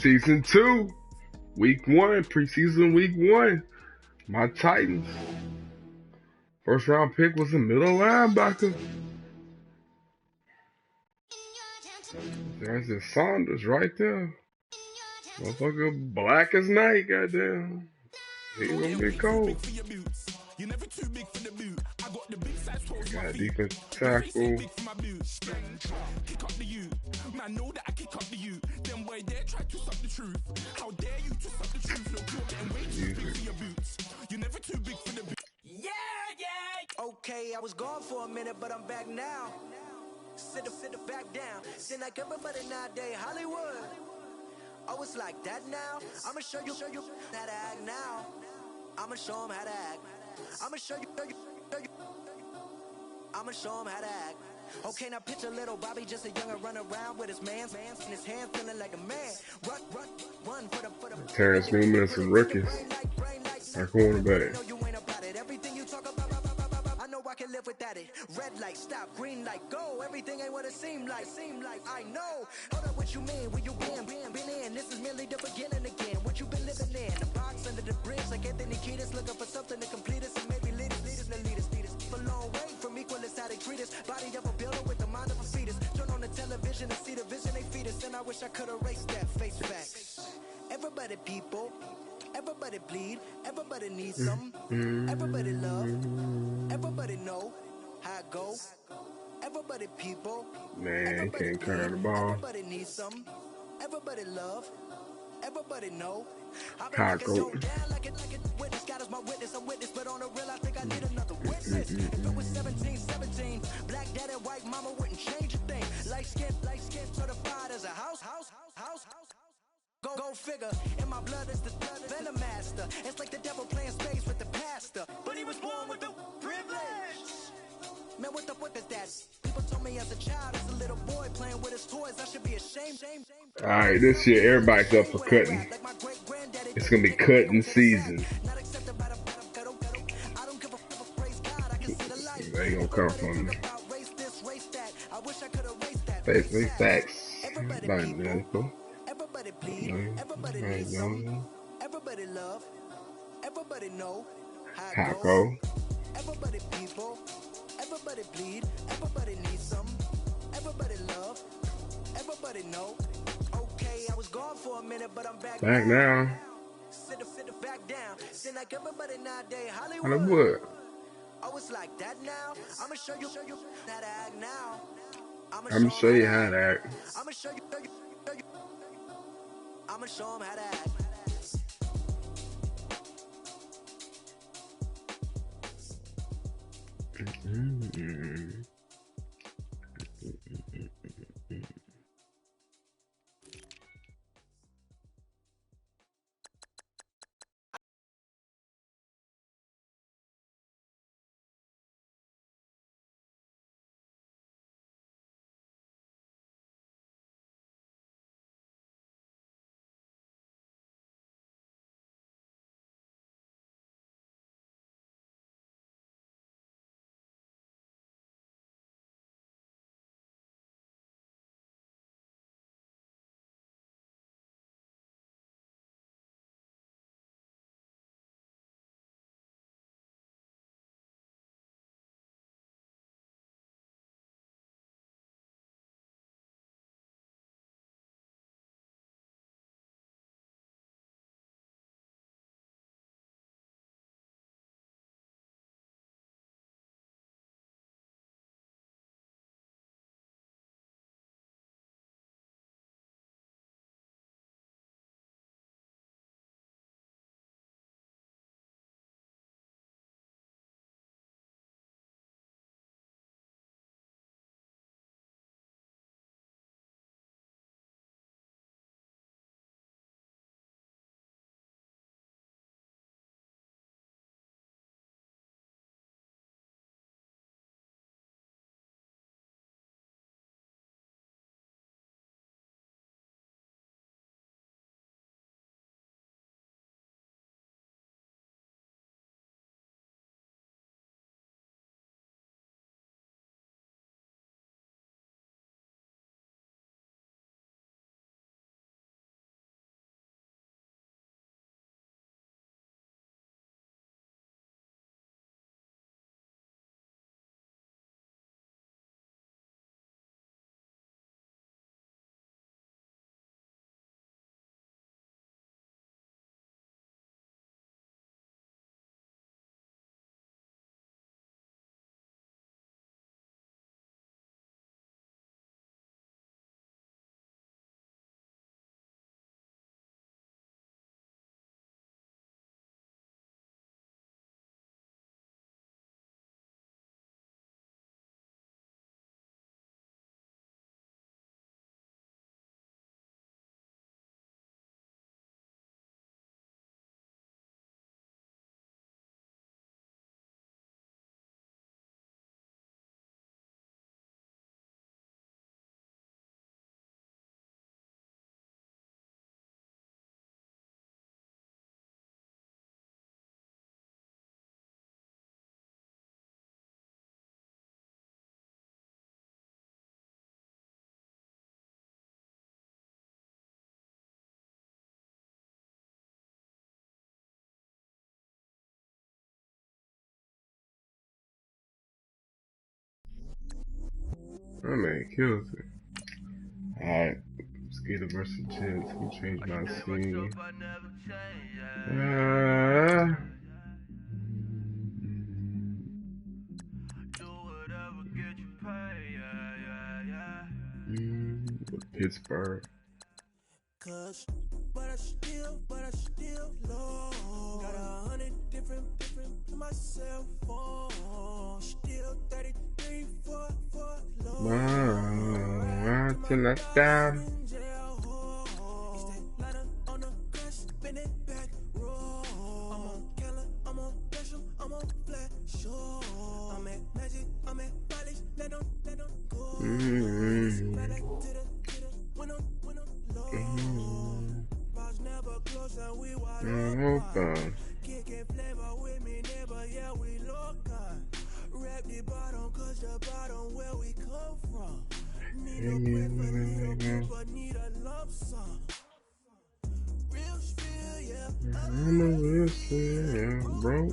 Season 2, Week 1, preseason Week 1. My Titans. First round pick was a middle linebacker. There's the Saunders right there. Motherfucker black as night, goddamn. He gonna get cold. Got defensive tackle. Okay, I was gone for a minute, but I'm back now. Sit back down. Seem like everybody nowadays Hollywood. Oh, it's like that now. I'ma show you how to act now. I'ma show 'em how to act. I'ma show you. I'ma show 'em how to act. Okay, now picture little Bobby, just a younger run around with his man's in his hand, feeling like a man. Run for the. Terrence Newman and some rookies. Our cornerback. Everything you talk about, I know I can live without it. Red light, stop, green light, go. Everything ain't what it seem like. I know. Hold up, what you mean? Where you been in? This is merely the beginning again. What you been living in? The box under the bridge, like Anthony Kiedis, looking for something to complete us and maybe lead us. For long way from equal is how they treat us. Body of a builder with the mind of a fetus. Turn on the television and see the vision they feed us, and I wish I could erase that face facts. Everybody people, everybody bleed, everybody needs some, everybody love, everybody know how it go. Everybody people, Man, he can't carry the ball. everybody needs some, everybody love, everybody know. I've been Taco. down like it witness, God is my witness, I'm witness, but on the real I think I need another witness. If it was 17, black dad and white mama wouldn't change a thing. Light skin certified as a house. Go figure, in my blood is the venom master. It's like the devil playing space with the pastor, but he was born with the privilege. Man, what the fuck is that? People told me as a child, as a little boy playing with his toys, I should be ashamed. Alright, this year everybody's up for cutting. It's gonna be cutting season. They gonna come from basically facts. Everybody bleed, everybody needs some, everybody love, everybody know how it goes. Everybody people, everybody bleed, everybody needs some, everybody love, everybody know. Okay, I was gone for a minute, but I'm back now. Sit back down. Seem like everybody nowadays Hollywood. Oh, it's like that now. I'ma show you how to act now. I'ma show you how to act. I'ma show you. I'ma show 'em how to act. That man kills it. Alright. Skater versus Jets. Let me change my scene. Pittsburgh. But I still low. Got 100 different to my cell phone. Still 33 for low. Till I die. On the grass, spin it back, roll. I'm on Keller, I'm on Gresham, I'm on Flat Show. I'm at Magic, I'm at Polish, let them go. Back to the winner low. Bars never close and we wide open. Kicking flavor with me, neighbor, yeah, we local. Rap the bottom, cause the bottom where we come from. Need a break for little people, need a lump sum. Real spill, yeah. I'm a real spill, bro.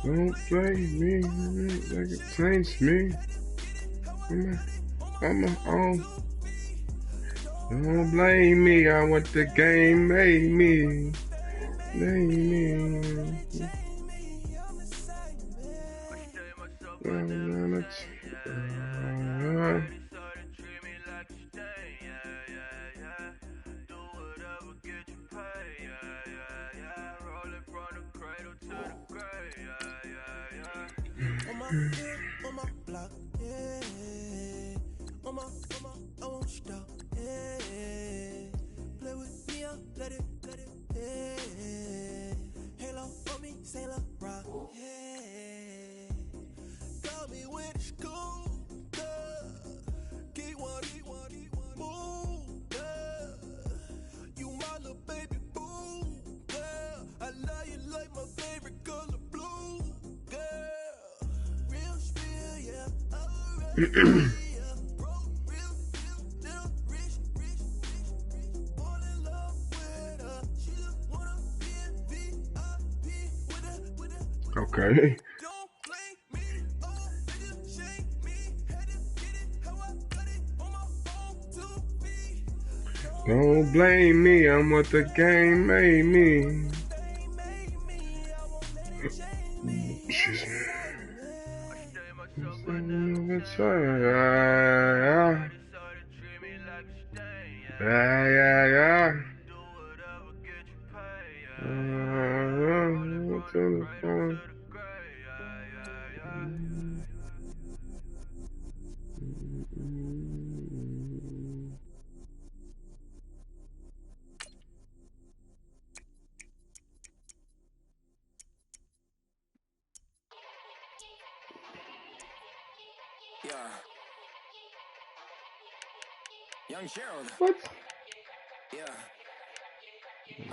Don't play me, like it taints me. I'm my own. Don't blame me, I want the game made me. On my block, yeah. On my, I won't stop, yeah. Play with me, let it, yeah. Halo on me, Sailor Rock, yeah. Got me with school, Keep one, move, You my little baby boo, girl. I love you like my favorite color blue, girl. Real spill, yeah. Okay. Don't blame me, I'm what the game made me. Excuse me. Yeah. Yeah. Young Gerald. What? Yeah.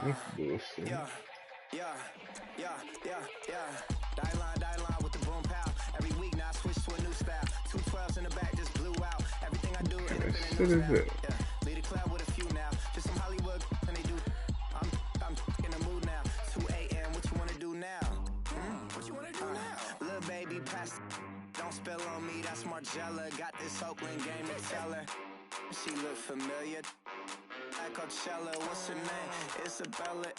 That's bullshit. Yeah. Die line with the boom pow. Every week now I switch to a new style. 212s in the back just blew out. Everything I do end up in a new style. Yeah. Lead a club with a few now. Just some Hollywood and they do. I'm in the mood now. 2 a.m. What you wanna do now? What you wanna do now? Little baby pass. Don't spill on me. That's Margella. Got this Oakland game to tell her. She look familiar. At Coachella, what's her name? Isabella,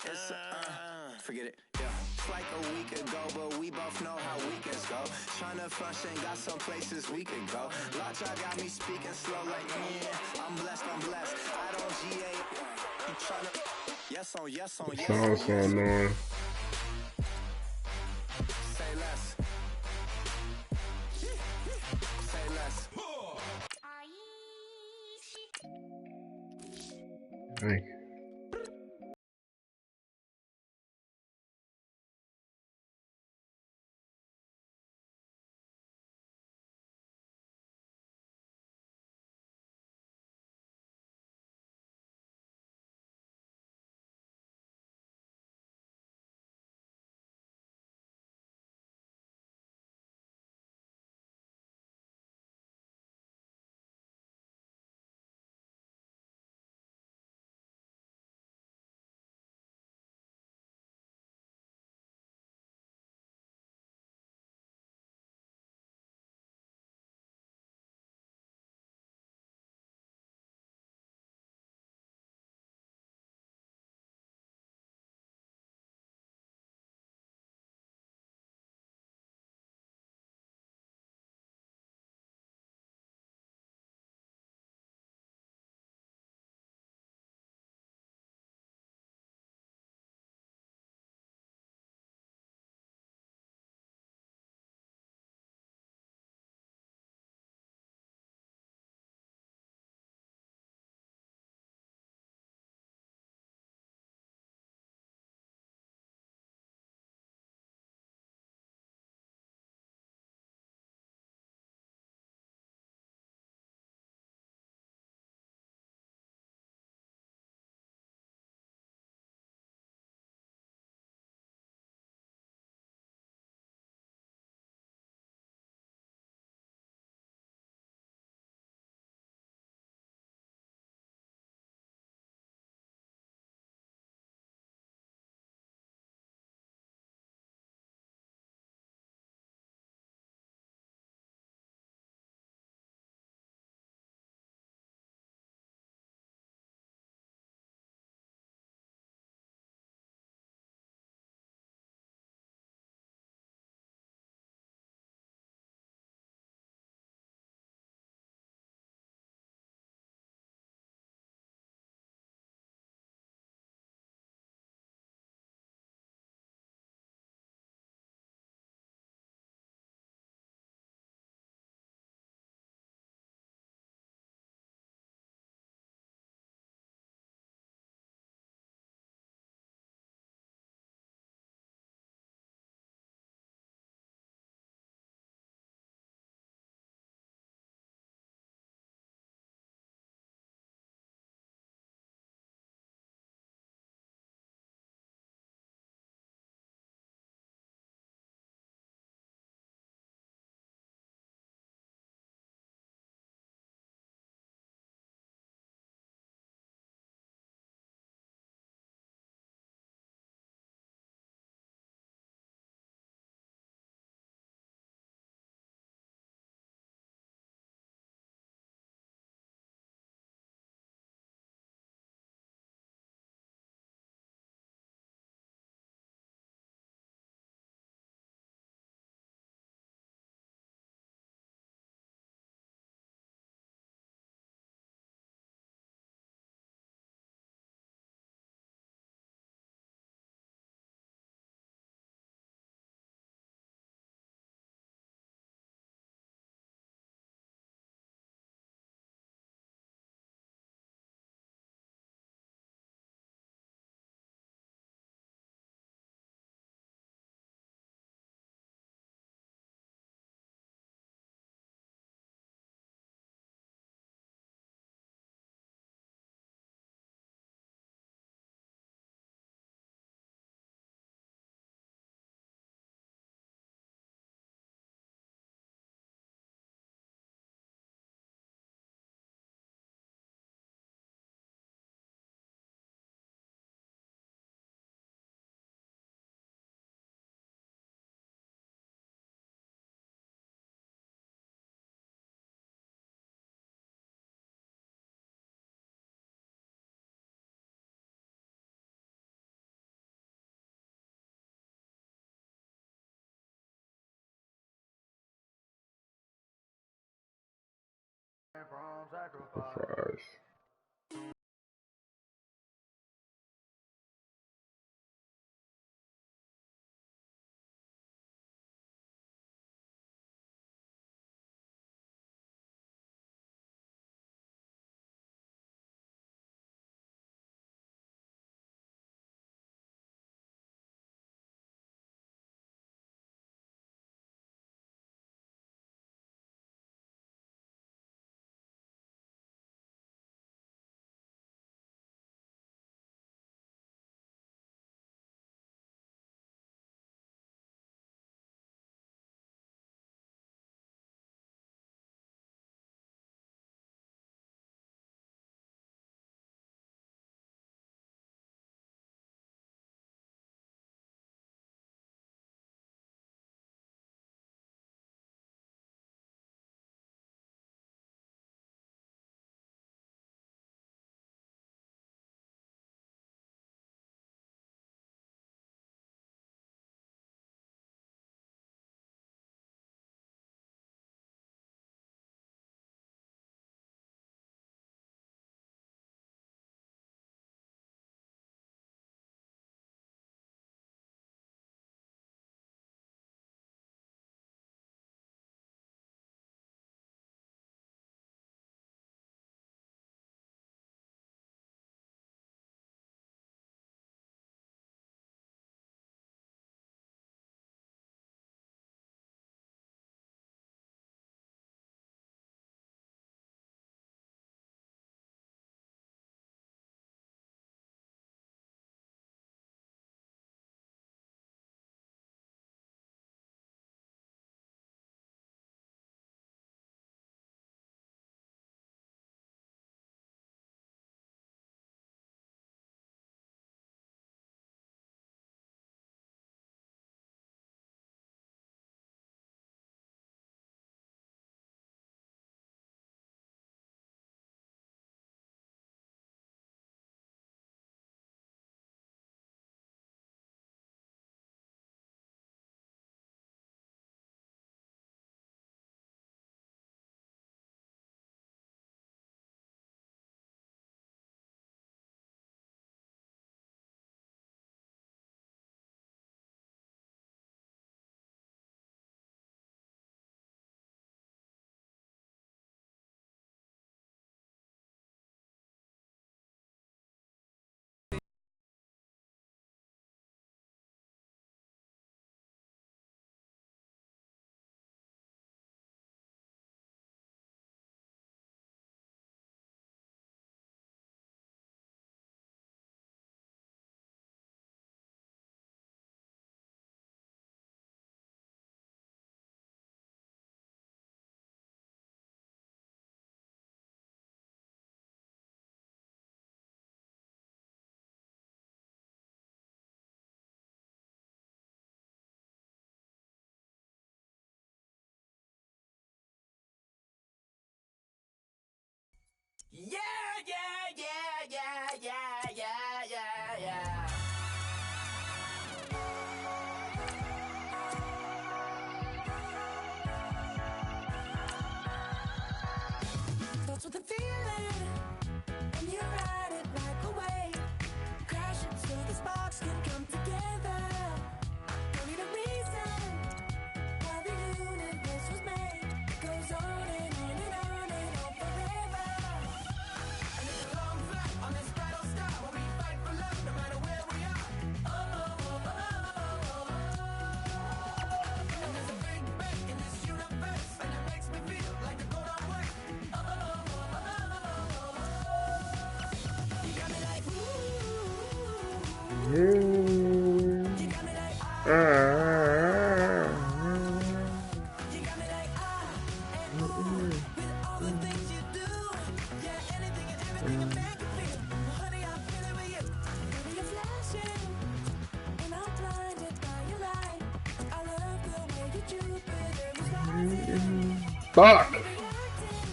forget it, yeah. It's like a week ago, but we both know how weekends go. Tryna function, got some places we could go. Logic got me speaking slow like, I'm blessed. I don't GA. You tryna, yes on. Say less. Say less. Thank you. Fries. Yeah, yeah, yeah, yeah, yeah, yeah, yeah, yeah. That's what the feeling, and you ride it like a wave. Crash it so the sparks can come together. Don't need a reason why the universe was made. It goes on and on and on and on forever. And it's a long flight on this battle star where we fight for love no matter where we are. Oh, oh, oh, oh, oh, oh. And there's a big bang in this universe, and it makes me feel like a go don't work. Oh, oh, oh, oh, oh, oh. You got me like, ooh. You got me like, you got me like, and ooh. With all the things you do. Yeah, anything and everything I make you feel. Well, honey, I'm feeling with you. Baby, you're flashing, and I'm blinded by your light. I love the way you Jupiter was rising. Fuck! Baby, acting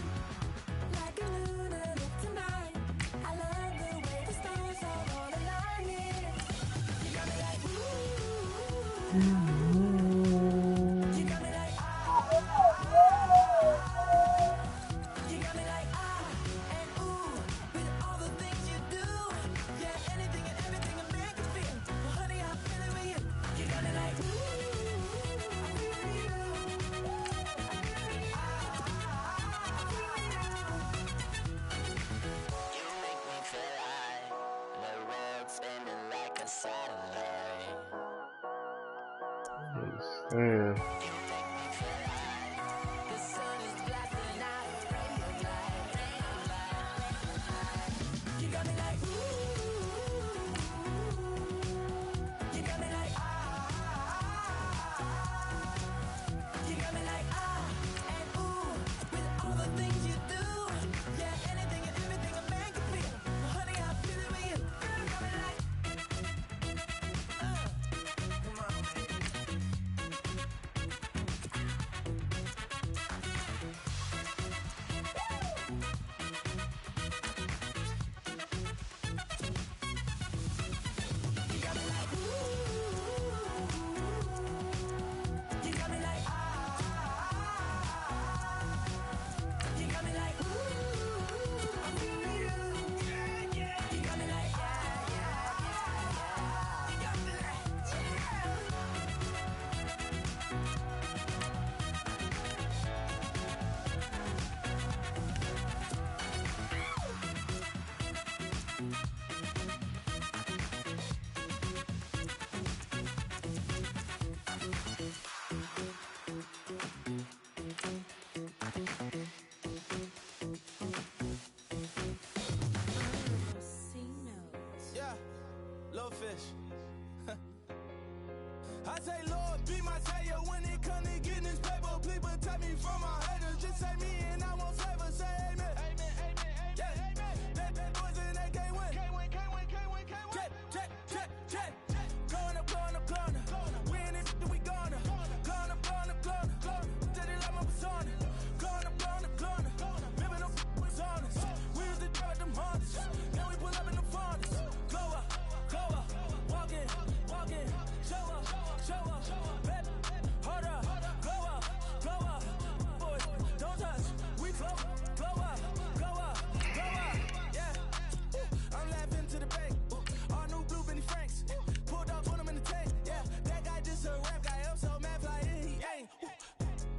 like a lunatic tonight. I love the way the stars are all aligning. You got me like, ooh. You got me like, you got me like, Man. I say, Lord, be my savior when it come to getting this paper. Please protect me from my haters. Just say me and I won't favor. Say amen. Amen, amen, amen, amen. That boys and they can't win. Can't win, can't win, can't win, can't win. Check. Going up. We in it, we gonna. Going up. Did it like my persona. Going up. Living up was honest. We used to drop them hunters. Now we pull up in the furnace. Go up. Walk in. Show up. Bet. Hold up. Go up. Boys, don't touch. We flow up. Yeah. I'm laughing to the bank. All new blue Benny Franks. Pulled up, put him in the tank. Yeah. That guy just a rap guy. I'm so mad, fly in, he ain't.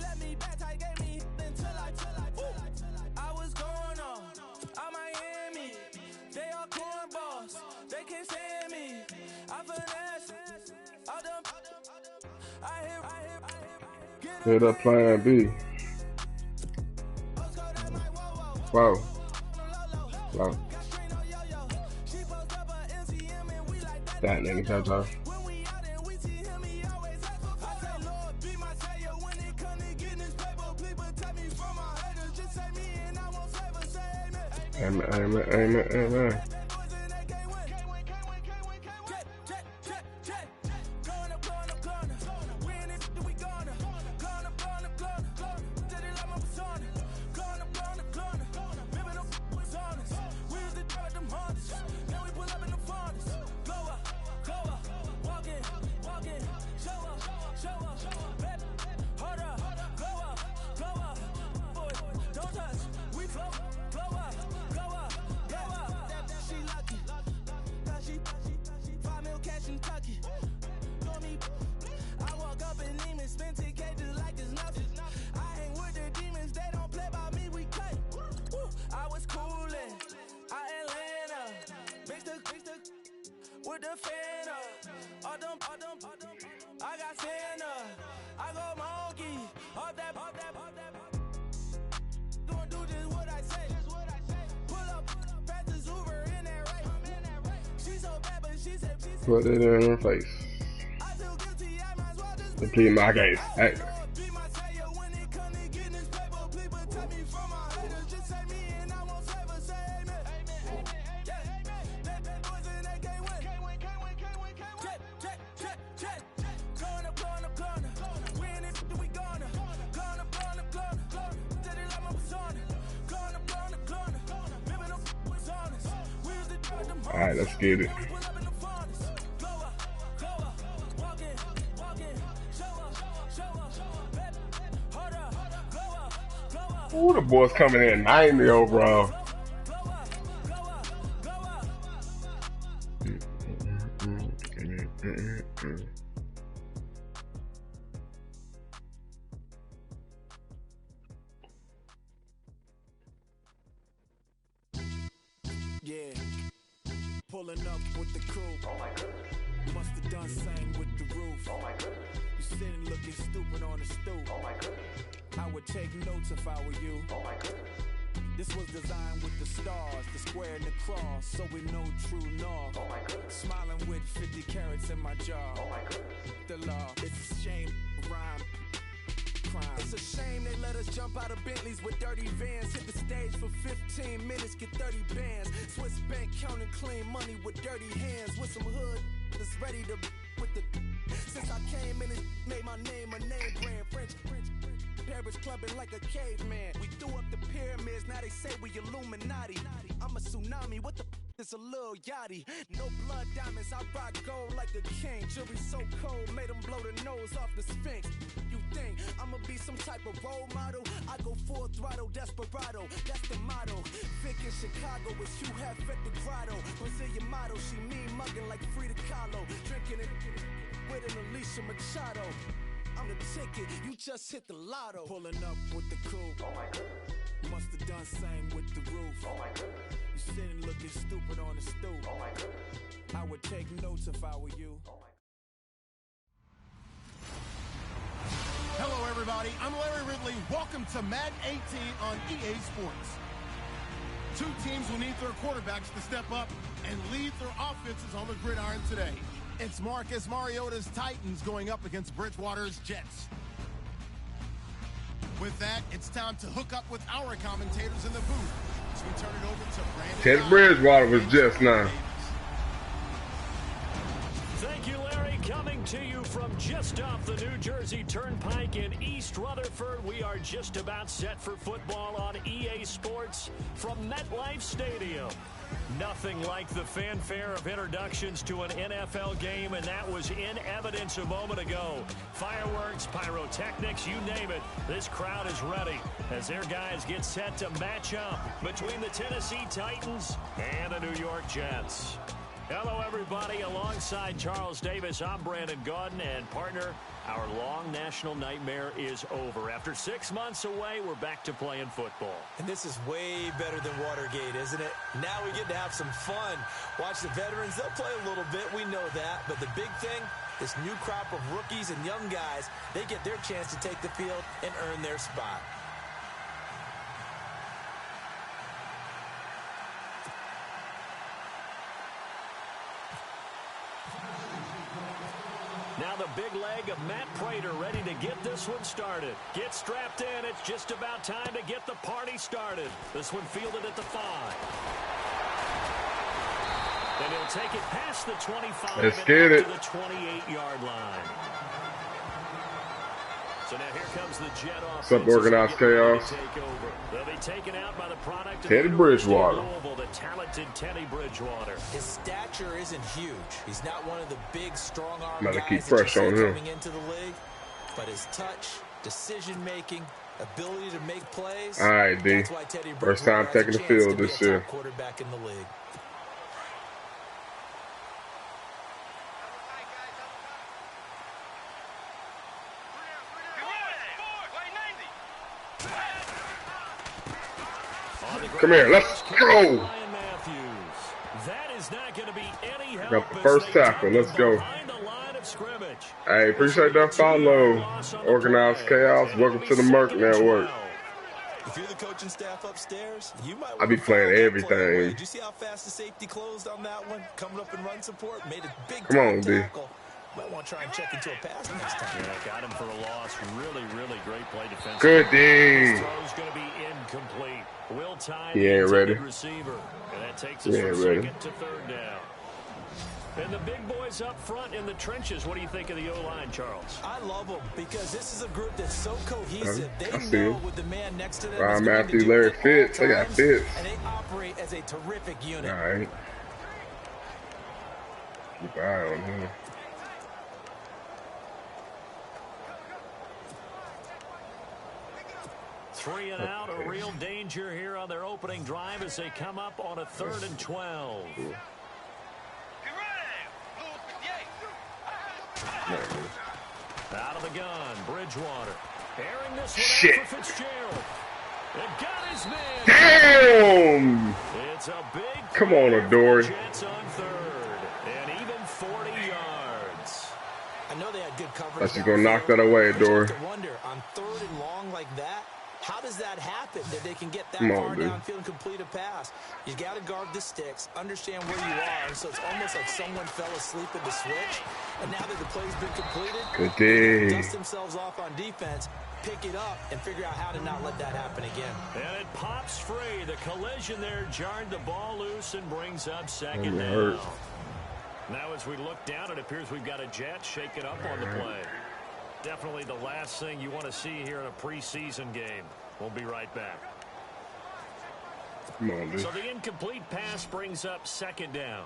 Let me back, tight, gave me until I was going on Miami. They all cornballs. They can't stand me. I finesse. All them. I hear. Hit up plan B. Wow. That nigga Jojo. Amen. With the fan up, all them, I got Santa, I go monkey, all that, don't do just what I say, pull up, pass the Uber in that right, she's so bad but she said, Put it in her face. I feel guilty, I might as well just Complete my case. Hey. be my savior when it come to getting this paper, please protect me from my haters, just say me and I won't favor, say amen. Alright, let's get it. Ooh, the boys coming in 90 overall. Yeah, pulling up with the crew. Oh my goodness. Must have done sang with the roof. Oh my goodness. You sitting looking I would take notes if I were you. Oh my goodness. This was designed with the stars, the square and the cross, so we know true north. Oh my goodness. Smiling with 50 carats in my jaw. Oh my goodness. The law, it's a shame, rhyme, crime. It's a shame they let us jump out of Bentleys with dirty vans. Hit the stage for 15 minutes, get 30 bands. Swiss bank counting clean money with dirty hands. With some hood that's ready to with the. Since I came in, it made my name a name brand. French. Paris clubbing like a caveman. We threw up the pyramids, now they say we Illuminati. I'm a tsunami, what the is a little yachty. No blood diamonds, I rock gold like a king. Jewelry so cold, made them blow the nose off the Sphinx. You think I'ma be some type of role model? I go full throttle, desperado, that's the motto. Vic in Chicago, it's you have at the grotto. Brazilian model, she mean mugging like Frida Kahlo. Drinking it with an Alicia Machado. I'm the ticket, you just hit the lotto. Pulling up with the coupe. Oh my goodness. You must have done same with the roof. Oh my goodness. You sitting looking stupid on the stoop. Oh my goodness. I would take notes if I were you. Oh my. Hello, everybody. I'm Larry Ridley. Welcome to Madden 18 on EA Sports. Two teams will need their quarterbacks to step up and lead their offenses on the gridiron today. It's Marcus Mariota's Titans going up against Bridgewater's Jets. With that, it's time to hook up with our commentators in the booth. So we turn it over to Brandon. Teddy Bridgewater was just now. Thank you, Larry. Coming to you from just off the New Jersey Turnpike in East Rutherford. We are just about set for football on EA Sports from MetLife Stadium. Nothing like the fanfare of introductions to an NFL game, and that was in evidence a moment ago. Fireworks, pyrotechnics, you name it. This crowd is ready as their guys get set to match up between the Tennessee Titans and the New York Jets. Hello, everybody. Alongside Charles Davis, I'm Brandon Gaudin, and partner, our long national nightmare is over. After 6 months away, we're back to playing football. And this is way better than Watergate, isn't it? Now we get to have some fun. Watch the veterans. They'll play a little bit. We know that. But the big thing, this new crop of rookies and young guys, they get their chance to take the field and earn their spot. Now the big leg of Matt Prater ready to get this one started. Get strapped in. It's just about time to get the party started. This one fielded at the 5. And he'll take it past the 25 Let's and get it to the 28-yard line. So now here comes the Jet offense. What's up, Organized Chaos? They'll be taken out by the product of Teddy the Bridgewater. Louisville, the talented Teddy Bridgewater. His stature isn't huge. He's not one of the big, strong-arm Gotta guys keep that you pressure on see him. coming into the league. But his touch, decision-making, ability to make plays. All right, D. That's why Teddy First time Bridgewater has taking a the chance field to be this a year. top quarterback in the league. Come here, let's go. That is not going to be any help. Got the first tackle. Let's go. Hey, appreciate that follow. Organized Chaos. Welcome to the Merc Network. If you're the coaching staff upstairs, you might I be playing everything. Did you see how fast the safety closed on that one? Coming up in run support, made a big Come on, D. tackle. Might want to try and check into a pass next time. Yeah, got him for a loss. Really, really great play defense. Good D. His throw's going to be incomplete. Will tie He ain't ready. receiver. And that takes us He ain't from ready. second to third down. And the big boys up front in the trenches. What do you think of the O-line, Charles? I love them because this is a group that's so cohesive. I They see know him. with the man next to them. Ryan is going to Matthews, do Larry it at Fitz. all They got times, Fitz. And they operate as a terrific unit. All right. Keep an eye on him. Three and out, a real danger here on their opening drive as they come up on a 3rd and 12. Out of the gun, Bridgewater. Airing this one Shit. out for Fitzgerald. It got his man. Damn! It's a big Come on, play for Adoree. the Jets on 3rd. And even 40 yards. I know they had good coverage. That's just gonna knock that away, Dor. You have to wonder, on 3rd and long like that, how does that happen that they can get that far dude. downfield and complete a pass? You got to guard the sticks, understand where you are, and so it's almost like someone fell asleep in the switch, and now that the play's been completed, Good day. they dust themselves off on defense, pick it up, and figure out how to not let that happen again. And it pops free. The collision there jarred the ball loose and brings up 2nd That down. hurt. Now as we look down, it appears we've got a jet shaking up on the play. Definitely the last thing you want to see here in a preseason game. We'll be right back. Come on, dude. So the incomplete pass brings up 2nd down.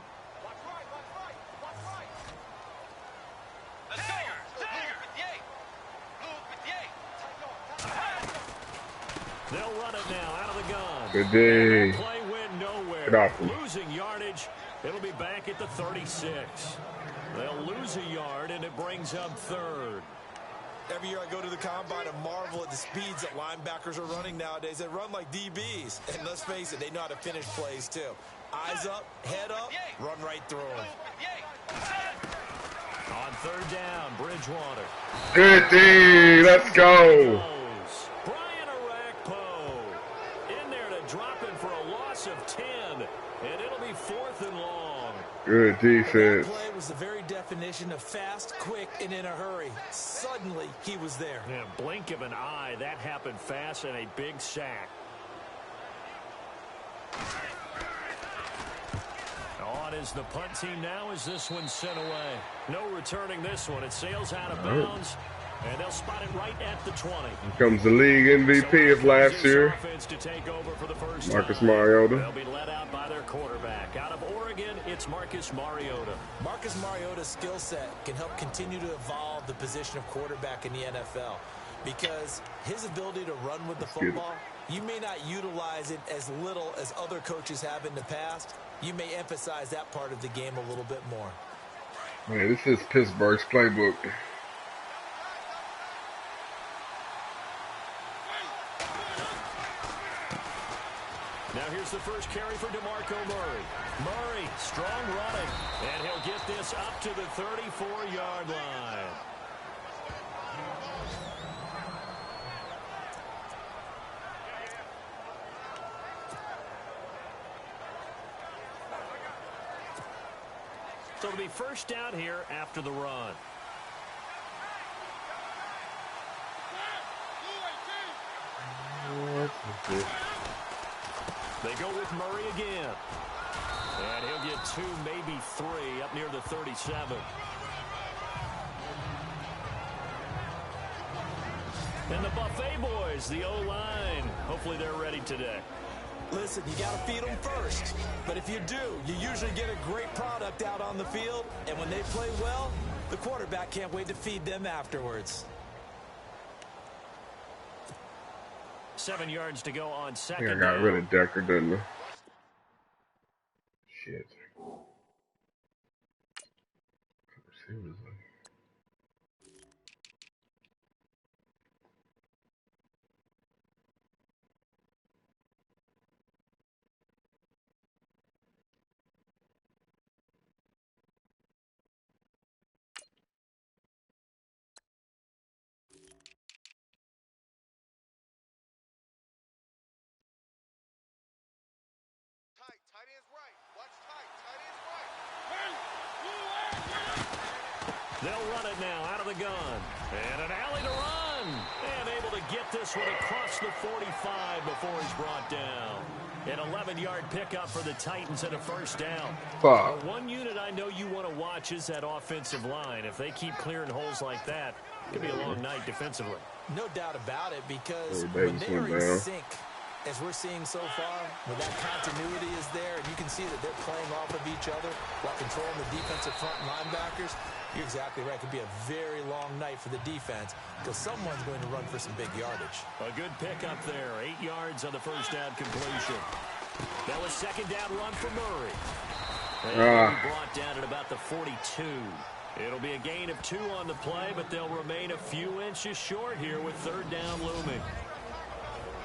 They'll run it now out of the gun. Good day. Play went nowhere. Get off him. Losing yardage. It'll be back at the 36. They'll lose a yard, and it brings up 3rd. Every year I go to the combine and marvel at the speeds that linebackers are running nowadays. They run like DBs. And let's face it, they know how to finish plays too. Eyes up, head up, run right through them. On 3rd down, Bridgewater. Good D. Let's go. Brian Orakpo in there to drop him for a loss of 10. And it'll be 4th and long. Good defense. That play was the very definition of fast, quick, and in a hurry. Suddenly, he was there. Yeah, blink of an eye. That happened fast and a big sack. On is the punt team now as this one's sent away. No returning this one. It sails out of bounds. And they'll spot it right at the 20. Here comes the league MVP of last year, Marcus Mariota. They'll be led out by their quarterback. Out of Oregon, it's Marcus Mariota. Marcus Mariota's skill set can help continue to evolve the position of quarterback in the NFL because his ability to run with the football, you may not utilize it as little as other coaches have in the past. You may emphasize that part of the game a little bit more. Man, this is Pittsburgh's playbook. Now here's the first carry for DeMarco Murray. Murray, strong running, and he'll get this up to the 34-yard line. So it'll be first down here after the run. They go with Murray again. And he'll get 2, maybe 3 up near the 37. And the Buffet boys, the O-line, hopefully they're ready today. Listen, you got to feed them first. But if you do, you usually get a great product out on the field. And when they play well, the quarterback can't wait to feed them afterwards. 7 yards to go on I think second I got down. rid of Decker, didn't I? Shit. Seriously. Tight end's right. Watch tight. Tight end's right. They'll run it now out of the gun. And an alley to run. And able to get this one across the 45 before he's brought down. An 11-yard pickup for the Titans and a first down. Fuck. One unit I know you want to watch is that offensive line. If they keep clearing holes like that, it could be a long night defensively. No doubt about it, because Hey, when they are in down. sync, as we're seeing so far, when that continuity is there, and you can see that they're playing off of each other while controlling the defensive front linebackers, you're exactly right. It could be a very long night for the defense because someone's going to run for some big yardage. A good pickup there. 8 yards on the first down completion. That was second down run for Murray. And he'll be brought down at about the 42. It'll be a gain of 2 on the play, but they'll remain a few inches short here with third down looming.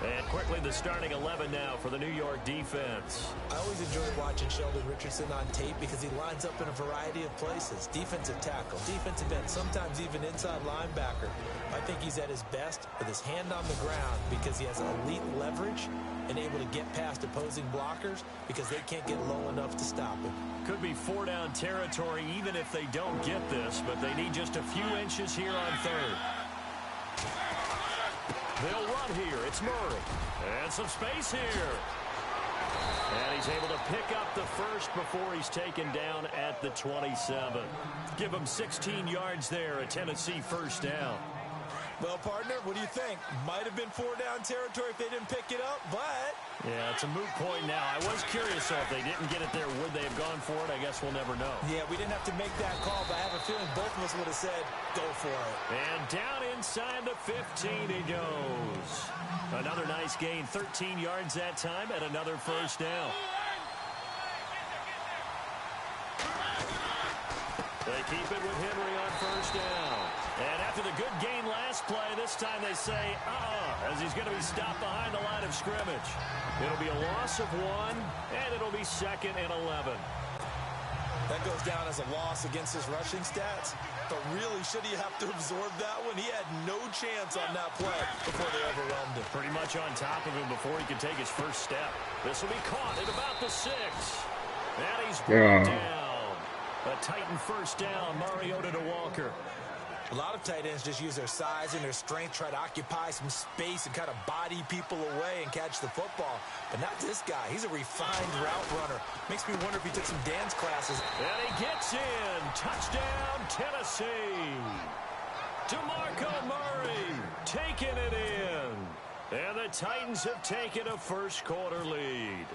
And quickly, the starting 11 now for the New York defense. I always enjoy watching Sheldon Richardson on tape because he lines up in a variety of places. Defensive tackle, defensive end, sometimes even inside linebacker. I think he's at his best with his hand on the ground because he has elite leverage and able to get past opposing blockers because they can't get low enough to stop him. Could be 4-down territory even if they don't get this, but they need just a few inches here on third. They'll run here. It's Murray. And some space here. And he's able to pick up the first before he's taken down at the 27. Give him 16 yards there, a Tennessee first down. Well, partner, what do you think? Might have been 4-down territory if they didn't pick it up, but... Yeah, it's a moot point now. I was curious, so if they didn't get it there, would they have gone for it? I guess we'll never know. Yeah, we didn't have to make that call, but I have a feeling both of us would have said, go for it. And down inside the 15 he goes. Another nice gain, 13 yards that time, and another first down. They keep it with Henry on first down. And after the good gain last play, this time they say, as he's going to be stopped behind the line of scrimmage. It'll be a loss of 1, and it'll be 2nd and 11. That goes down as a loss against his rushing stats. But really, should he have to absorb that one? He had no chance on that play before they overwhelmed him. Pretty much on top of him before he could take his first step. This will be caught at about the 6. And he's brought down. A Titan first down, Mariota to Walker. A lot of tight ends just use their size and their strength, try to occupy some space and kind of body people away and catch the football. But not this guy. He's a refined route runner. Makes me wonder if he took some dance classes. And he gets in. Touchdown, Tennessee. DeMarco Murray taking it in. And the Titans have taken a first quarter lead.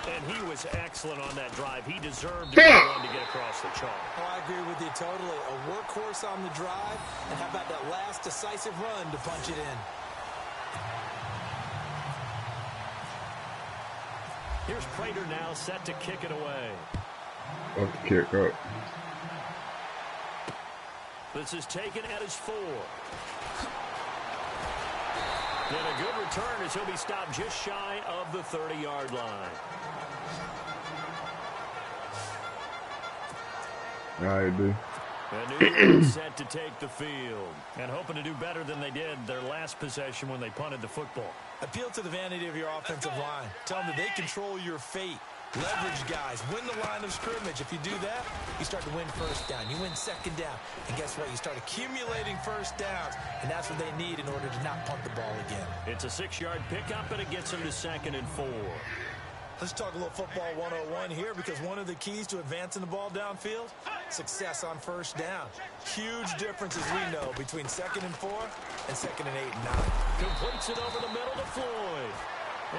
And he was excellent on that drive. He deserved to be the one to get across the chalk. Oh, I agree with you totally. A workhorse on the drive. And how about that last decisive run to punch it in? Here's Prater now set to kick it away. Off the kick up. This is taken at his 4. And a good return as he'll be stopped just shy of the 30-yard line. I do. And New York set to take the field and hoping to do better than they did their last possession when they punted the football. Appeal to the vanity of your offensive line. Tell them that they control your fate. Leverage guys. Win the line of scrimmage. If you do that, you start to win first down. You win second down. And guess what? You start accumulating first downs. And that's what they need in order to not punt the ball again. It's a 6-yard pickup, and it gets them to 2nd and 4. Let's talk a little football 101 here because one of the keys to advancing the ball downfield, success on first down. Huge difference, as we know, between 2nd and 4 and 2nd and 8 and 9. Completes it over the middle to Floyd.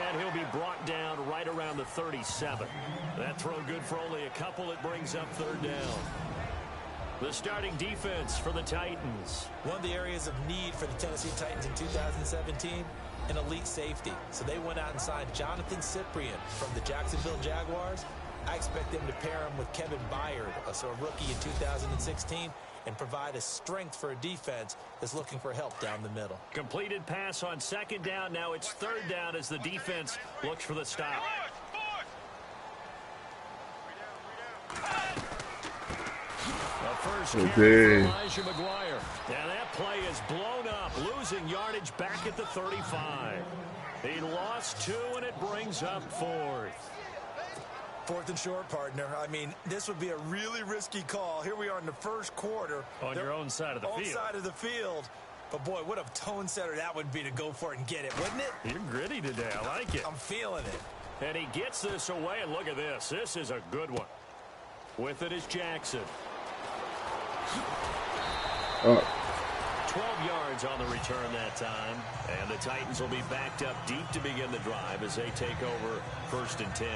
And he'll be brought down right around the 37. That throw good for only a couple. It brings up 3rd down. The starting defense for the Titans. One of the areas of need for the Tennessee Titans in 2017, an elite safety. So they went out and signed Jonathan Cyprien from the Jacksonville Jaguars. I expect them to pair him with Kevin Byard, so a rookie in 2016, and provide a strength for a defense that's looking for help down the middle. Completed pass on 2nd down. Now it's 3rd down as the defense looks for the stop. A first carry for Elijah McGuire. And that play is blown up, losing yardage back at the 35. He lost 2, and it brings up 4th. 4th and short, partner. I mean, this would be a really risky call. Here we are in the first quarter. On your own side of the field. On side of the field. But, boy, what a tone setter that would be to go for it and get it, wouldn't it? You're gritty today. I like it. I'm feeling it. And he gets this away, and look at this. This is a good one. With it is Jackson. 12 yards on the return that time. And the Titans will be backed up deep to begin the drive as they take over 1st and 10.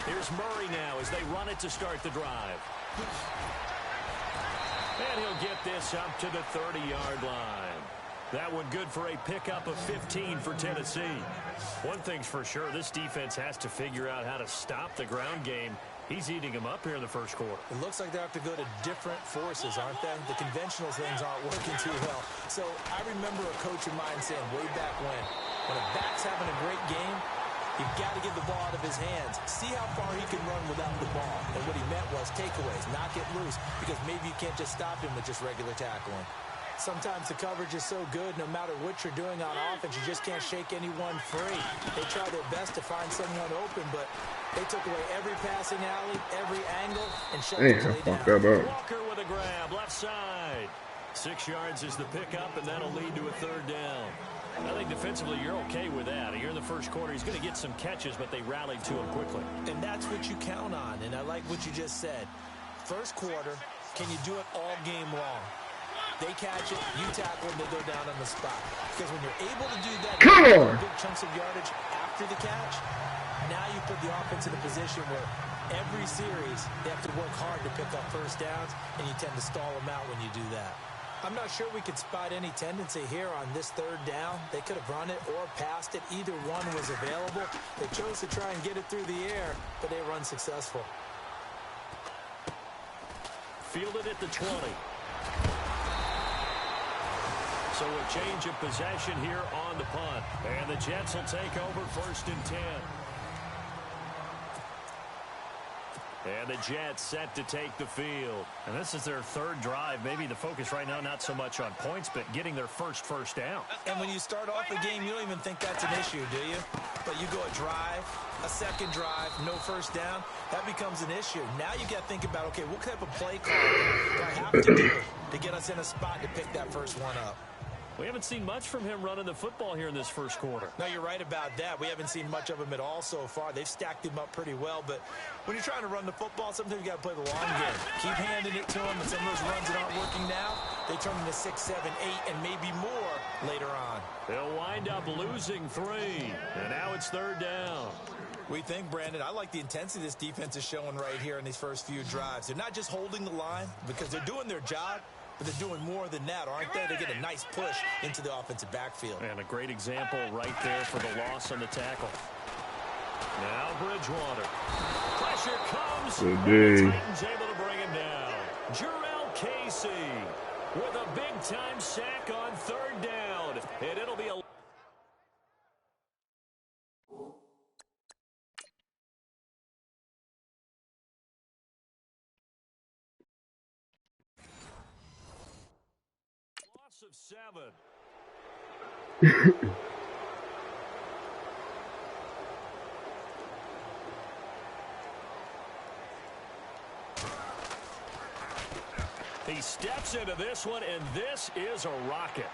Here's Murray now as they run it to start the drive. And he'll get this up to the 30-yard line. That one good for a pickup of 15 for Tennessee. One thing's for sure, this defense has to figure out how to stop the ground game. He's eating them up here in the first quarter. It looks like they have to go to different forces, aren't they? The conventional things aren't working too well. So I remember a coach of mine saying way back when a back's having a great game, you've got to get the ball out of his hands. See how far he can run without the ball. And what he meant was takeaways, knock it loose, because maybe you can't just stop him with just regular tackling. Sometimes the coverage is so good, no matter what you're doing on offense, you just can't shake anyone free. They try their best to find someone open, but they took away every passing alley, every angle, and shut the play down. Walker with a grab, left side. 6 yards is the pickup, and that'll lead to a third down. I think defensively you're okay with that. Here in the first quarter, he's going to get some catches, but they rallied to him quickly. And that's what you count on, and I like what you just said. First quarter, can you do it all game long? They catch it, you tackle them, they go down on the spot. Because when you're able to do that, big chunks of yardage after the catch, now you put the offense in a position where every series they have to work hard to pick up first downs, and you tend to stall them out when you do that. I'm not sure we could spot any tendency here on this third down. They could have run it or passed it. Either one was available. They chose to try and get it through the air, but they were unsuccessful. Fielded at the 20. So a change of possession here on the punt. And the Jets will take over 1st and 10. And the Jets set to take the field. And this is their third drive. Maybe the focus right now not so much on points, but getting their first down. And when you start off a game, you don't even think that's an issue, do you? But you go a drive, a second drive, no first down, that becomes an issue. Now you got to think about, okay, what type of play call do I have to do to get us in a spot to pick that first one up? We haven't seen much from him running the football here in this first quarter. No, you're right about that. We haven't seen much of him at all so far. They've stacked him up pretty well, but when you're trying to run the football, sometimes you got to play the long game. Keep handing it to him, and some of those runs that aren't working now, they turn into 6, 7, 8, and maybe more later on. They'll wind up losing 3, and now it's third down. We think, Brandon, I like the intensity this defense is showing right here in these first few drives. They're not just holding the line because they're doing their job, but they're doing more than that, aren't they? They get a nice push into the offensive backfield. And a great example right there for the loss on the tackle. Now Bridgewater. Pressure comes. The Titans able to bring him down. Jurrell Casey with a big-time sack on third down. And it'll be a... loss of 7. He steps into this one, and this is a rocket.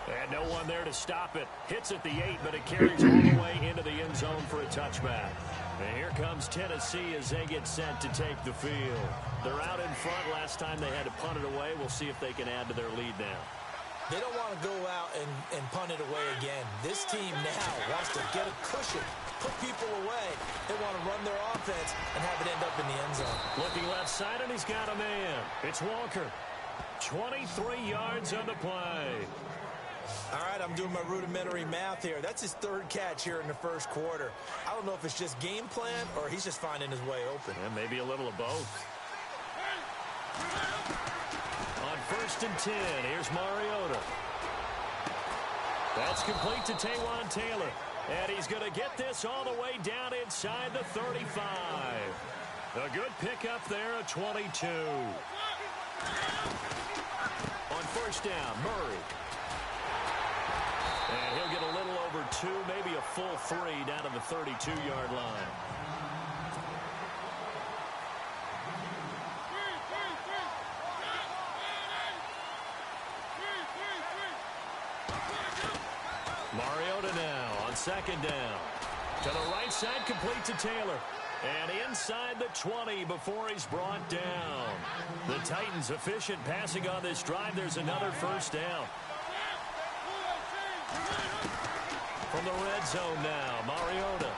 And no one there to stop it. Hits at the 8, but it carries all the way into the end zone for a touchback. And here comes Tennessee as they get set to take the field. They're out in front. Last time they had to punt it away. We'll see if they can add to their lead now. They don't want to go out and punt it away again. This team now wants to get a cushion, put people away. They want to run their offense and have it end up in the end zone. Looking left side, and he's got a man. It's Walker. 23 yards on the play. All right, I'm doing my rudimentary math here. That's his third catch here in the first quarter. I don't know if it's just game plan or he's just finding his way open. And maybe a little of both. On 1st and 10, here's Mariota. That's complete to Taywan Taylor. And he's going to get this all the way down inside the 35. A good pickup there, a 22. On 1st down, Murray. And he'll get a little over 2, maybe a full 3 down to the 32-yard line. Mariota now on 2nd down. To the right side, complete to Taylor. And inside the 20 before he's brought down. The Titans efficient passing on this drive. There's another 1st down. From the red zone now, Mariota.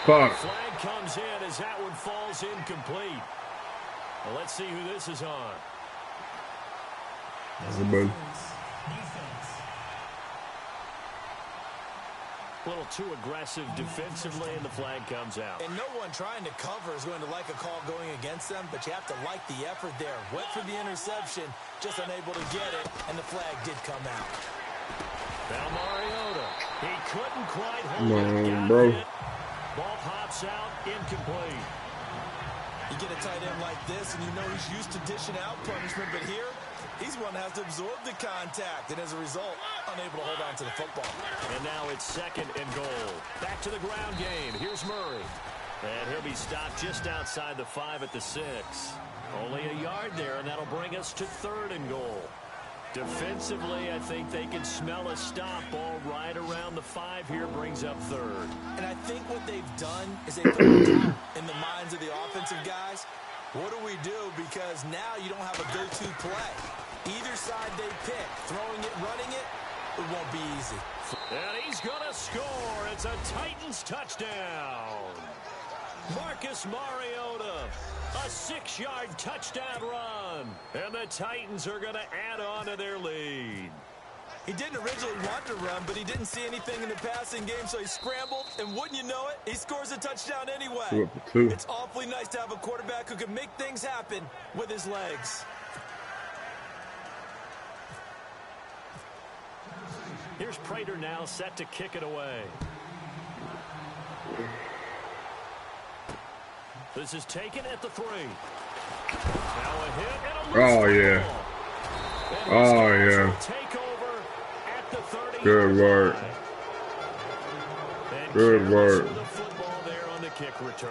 Flag comes in as that one falls incomplete. Well, let's see who this is on. Everybody. A little too aggressive defensively, and the flag comes out. And no one trying to cover is going to like a call going against them, but you have to like the effort there. Went for the interception, just unable to get it, and the flag did come out. Now Mariota. He couldn't quite hold it. No, bro. Ball pops out, incomplete. You get a tight end like this, and you know he's used to dishing out punishment, but here, he's one that has to absorb the contact, and as a result, unable to hold on to the football. And now it's 2nd and goal. Back to the ground game. Here's Murray. And he'll be stopped just outside the 5 at the 6. Only a yard there, and that'll bring us to 3rd and goal. Defensively, I think they can smell a stop. Ball right around the 5 here brings up 3rd. And I think what they've done is they put a doubt in the minds of the offensive guys. What do we do? Because now you don't have a go-to play. Either side they pick, throwing it, running it, it won't be easy. And he's going to score. It's a Titans touchdown. Marcus Mariota, a 6-yard touchdown run. And the Titans are going to add on to their lead. He didn't originally want to run, but he didn't see anything in the passing game, so he scrambled, and wouldn't you know it, he scores a touchdown anyway. It's awfully nice to have a quarterback who can make things happen with his legs. Here's Prater now set to kick it away. This is taken at the 3. Now a hit and a Oh, yeah. Oh, yeah. Take over at the 30. Good work. Good work. The football there on the kick return.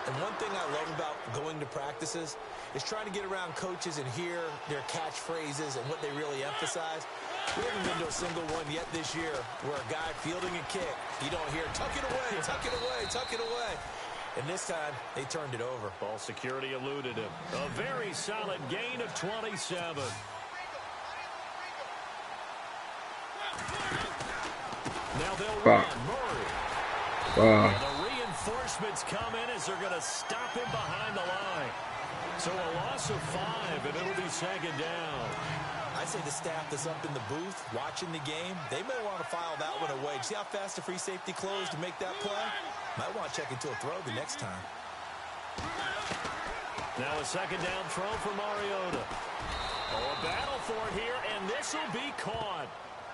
And one thing I love about going to practices is trying to get around coaches and hear their catchphrases and what they really emphasize. We haven't been to a single one yet this year where a guy fielding a kick, you don't hear, tuck it away, tuck it away, tuck it away. And this time, they turned it over. Ball security eluded him. A very solid gain of 27. Now they'll run. Murray. The reinforcements come in as they're going to stop him behind the line. So a loss of 5, and it'll be 2nd down. I say the staff that's up in the booth watching the game, they may want to file that one away. See how fast the free safety closed to make that play? Might want to check into a throw the next time. Now a 2nd down throw for Mariota. Oh, a battle for it here, and this will be caught.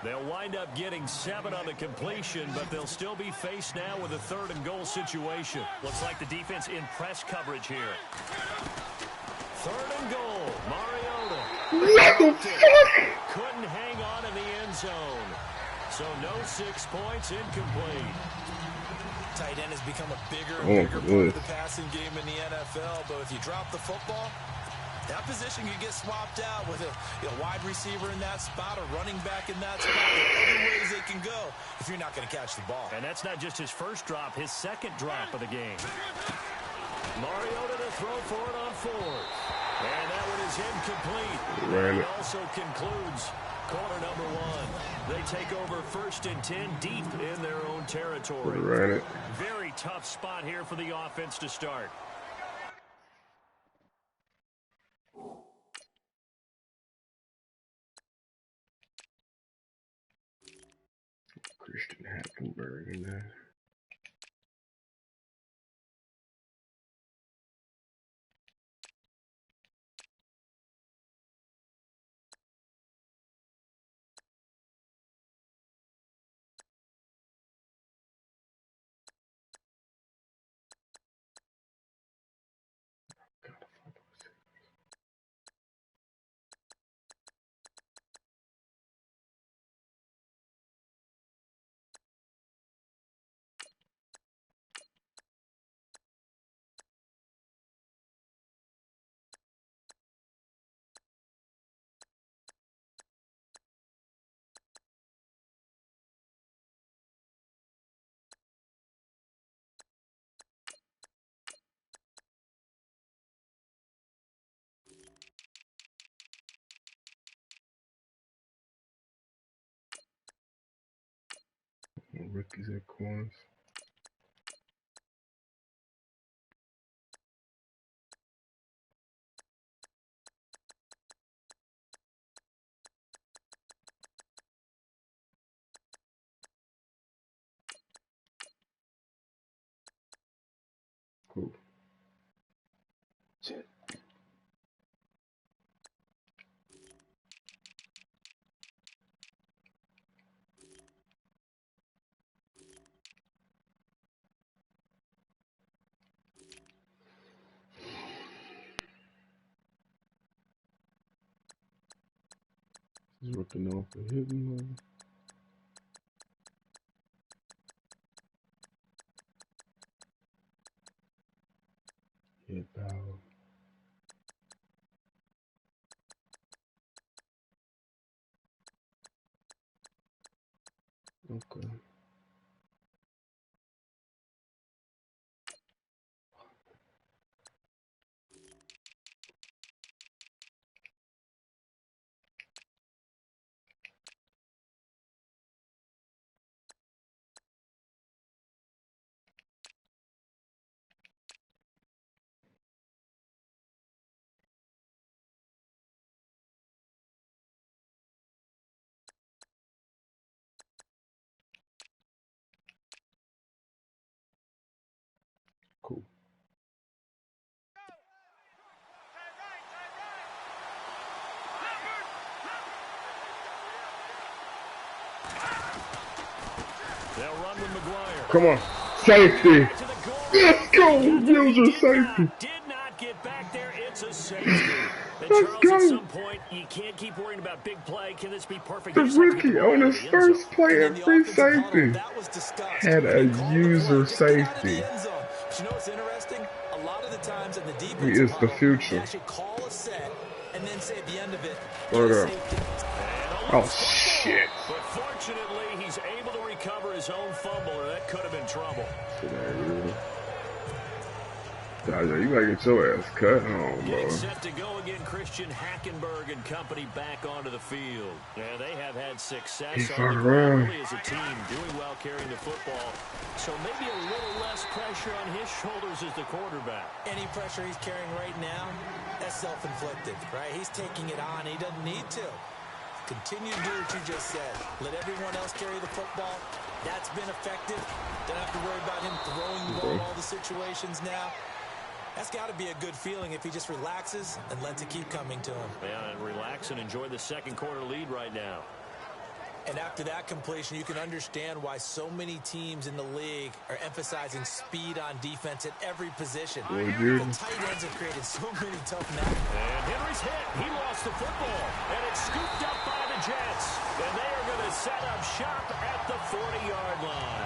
They'll wind up getting 7 on the completion, but they'll still be faced now with a 3rd and goal situation. Looks like the defense in press coverage here. 3rd and goal. Mariota. What the fuck? Couldn't hang on in the end zone. So no 6 points, incomplete. Tight end has become a bigger and bigger part of the passing game in the NFL, but if you drop the football, that position could get swapped out with a wide receiver in that spot, a running back in that spot. There are other ways they can go if you're not going to catch the ball. And that's not just his first drop, his 2nd drop of the game. Mariota to throw for it on 4th. And that one is incomplete. That also concludes quarter number 1. They take over 1st and 10 deep in their own territory. Very tough spot here for the offense to start. Christian Hackenberg in there. Rookies at corners. Cool. Shit. He's looking off the hidden one. Hit power. Okay. Cool. They'll run with McGuire. Come on. Safety. Let's go. User safety. Did not get back there. It's a safety. And Let's Charles, go. at some point, you can't keep worrying about big play. Can this be perfect? The You just have to get rookie the ball on into his the end first zone. play And at the free offensive huddle, safety that was discussed. had a They called the play. user Just get out of the safety. end zone. But you know what's interesting? A lot of the times in the He defensive is the huddle, they future. actually call a set and then say at the end of it, Word "Get a up. safety." Oh shit. But fortunately, he's able to recover his own fumble, or that could have been trouble. Dodger, you gotta get your ass cut home, bro. Getting set to go again, Christian Hackenberg and company back onto the field. Yeah, they have had success He on the fucked ground around. really as a team, doing well carrying the football. So maybe a little less pressure on his shoulders as the quarterback. Any pressure he's carrying right now, that's self-inflicted, right? He's taking it on. He doesn't need to. Continue to do what you just said. Let everyone else carry the football. That's been effective. Don't have to worry about him throwing the ball in all the situations now. That's got to be a good feeling if he just relaxes and lets it keep coming to him. Yeah, and relax and enjoy the second quarter lead right now. And after that completion, you can understand why so many teams in the league are emphasizing speed on defense at every position. The tight ends have created so many tough matchups. And Henry's hit. He lost the football. And it's scooped up by the Jets. And they are going to set up shop at the 40-yard line.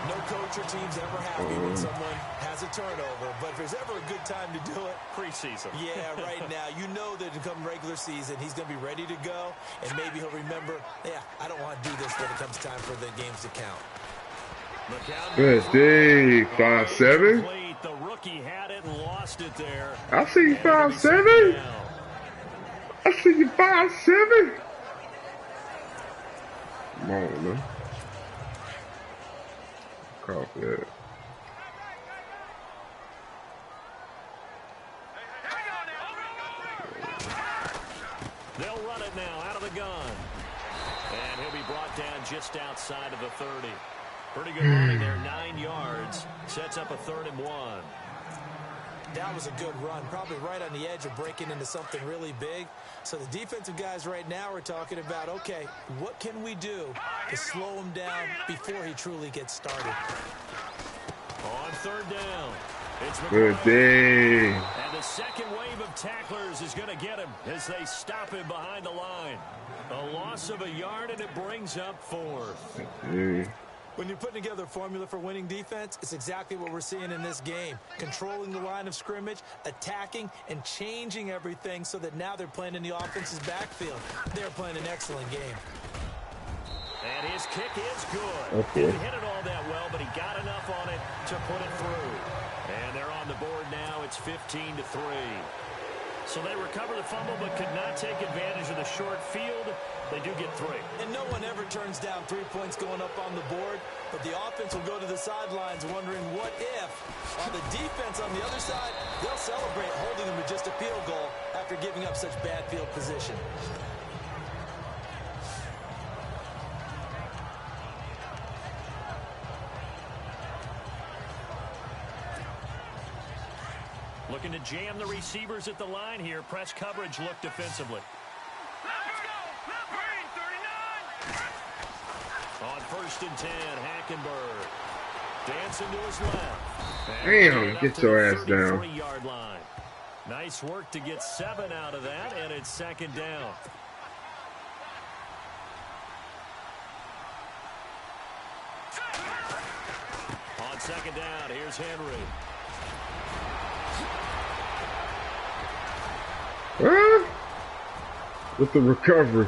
No coach or team's ever happy when someone has a turnover, but if there's ever a good time to do it, Preseason. yeah, right now. You know that come regular season, he's going to be ready to go, and maybe he'll remember, yeah, I don't want to do this when it comes time for the games to count. Good day, 5'7". The rookie had it and lost it there. I see you 5'7". I see you 5'7". Come on, man. Copy that. They'll run it now out of the gun. And he'll be brought down just outside of the 30. Pretty good running there, 9 yards. Sets up a 3rd and 1. That was a good run, probably right on the edge of breaking into something really big. So the defensive guys right now are talking about, okay, what can we do to slow him down before he truly gets started? On 3rd down, it's Good McGuire. day. And the second wave of tacklers is going to get him as they stop him behind the line. A loss of a yard, and it brings up 4th. Hey. When you're putting together a formula for winning defense, it's exactly what we're seeing in this game. Controlling the line of scrimmage, attacking, and changing everything so that now they're playing in the offense's backfield. They're playing an excellent game. And his kick is good. Okay. Didn't hit it all that well, but he got enough on it to put it through. And they're on the board now. It's 15-3. So they recover the fumble but could not take advantage of the short field. They do get 3. And no one ever turns down 3 points going up on the board, but the offense will go to the sidelines wondering what if. On the defense on the other side, they'll celebrate holding them to just a field goal after giving up such bad field position. Looking to jam the receivers at the line here. Press coverage look defensively. On 1st and 10, Hackenberg. Dancing to his left. Damn, get your ass down. 33-yard line. Nice work to get 7 out of that, and it's 2nd down. On 2nd down, here's Henry. With the recovery.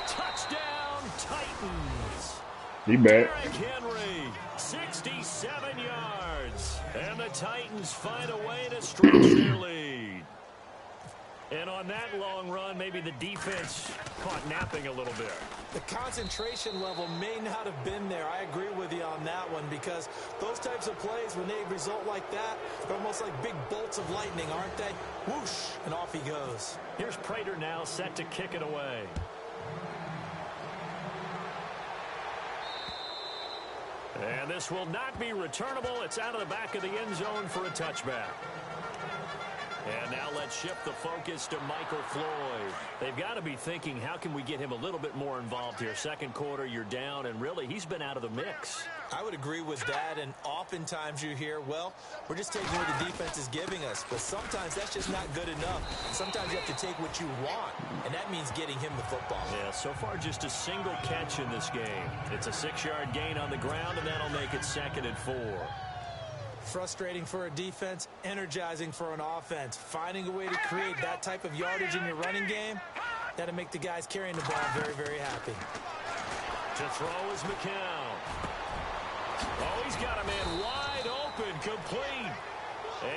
Touchdown, Titans. He back. Derrick Henry, 67 yards. And the Titans find a way to stretch their lead. And on that long run, maybe the defense caught napping a little bit. The concentration level may not have been there. I agree with you on that one, because those types of plays, when they result like that, they're almost like big bolts of lightning, aren't they? Whoosh, and off he goes. Here's Prater now set to kick it away. And this will not be returnable. It's out of the back of the end zone for a touchback. And now let's shift the focus to Michael Floyd. They've got to be thinking, how can we get him a little bit more involved here? Second quarter, you're down, and really, he's been out of the mix. I would agree with that, and oftentimes you hear, well, we're just taking what the defense is giving us. But sometimes that's just not good enough. Sometimes you have to take what you want, and that means getting him the football. Yeah, so far just a single catch in this game. It's a 6-yard gain on the ground, and that'll make it 2nd and 4. Frustrating for a defense, energizing for an offense. Finding a way to create that type of yardage in your running game, that'll make the guys carrying the ball very, very happy. To throw is McCown. Oh, he's got a man wide open, complete.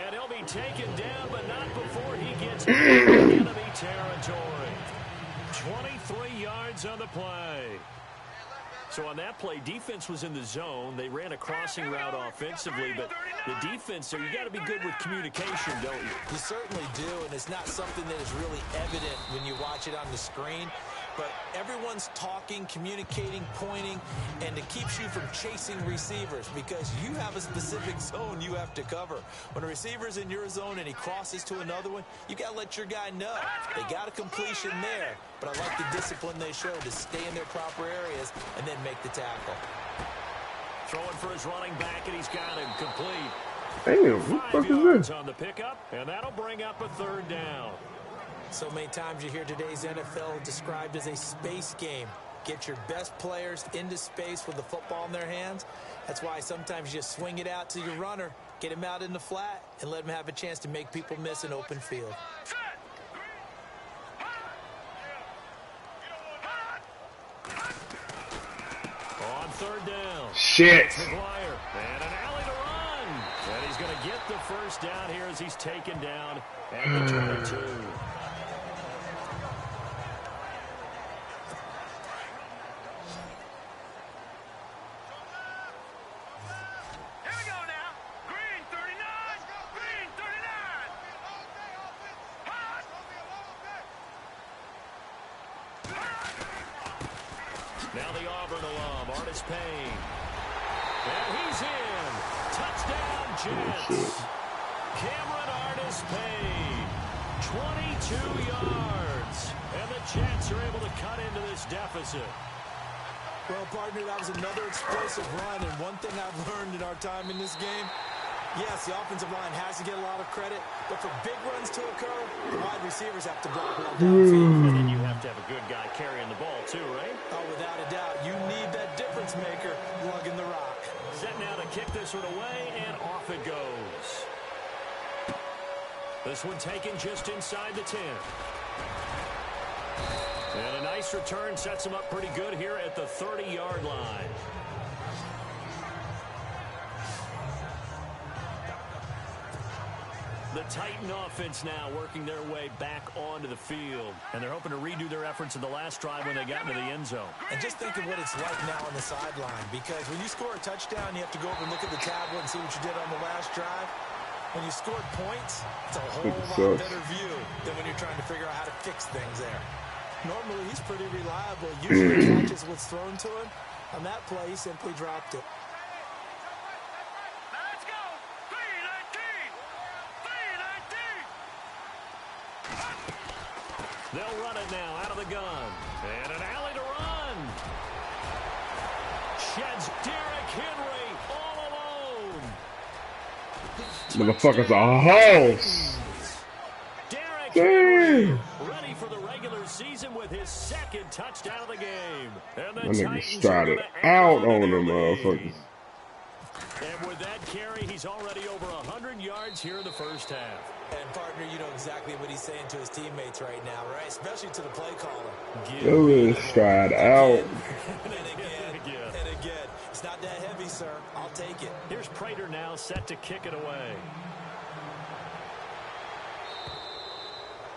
And he'll be taken down, but not before he gets into enemy territory. 23 yards on the play. So on that play, defense was in the zone. They ran a crossing route offensively, but the defense, so you got to be good with communication, don't you? You certainly do, and it's not something that is really evident when you watch it on the screen. But everyone's talking, communicating, pointing, and it keeps you from chasing receivers because you have a specific zone you have to cover. When a receiver's in your zone and he crosses to another one, you got to let your guy know. They got a completion there, but I like the discipline they show to stay in their proper areas and then make the tackle. Throwing for his running back, and he's got him complete. Damn, what the fuck is this? On the pickup, and that'll bring up a 3rd down. So many times you hear today's NFL described as a space game. Get your best players into space with the football in their hands. That's why sometimes you just swing it out to your runner, get him out in the flat, and let him have a chance to make people miss an open field. On 3rd down. Shit. McGuire, and an alley to run. And he's going to get the 1st down here as he's taken down at the 22. Now the Auburn alum, Artis Payne. And he's in. Touchdown, Jets. Cameron Artis Payne. 22 yards. And the Jets are able to cut into this deficit. Well, partner, that was another explosive run. And one thing I've learned in our time in this game, yes, the offensive line has to get a lot of credit, but for big runs to occur, the wide receivers have to block well downfield. And then you have to have a good guy carrying the ball, too, right? Oh, without a doubt. You need that difference maker lugging the rock. Set now to kick this one away, and off it goes. This one taken just inside the 10. And a nice return sets him up pretty good here at the 30-yard line. The Titan offense now working their way back onto the field. And they're hoping to redo their efforts in the last drive when they got into the end zone. And just think of what it's like now on the sideline. Because when you score a touchdown, you have to go over and look at the tablet and see what you did on the last drive. When you scored points, it's a whole lot better view than when you're trying to figure out how to fix things there. Normally, he's pretty reliable. Usually he catches what's thrown to him. On that play, he simply dropped it. Motherfucker's a house. Derrick Damn. Henry, ready for the regular season with his second touchdown of the game. And the That nigga Titans are started gonna add out on to on their them lead. motherfuckers. And with that carry, he's already over 100 yards here in the first half. And, partner, you know exactly what he's saying to his teammates right now, right? Especially to the play caller. It was stride out. And again. It's not that heavy, sir. I'll take it. Here's Prater now set to kick it away.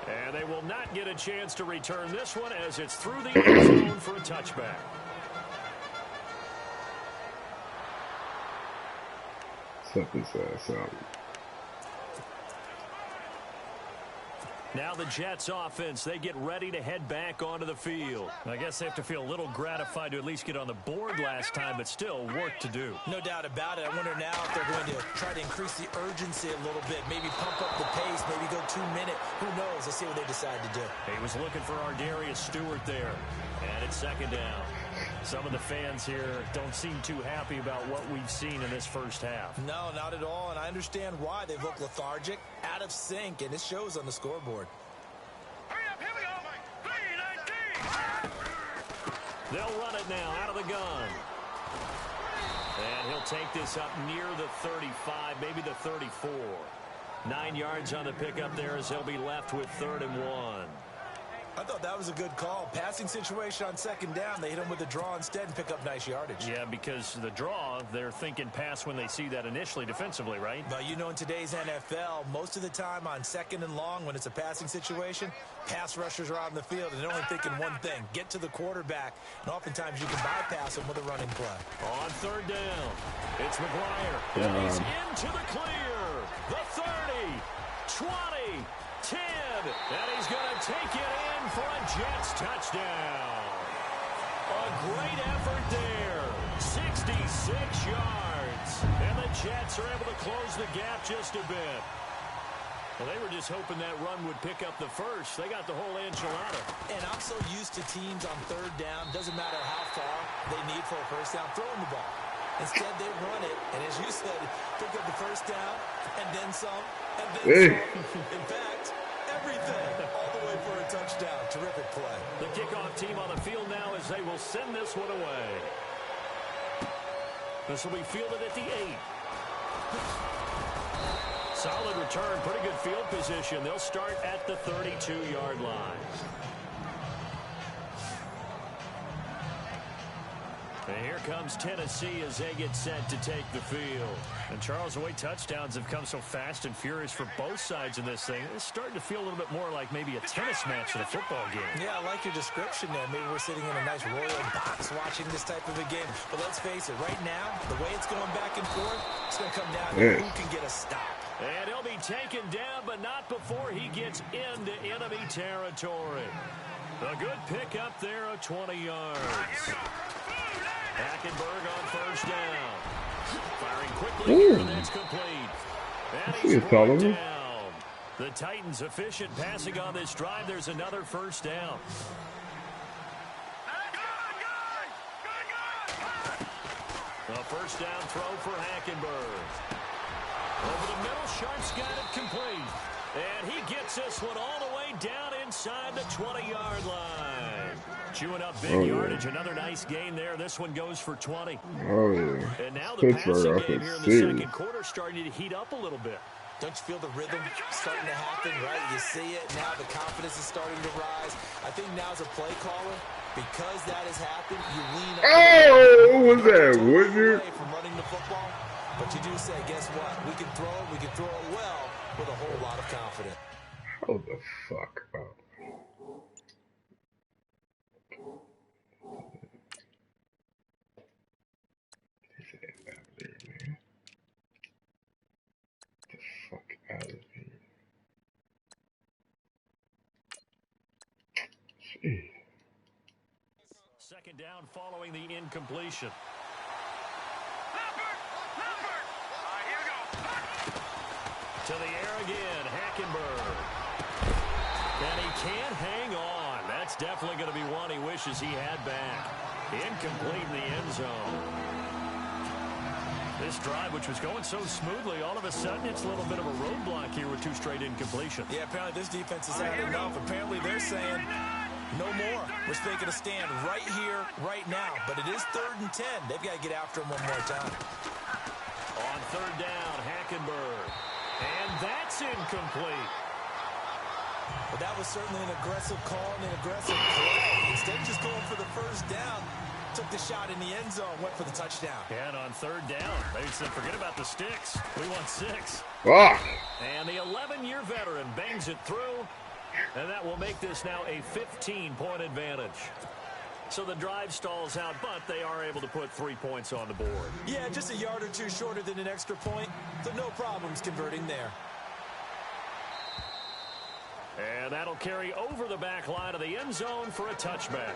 And they will not get a chance to return this one as it's through the end zone for a touchback. Suck his ass out. Now the Jets offense, they get ready to head back onto the field. I guess they have to feel a little gratified to at least get on the board last time, but still work to do. No doubt about it. I wonder now if they're going to try to increase the urgency a little bit, maybe pump up the pace, maybe go 2 minute. Who knows? Let's see what they decide to do. He was looking for Ardarius Stewart there, and it's second down. Some of the fans here don't seem too happy about what we've seen in this first half. No, not at all, and I understand why. They've looked lethargic, out of sync, and it shows on the scoreboard. Hurry up, here we go. 3-19. They'll run it now out of the gun. And he'll take this up near the 35, maybe the 34. 9 yards on the pickup there as they'll be left with 3rd and 1. I thought that was a good call. Passing situation on second down. They hit him with a draw instead and pick up nice yardage. Yeah, because the draw, they're thinking pass when they see that initially defensively, right? But you know, in today's NFL, most of the time on second and long, when it's a passing situation, pass rushers are on the field and they're only thinking one thing, get to the quarterback. And oftentimes you can bypass them with a running play. On 3rd down, it's McGuire. And he's into the clear. The 30, 20, 10, and he's going to take it in for a Jets touchdown. A great effort there. 66 yards. And the Jets are able to close the gap just a bit. Well, they were just hoping that run would pick up the first. They got the whole enchilada. And I'm so used to teams on 3rd down, doesn't matter how far they need for a first down, throwing the ball. Instead, they run it, and as you said, pick up the first down, and then some, and then some. In fact, everything, all the way for a touchdown. Terrific play. The kickoff team on the field now as they will send this one away. This will be fielded at the 8. Solid return, pretty good field position. They'll start at the 32-yard line. And here comes Tennessee as they get set to take the field. And Charles, the way touchdowns have come so fast and furious for both sides in this thing, it's starting to feel a little bit more like maybe a tennis match than a football game. Yeah, I like your description there. Maybe we're sitting in a nice royal box watching this type of a game. But let's face it, right now, the way it's going back and forth, it's going to come down to who can get a stop. And he'll be taken down, but not before he gets into enemy territory. A good pickup there of 20 yards. Hackenberg on first down. Firing quickly here, and that's complete. And he's brought down. The Titans efficient passing on this drive. There's another first down. A first down throw for Hackenberg. Over the middle, Sharp's got it complete. And he gets this one all the way down inside the 20-yard line. Chewing up big yardage. Another nice gain there. This one goes for 20. Oh, yeah. And now the passing game here in the second quarter starting to heat up a little bit. Don't you feel the rhythm starting to happen, right? You see it. Now the confidence is starting to rise. I think now as a play caller, because that has happened, you lean up. Oh, what was that? Woodard? From running the football. But you do say, guess what? We can throw it well with a whole lot of confidence. Hold the fuck up. Out of here. Jeez. Second down following the incompletion. Here we go. To the air again, Hackenberg. And he can't hang on. That's definitely going to be one he wishes he had back. Incomplete in the end zone. This drive, which was going so smoothly, all of a sudden it's a little bit of a roadblock here with 2 straight incompletions. Yeah, apparently this defense has had enough. Apparently they're saying no more. We're taking a stand right here, right now. But it is 3rd and 10. They've got to get after him one more time. On 3rd down, Hackenberg. And that's incomplete. But that was certainly an aggressive call and an aggressive play. Instead of just going for the first down, took the shot in the end zone, went for the touchdown. And on 3rd down, they said forget about the sticks. We want 6. Ah. And the 11-year veteran bangs it through. And that will make this now a 15-point advantage. So the drive stalls out, but they are able to put 3 points on the board. Yeah, just a yard or 2 shorter than an extra point. So no problems converting there. And that'll carry over the back line of the end zone for a touchback.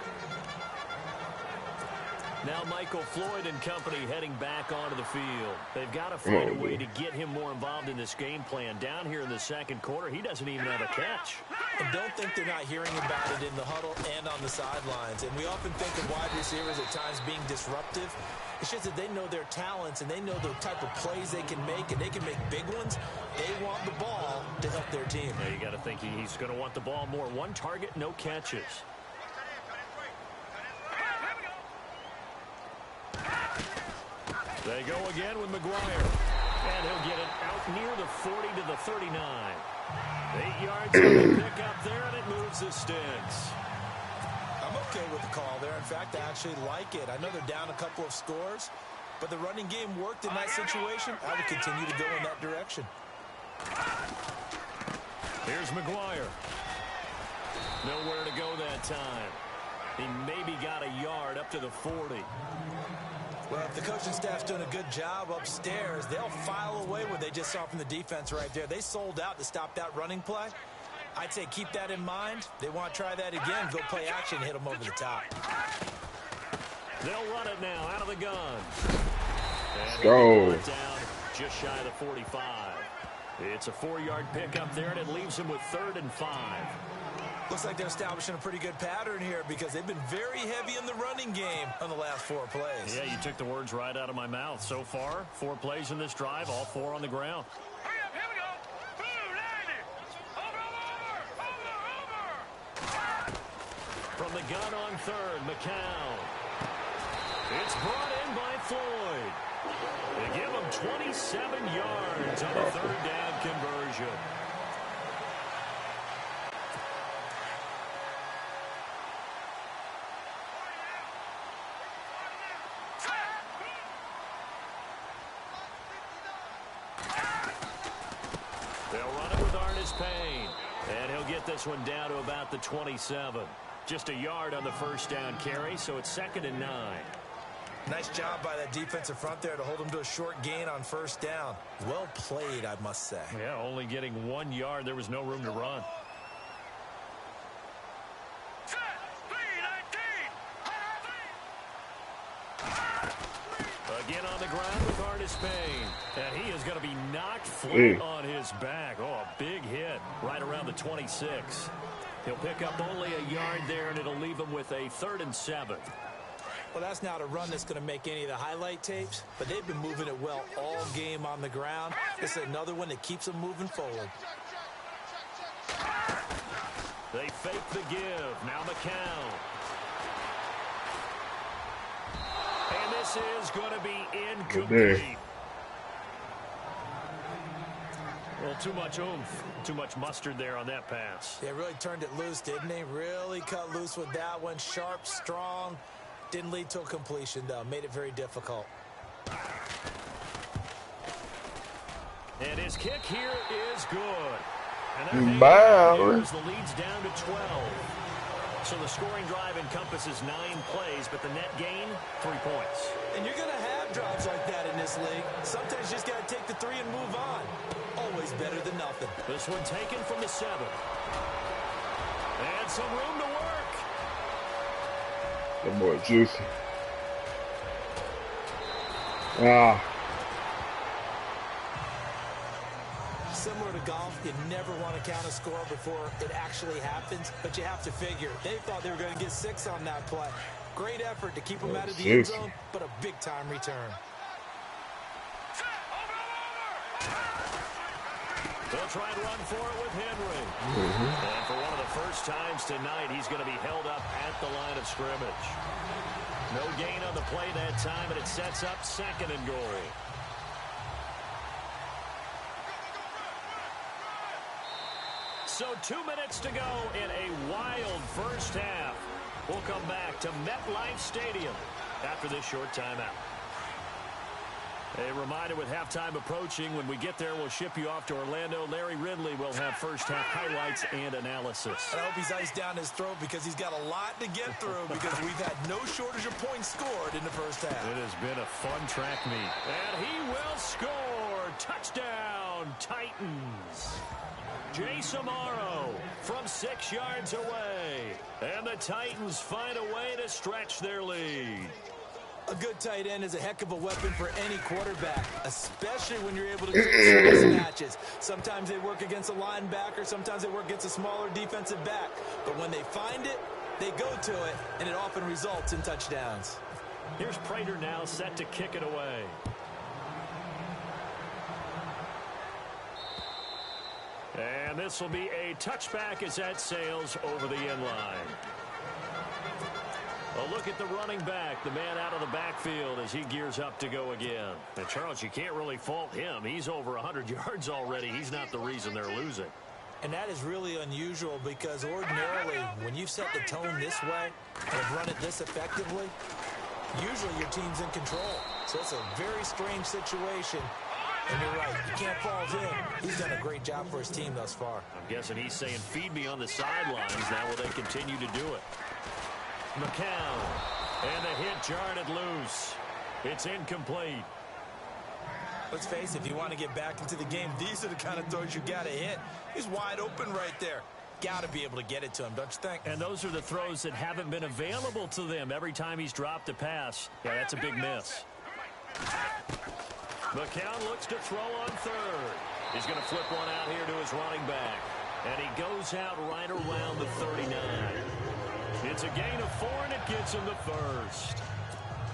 Now Michael Floyd and company heading back onto the field. They've got to find a way to get him more involved in this game plan. Down here in the 2nd quarter, he doesn't even have a catch. And don't think they're not hearing about it in the huddle and on the sidelines. And we often think of wide receivers at times being disruptive. It's just that they know their talents and they know the type of plays they can make, and they can make big ones. They want the ball to help their team. Yeah, you got to think he's going to want the ball more. 1 target, no catches. They go again with McGuire. And he'll get it out near the 40 to the 39. 8 yards on the pick up there, and it moves the sticks. I'm okay with the call there. In fact, I actually like it. I know they're down a couple of scores, but the running game worked in that situation. I would continue to go in that direction. Here's McGuire. Nowhere to go that time. He maybe got a yard up to the 40. Well, if the coaching staff's doing a good job upstairs, they'll file away what they just saw from the defense right there. They sold out to stop that running play. I'd say keep that in mind. They want to try that again, go play action, hit them over the top. They'll run it now out of the gun. Let's go. Down just shy of the 45. It's a 4-yard pickup there, and it leaves him with 3rd and 5. Looks like they're establishing a pretty good pattern here because they've been very heavy in the running game on the last 4 plays. Yeah, you took the words right out of my mouth. So far, 4 plays in this drive, all 4 on the ground. Hurry up, here we go. Blue 90. Over. From the gun on 3rd, McCown. It's brought in by Floyd. They give him 27 yards on the 3rd down conversion. They'll run it with Artis Payne. And he'll get this one down to about the 27. Just a yard on the 1st down carry, so it's 2nd and 9. Nice job by that defensive front there to hold him to a short gain on 1st down. Well played, I must say. Yeah, only getting 1 yard. There was no room to run. Again on the ground with Artis Payne. And he is going to be knocked flat on his back. Oh, a big hit right around the 26. He'll pick up only a yard there, and it'll leave him with a 3rd and 7. Well, that's not a run that's going to make any of the highlight tapes, but they've been moving it well all game on the ground. This is another one that keeps them moving forward. They fake the give. Now McCown. And this is going to be incomplete. Well, too much oomph, too much mustard there on that pass. They really turned it loose, didn't they? Really cut loose with that one. Sharp, strong. Didn't lead to a completion, though. Made it very difficult. And his kick here is good. And the lead's down to 12. So the scoring drive encompasses 9 plays, but the net gain, 3 points. And you're going to have drives like that in this league. Sometimes you just got to take the 3 and move on. Always better than nothing. This one taken from the 7. And some room to work. That boy juicy. Ah. Similar to golf, you never want to count a score before it actually happens, but you have to figure. They thought they were going to get 6 on that play. Great effort to keep them out of the end zone, but a big-time return. They'll try and run for it with Henry. And for one of the first times tonight, he's going to be held up at the line of scrimmage. No gain on the play that time, and it sets up 2nd and goal. So 2 minutes to go in a wild first half. We'll come back to MetLife Stadium after this short timeout. A reminder, with halftime approaching, when we get there, we'll ship you off to Orlando. Larry Ridley will have first-half highlights and analysis. I hope he's iced down his throat because he's got a lot to get through because we've had no shortage of points scored in the first half. It has been a fun track meet. And he will score. Touchdown, Titans. Jay Samaro from 6 yards away. And the Titans find a way to stretch their lead. A good tight end is a heck of a weapon for any quarterback, especially when you're able to do mismatches. Sometimes they work against a linebacker, sometimes they work against a smaller defensive back. But when they find it, they go to it, and it often results in touchdowns. Here's Prater now set to kick it away. And this will be a touchback as that sails over the end line. A look at the running back, the man out of the backfield as he gears up to go again. And Charles, you can't really fault him. He's over 100 yards already. He's not the reason they're losing. And that is really unusual because ordinarily, when you've set the tone this way and have run it this effectively, usually your team's in control. So it's a very strange situation. And you're right, you can't fault him. He's done a great job for his team thus far. I'm guessing he's saying, feed me on the sidelines. Now will they continue to do it? McCown, and the hit jarred it loose. It's incomplete. Let's face it, if you want to get back into the game, these are the kind of throws you got to hit. He's wide open right there. Got to be able to get it to him, don't you think? And those are the throws that haven't been available to them every time he's dropped a pass. Yeah, that's a big miss. McCown looks to throw on third. He's going to flip one out here to his running back. And he goes out right around the 39. It's a gain of 4, and it gets him the first.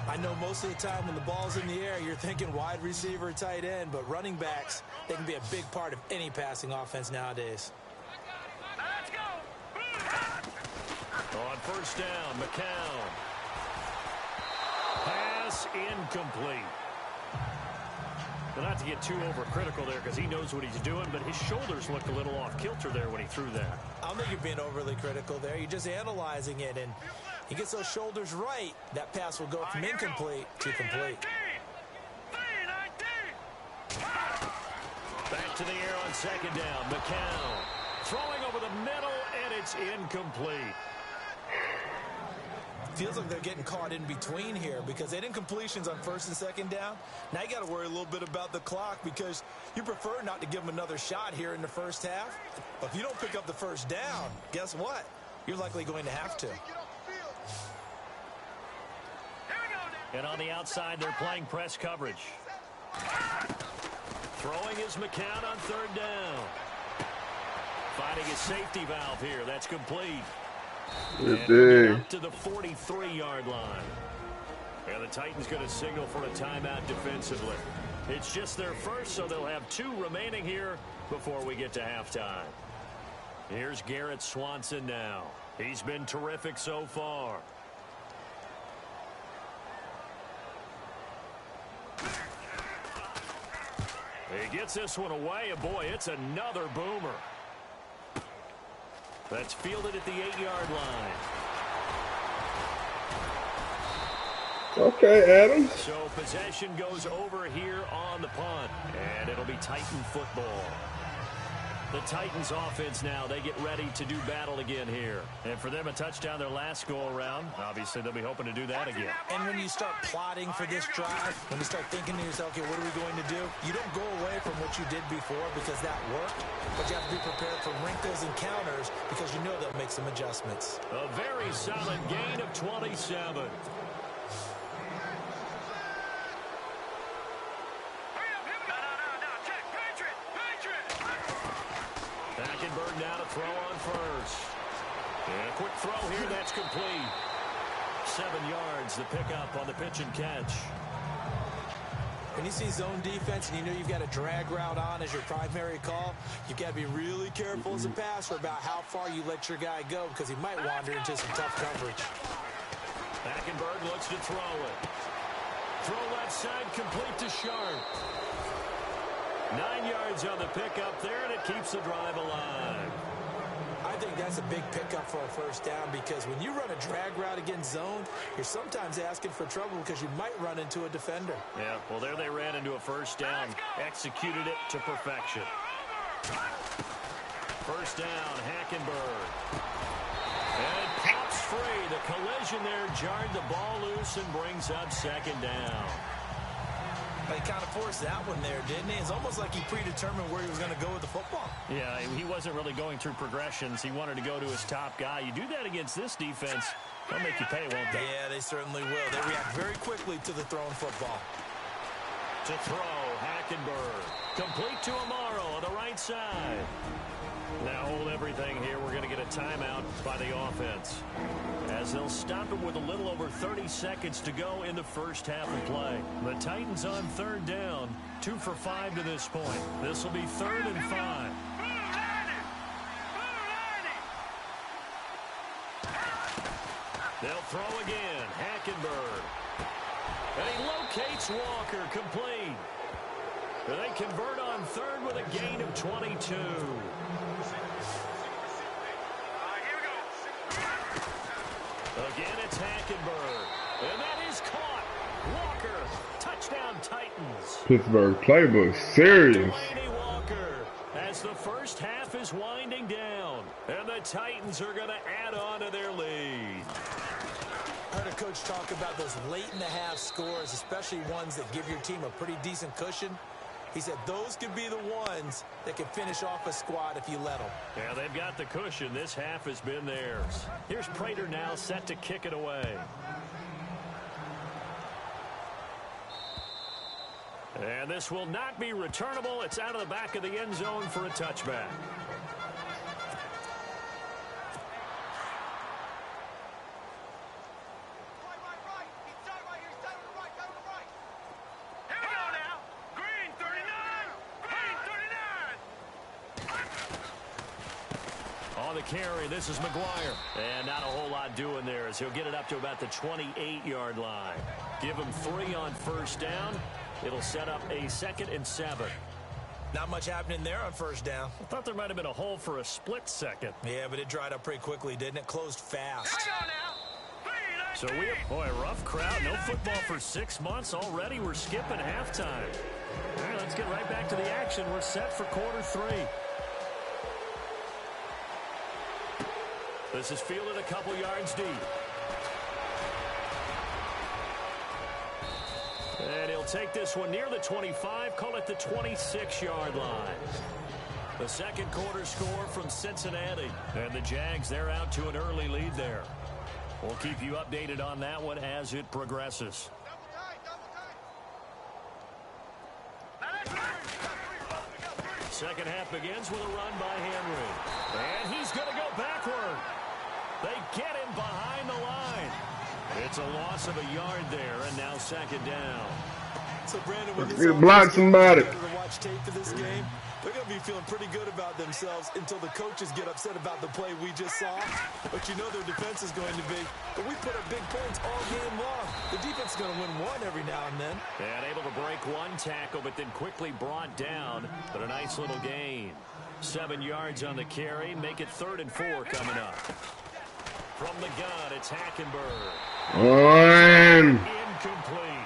I know most of the time when the ball's in the air, you're thinking wide receiver, tight end, but running backs, they can be a big part of any passing offense nowadays. Let's go. On first down, McCown. Pass incomplete. Well, not to get too overcritical there because he knows what he's doing, but his shoulders looked a little off kilter there when he threw that. I don't think you're being overly critical there. You're just analyzing it, and he gets those shoulders right. That pass will go from incomplete to complete. Back to the air on second down. McCown throwing over the middle, and it's incomplete. Feels like they're getting caught in between here because they didn't completions on first and second down. Now you got to worry a little bit about the clock because you prefer not to give them another shot here in the first half. But if you don't pick up the first down, guess what? You're likely going to have to. And on the outside, they're playing press coverage. Throwing is McCown on third down. Finding a safety valve here. That's complete. And up to the 43-yard line. And the Titans going to signal for a timeout defensively. It's just their first, so they'll have 2 remaining here before we get to halftime. Here's Garrett Swanson now. He's been terrific so far. He gets this one away, and boy, it's another boomer. That's fielded at the 8-yard line. Okay, Adam. So possession goes over here on the punt, and it'll be Titan football. The Titans offense now, they get ready to do battle again here. And for them, a touchdown their last go-around. Obviously, they'll be hoping to do that again. And when you start plotting for this drive, when you start thinking to yourself, okay, what are we going to do? You don't go away from what you did before because that worked, but you have to be prepared for wrinkles and counters because you know they'll make some adjustments. A very solid gain of 27. Hackenberg now to throw on first. And a quick throw here, that's complete. 7 yards, the pickup on the pitch and catch. When you see zone defense and you know you've got a drag route on as your primary call, you've got to be really careful as a passer about how far you let your guy go because he might wander into some tough coverage. Hackenberg looks to throw it. Throw left side, complete to Sharp. 9 yards on the pickup there, and it keeps the drive alive. I think that's a big pickup for a first down because when you run a drag route against zone, you're sometimes asking for trouble because you might run into a defender. Yeah, well, there they ran into a first down. Executed it to perfection. First down, Hackenberg. And it pops free. The collision there jarred the ball loose and brings up second down. He kind of forced that one there, didn't he? It's almost like he predetermined where he was going to go with the football. Yeah, he wasn't really going through progressions. He wanted to go to his top guy. You do that against this defense, they'll make you pay, won't they? Yeah, they certainly will. They react very quickly to the thrown football. To throw, Hackenberg. Complete to Amaro on the right side. Now hold everything here. We're going to get a timeout by the offense, as they'll stop it with a little over 30 seconds to go in the first half of play. The Titans on third down, 2 for 5 to this point. This will be 3rd and 5. They'll throw again. Hackenberg. And he locates Walker, complete. And they convert on third with a gain of 22. Again, it's Hackenberg. And that is caught. Walker, touchdown Titans. Pittsburgh playbook serious. Delaney Walker, as the first half is winding down. And the Titans are going to add on to their lead. I heard a coach talk about those late-in-the-half scores, especially ones that give your team a pretty decent cushion. He said those could be the ones that can finish off a squad if you let them. Yeah, they've got the cushion. This half has been theirs. Here's Prater now set to kick it away. And this will not be returnable. It's out of the back of the end zone for a touchback. Carry. This is McGuire. And not a whole lot doing there as he'll get it up to about the 28-yard line. Give him 3 on first down. It'll set up a 2nd and 7. Not much happening there on first down. I thought there might have been a hole for a split second. Yeah, but it dried up pretty quickly, didn't it? Closed fast. So we have, boy, a rough crowd. No football for 6 months already. We're skipping halftime. All right, let's get right back to the action. We're set for quarter 3. This is fielded a couple yards deep. And he'll take this one near the 25, call it the 26-yard line. The second quarter score from Cincinnati. And the Jags, they're out to an early lead there. We'll keep you updated on that one as it progresses. Second half begins with a run by Henry. And he's going to go backward. They get him behind the line. It's a loss of a yard there, and now second down. So, Brandon, when this block somebody. to watch tape for this game, they're going to be feeling pretty good about themselves until the coaches get upset about the play we just saw. But you know their defense is going to be. But we put up big points all game long. The defense is going to win one every now and then. And able to break one tackle, but then quickly brought down. But a nice little gain. 7 yards on the carry. Make it 3rd and 4 coming up. From the gun, it's Hackenberg. Incomplete.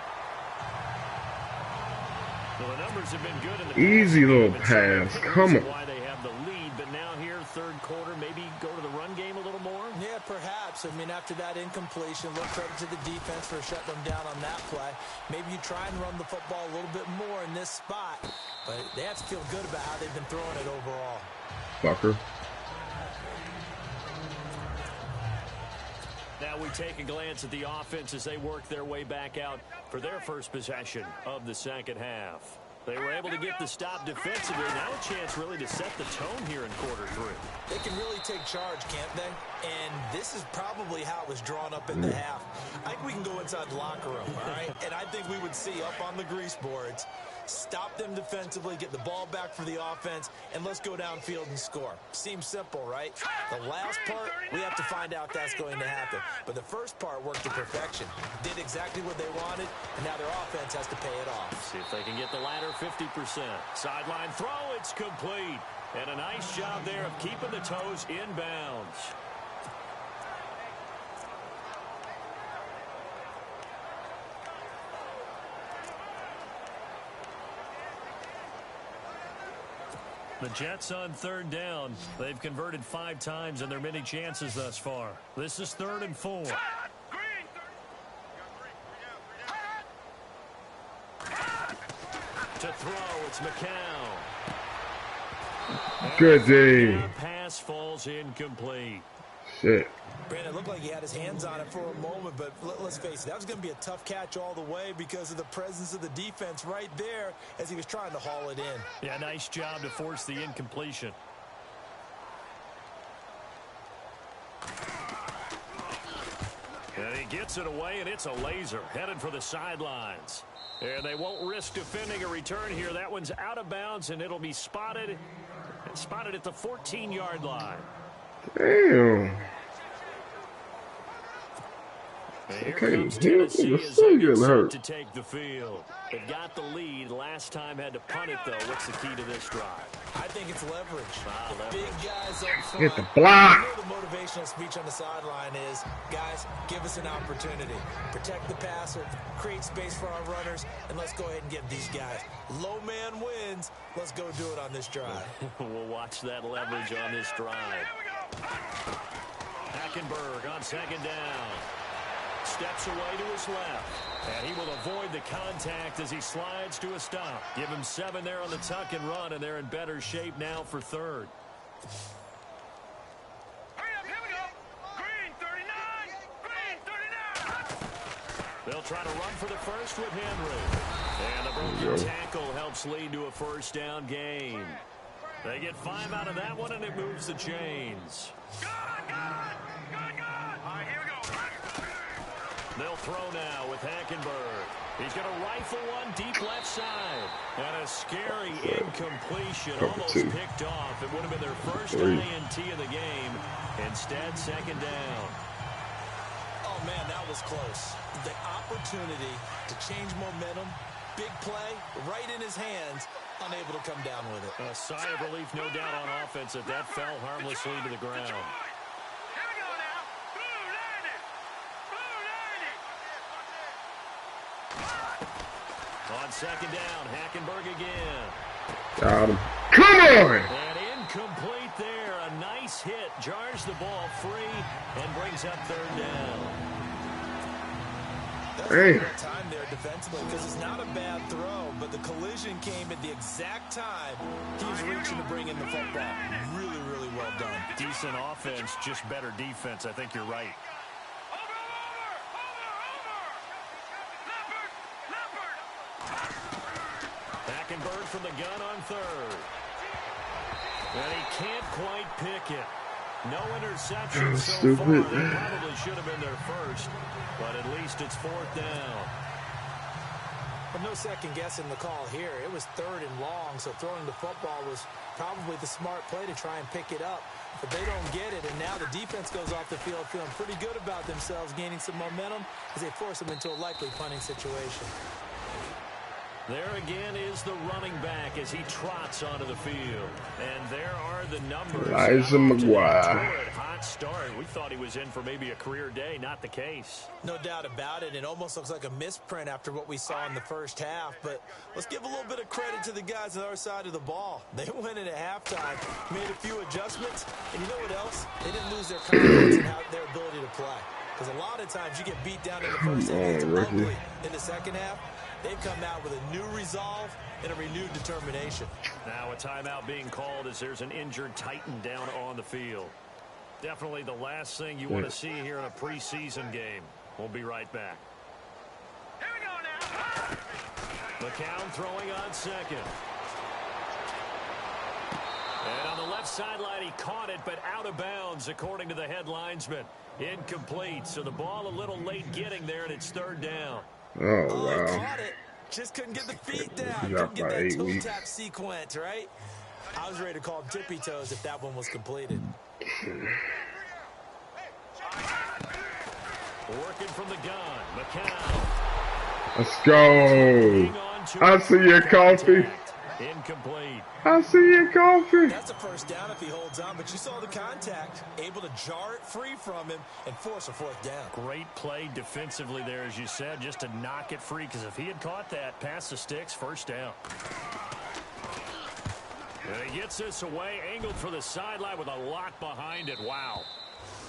Well, the numbers have been good in the easy little pass. Come on. Why they have the lead, but now here, third quarter, maybe go to the run game a little more? Yeah, perhaps. I mean, after that incompletion, look credit to the defense for shutting them down on that play. Maybe you try and run the football a little bit more in this spot, but they have to feel good about how they've been throwing it overall. Fucker. Now we take a glance at the offense as they work their way back out for their first possession of the second half. They were able to get the stop defensively. Now a chance really to set the tone here in quarter 3. They can really take charge, can't they? And this is probably how it was drawn up in the half. I think we can go inside the locker room, all right? And I think we would see up on the grease boards, stop them defensively, get the ball back for the offense, and let's go downfield and score. Seems simple, right? The last part, we have to find out that's going to happen. But the first part worked to perfection. Did exactly what they wanted, and now their offense has to pay it off. See if they can get the latter 50%. Sideline throw, it's complete. And a nice job there of keeping the toes inbounds. The Jets on third down. They've converted 5 times in their many chances thus far. This is 3rd and 4. To throw, it's McCown. Good day. Pass falls incomplete. Shit. Brandon, it looked like he had his hands on it for a moment, but let's face it, that was going to be a tough catch all the way because of the presence of the defense right there as he was trying to haul it in. Yeah, nice job to force the incompletion. And he gets it away, and it's a laser headed for the sidelines. And they won't risk defending a return here. That one's out of bounds, and it'll be spotted at the 14-yard line. Damn. Here Okay, comes Tennessee as so they getting get set hurt. to take the field. They've got the lead. Last time had to punt it, though. What's the key to this drive? I think it's leverage. Leverage. Big guys up front. Hit the block. I know the motivational speech on the sideline is, guys, give us an opportunity. Protect the passer, create space for our runners, and let's go ahead and give these guys. Low man wins. Let's go do it on this drive. We'll watch that leverage on this drive. Hackenberg on 2nd down. Steps away to his left. And he will avoid the contact as he slides to a stop. Give him 7 there on the tuck and run, and they're in better shape now for 3rd. Hurry up, here we go. Green 39. Green 39. They'll try to run for the first with Henry. And the broken tackle helps lead to a 1st down gain. They get 5 out of that one, and it moves the chains. Good. All right, here we go. They'll throw now with Hackenberg. He's going to rifle one deep left side. And a scary incompletion, almost picked off. It would have been their first INT of the game. Instead, 2nd down. Oh, man, that was close. The opportunity to change momentum, big play, right in his hands, unable to come down with it. A sigh of relief, no doubt, on offense that fell harmlessly to the ground. Here we go now. Blue 90. On 2nd down, Hackenberg again. Got him. Come on! And incomplete there. A nice hit. Jars the ball free and brings up 3rd down. That's a good time there defensively because it's not a bad throw, but the collision came at the exact time he was reaching to bring in the football. Really, really well done. Decent offense, just better defense. I think you're right. Hackenberg from the gun on 3rd. And he can't quite pick it. No interception so far. That probably should have been their first, but at least it's 4th down. But no second guessing the call here. It was 3rd and long, so throwing the football was probably the smart play to try and pick it up. But they don't get it, and now the defense goes off the field feeling pretty good about themselves, gaining some momentum as they force them into a likely punting situation. There again is the running back as he trots onto the field. And there are the numbers. Elijah McGuire. Hot start. We thought he was in for maybe a career day. Not the case. No doubt about it. It almost looks like a misprint after what we saw in the first half. But let's give a little bit of credit to the guys on our side of the ball. They went in at halftime, made a few adjustments. And you know what else? They didn't lose their confidence in their ability to play. Because a lot of times you get beat down in the first half. It's ugly in the second half. They've come out with a new resolve and a renewed determination. Now a timeout being called as there's an injured Titan down on the field. Definitely the last thing you want to see here in a preseason game. We'll be right back. Here we go now. McCown throwing on 2nd. And on the left sideline, he caught it, but out of bounds, according to the head linesman. Incomplete, so the ball a little late getting there, and it's third down. Oh, He wow. caught it. Just couldn't get the feet down. You Couldn't got get by that 8 toe weeks. tap sequence, right? I was ready to call him tippy toes if that one was completed. Working from the gun, McCown. Let's go. I see your coffee. Incomplete. I see your coffee. That's a first down if he holds on, but you saw the contact. Able to jar it free from him and force a fourth down. Great play defensively there, as you said, just to knock it free, because if he had caught that, past the sticks, first down. And he gets this away, angled for the sideline with a lot behind it. Wow.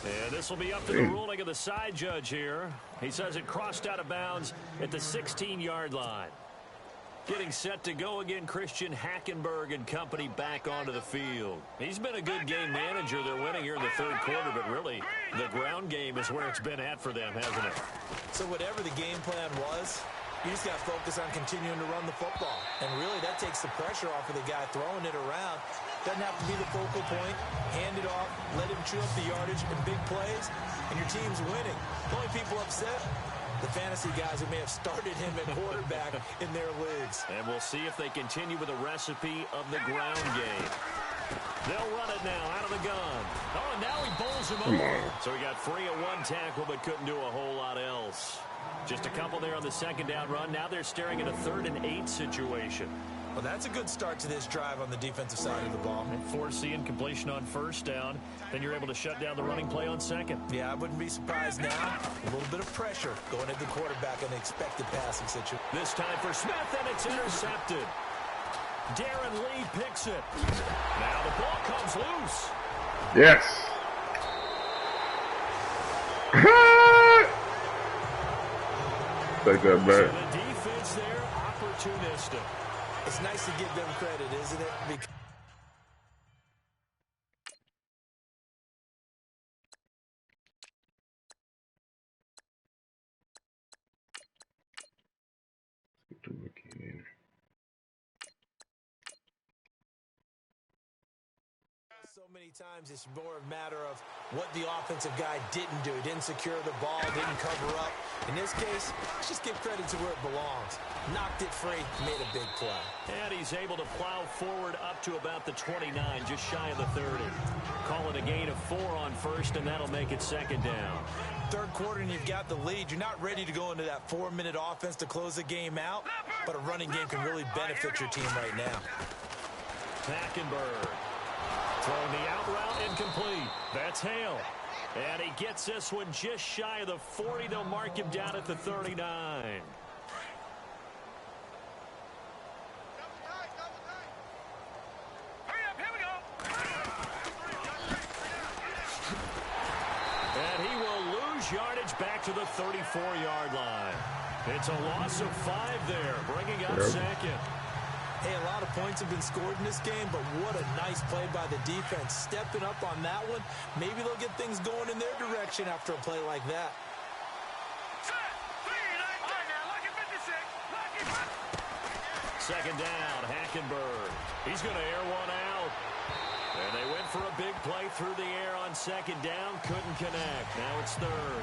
And this will be up to the ruling of the side judge here. He says it crossed out of bounds at the 16-yard line. Getting set to go again, Christian Hackenberg and company back onto the field. He's been a good game manager. They're winning here in the third quarter, but really the ground game is where it's been at for them, hasn't it? So whatever the game plan was, you just got to focus on continuing to run the football. And really, that takes the pressure off of the guy throwing it around. Doesn't have to be the focal point. Hand it off, let him chew up the yardage in big plays, and your team's winning. The only people upset, the fantasy guys who may have started him at quarterback in their leagues. And we'll see if they continue with the recipe of the ground game. They'll run it now out of the gun. Oh, and now he bowls him over. So he got free of one tackle, but couldn't do a whole lot else. Just a couple there on the second down run. Now they're staring at a 3rd and 8 situation. Well, that's a good start to this drive on the defensive side of the ball. And force the incompletion on first down. Then you're able to shut down the running play on second. Yeah, I wouldn't be surprised now. A little bit of pressure going at the quarterback on the expected passing situation. This time for Smith, and it's intercepted. Darren Lee picks it. Now the ball comes loose. Yes. Take that So back. the defense there, opportunistic. It's nice to give them credit, isn't it? Because so many times it's more a matter of what the offensive guy didn't do. Didn't secure the ball, didn't cover up. In this case, let's just give credit to where it belongs. Knocked it free, made a big play. And he's able to plow forward up to about the 29, just shy of the 30. Call it a gain of 4 on first, and that'll make it second down. Third quarter and you've got the lead. You're not ready to go into that 4-minute offense to close the game out, but a running game can really benefit your team right now. Hackenberg throwing the out route, incomplete. That's Hale. And he gets this one just shy of the 40. They'll mark him down at the 39. And he will lose yardage back to the 34-yard line. It's a loss of 5 there, bringing up second. Hey, a lot of points have been scored in this game, but what a nice play by the defense. Stepping up on that one, maybe they'll get things going in their direction after a play like that. Second down, Hackenberg. He's going to air one out. And they went for a big play through the air on second down. Couldn't connect. Now it's third.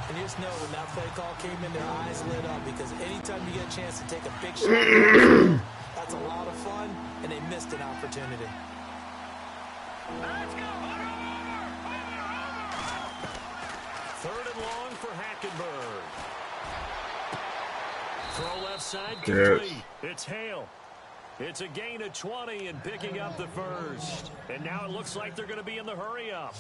And you just know when that play call came in, their eyes lit up, because anytime you get a chance to take a big shot, that's a lot of fun, and they missed an opportunity. Let's go. Third and long for Hackenberg. Throw left side, complete. Yes. It's Hale. It's a gain of 20 and picking up the first. And now it looks like they're going to be in the hurry-up.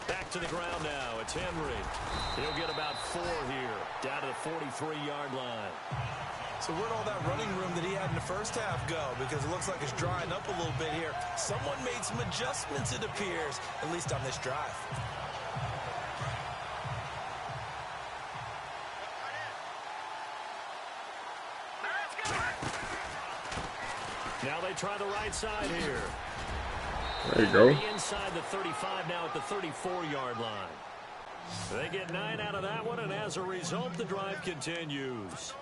Back to the ground now. It's Henry. He'll get about 4 here, down to the 43-yard line. So where'd all that running room that he had in the first half go? Because it looks like it's drying up a little bit here. Someone made some adjustments, it appears, at least on this drive. Now they try the right side here. There you go. Inside the 35 now at the 34-yard line. They get 9 out of that one, and as a result, the drive continues.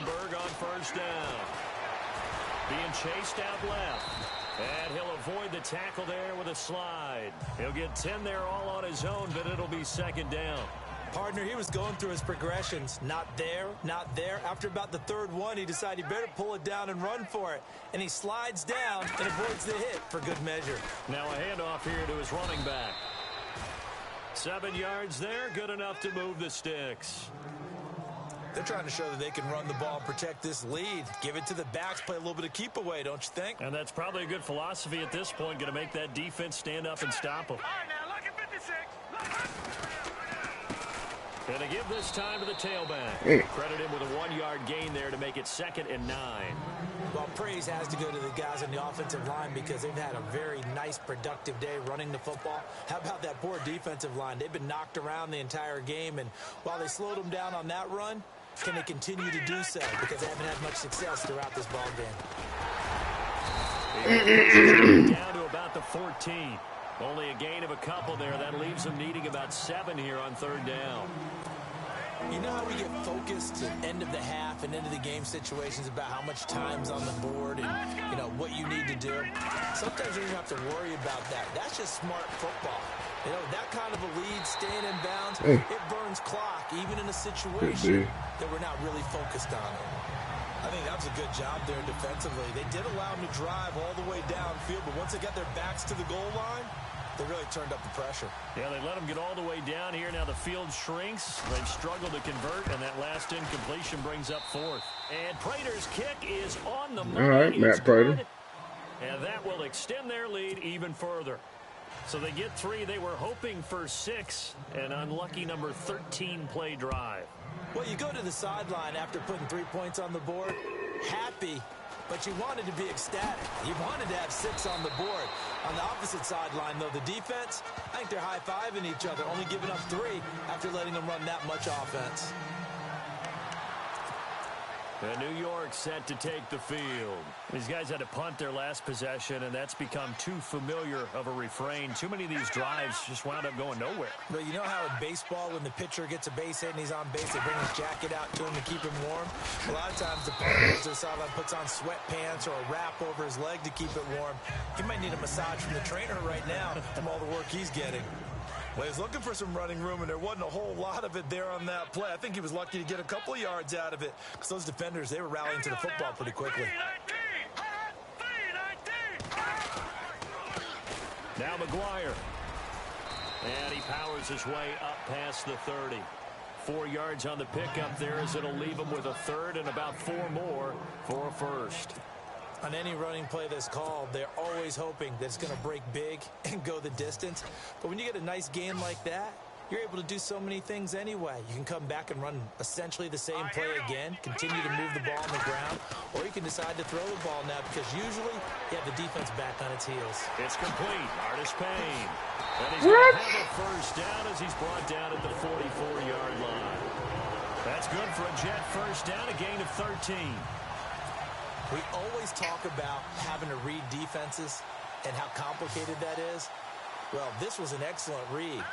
Rosenberg on first down. Being chased out left. And he'll avoid the tackle there with a slide. He'll get 10 there all on his own, but it'll be second down. Partner, he was going through his progressions. Not there, not there. After about the third one, he decided he better pull it down and run for it. And he slides down and avoids the hit for good measure. Now a handoff here to his running back. 7 yards there, good enough to move the sticks. They're trying to show that they can run the ball and protect this lead. Give it to the backs, play a little bit of keep away, don't you think? And that's probably a good philosophy at this point, going to make that defense stand up and stop them. All right, now look at 56. Going to give this time to the tailback. Credit him with a 1-yard gain there to make it 2nd and 9. Well, praise has to go to the guys on the offensive line because they've had a very nice, productive day running the football. How about that poor defensive line? They've been knocked around the entire game, and while they slowed them down on that run, can they continue to do so? Because they haven't had much success throughout this ball game. Down to about the 14. Only a gain of a couple there. That leaves them needing about 7 here on 3rd down. You know how we get focused at end of the half and into the game situations about how much time's on the board and, you know, what you need to do? Sometimes you don't have to worry about that. That's just smart football. You know, that kind of a lead, staying in bounds, it burns clock, even in a situation that we're not really focused on it. I think that was a good job there defensively. They did allow them to drive all the way downfield, but once they got their backs to the goal line, they really turned up the pressure. Yeah, they let them get all the way down here. Now the field shrinks. They've struggled to convert, and that last incompletion brings up 4th. And Prater's kick is on the money. All right, Matt Prater. And that will extend their lead even further. So they get 3. They were hoping for 6. An unlucky number 13 play drive. Well, you go to the sideline after putting 3 points on the board, happy, but you wanted to be ecstatic. You wanted to have 6 on the board. On the opposite sideline, though, the defense, I think they're high-fiving each other, only giving up 3 after letting them run that much offense. And New York set to take the field. These guys had to punt their last possession, and that's become too familiar of a refrain. Too many of these drives just wound up going nowhere. But you know how in baseball, when the pitcher gets a base hit and he's on base, they bring his jacket out to him to keep him warm? A lot of times the punter goes to the sideline, puts on sweatpants or a wrap over his leg to keep it warm. He might need a massage from the trainer right now from all the work he's getting. Well, he was looking for some running room, and there wasn't a whole lot of it there on that play. I think he was lucky to get a couple of yards out of it because those defenders, they were rallying to the football pretty quickly. Now McGuire. And he powers his way up past the 30. 4 yards on the pickup there as it'll leave him with a 3rd and about 4 more for a 1st. On any running play that's called, they're always hoping that it's going to break big and go the distance. But when you get a nice game like that, you're able to do so many things anyway. You can come back and run essentially the same play again, continue to move the ball on the ground, or you can decide to throw the ball now because usually you have the defense back on its heels. It's complete. Artis Payne. And he's going to have a 1st down as he's brought down at the 44-yard line. That's good for a Jet 1st down, a gain of 13. We always talk about having to read defenses and how complicated that is. Well, this was an excellent read.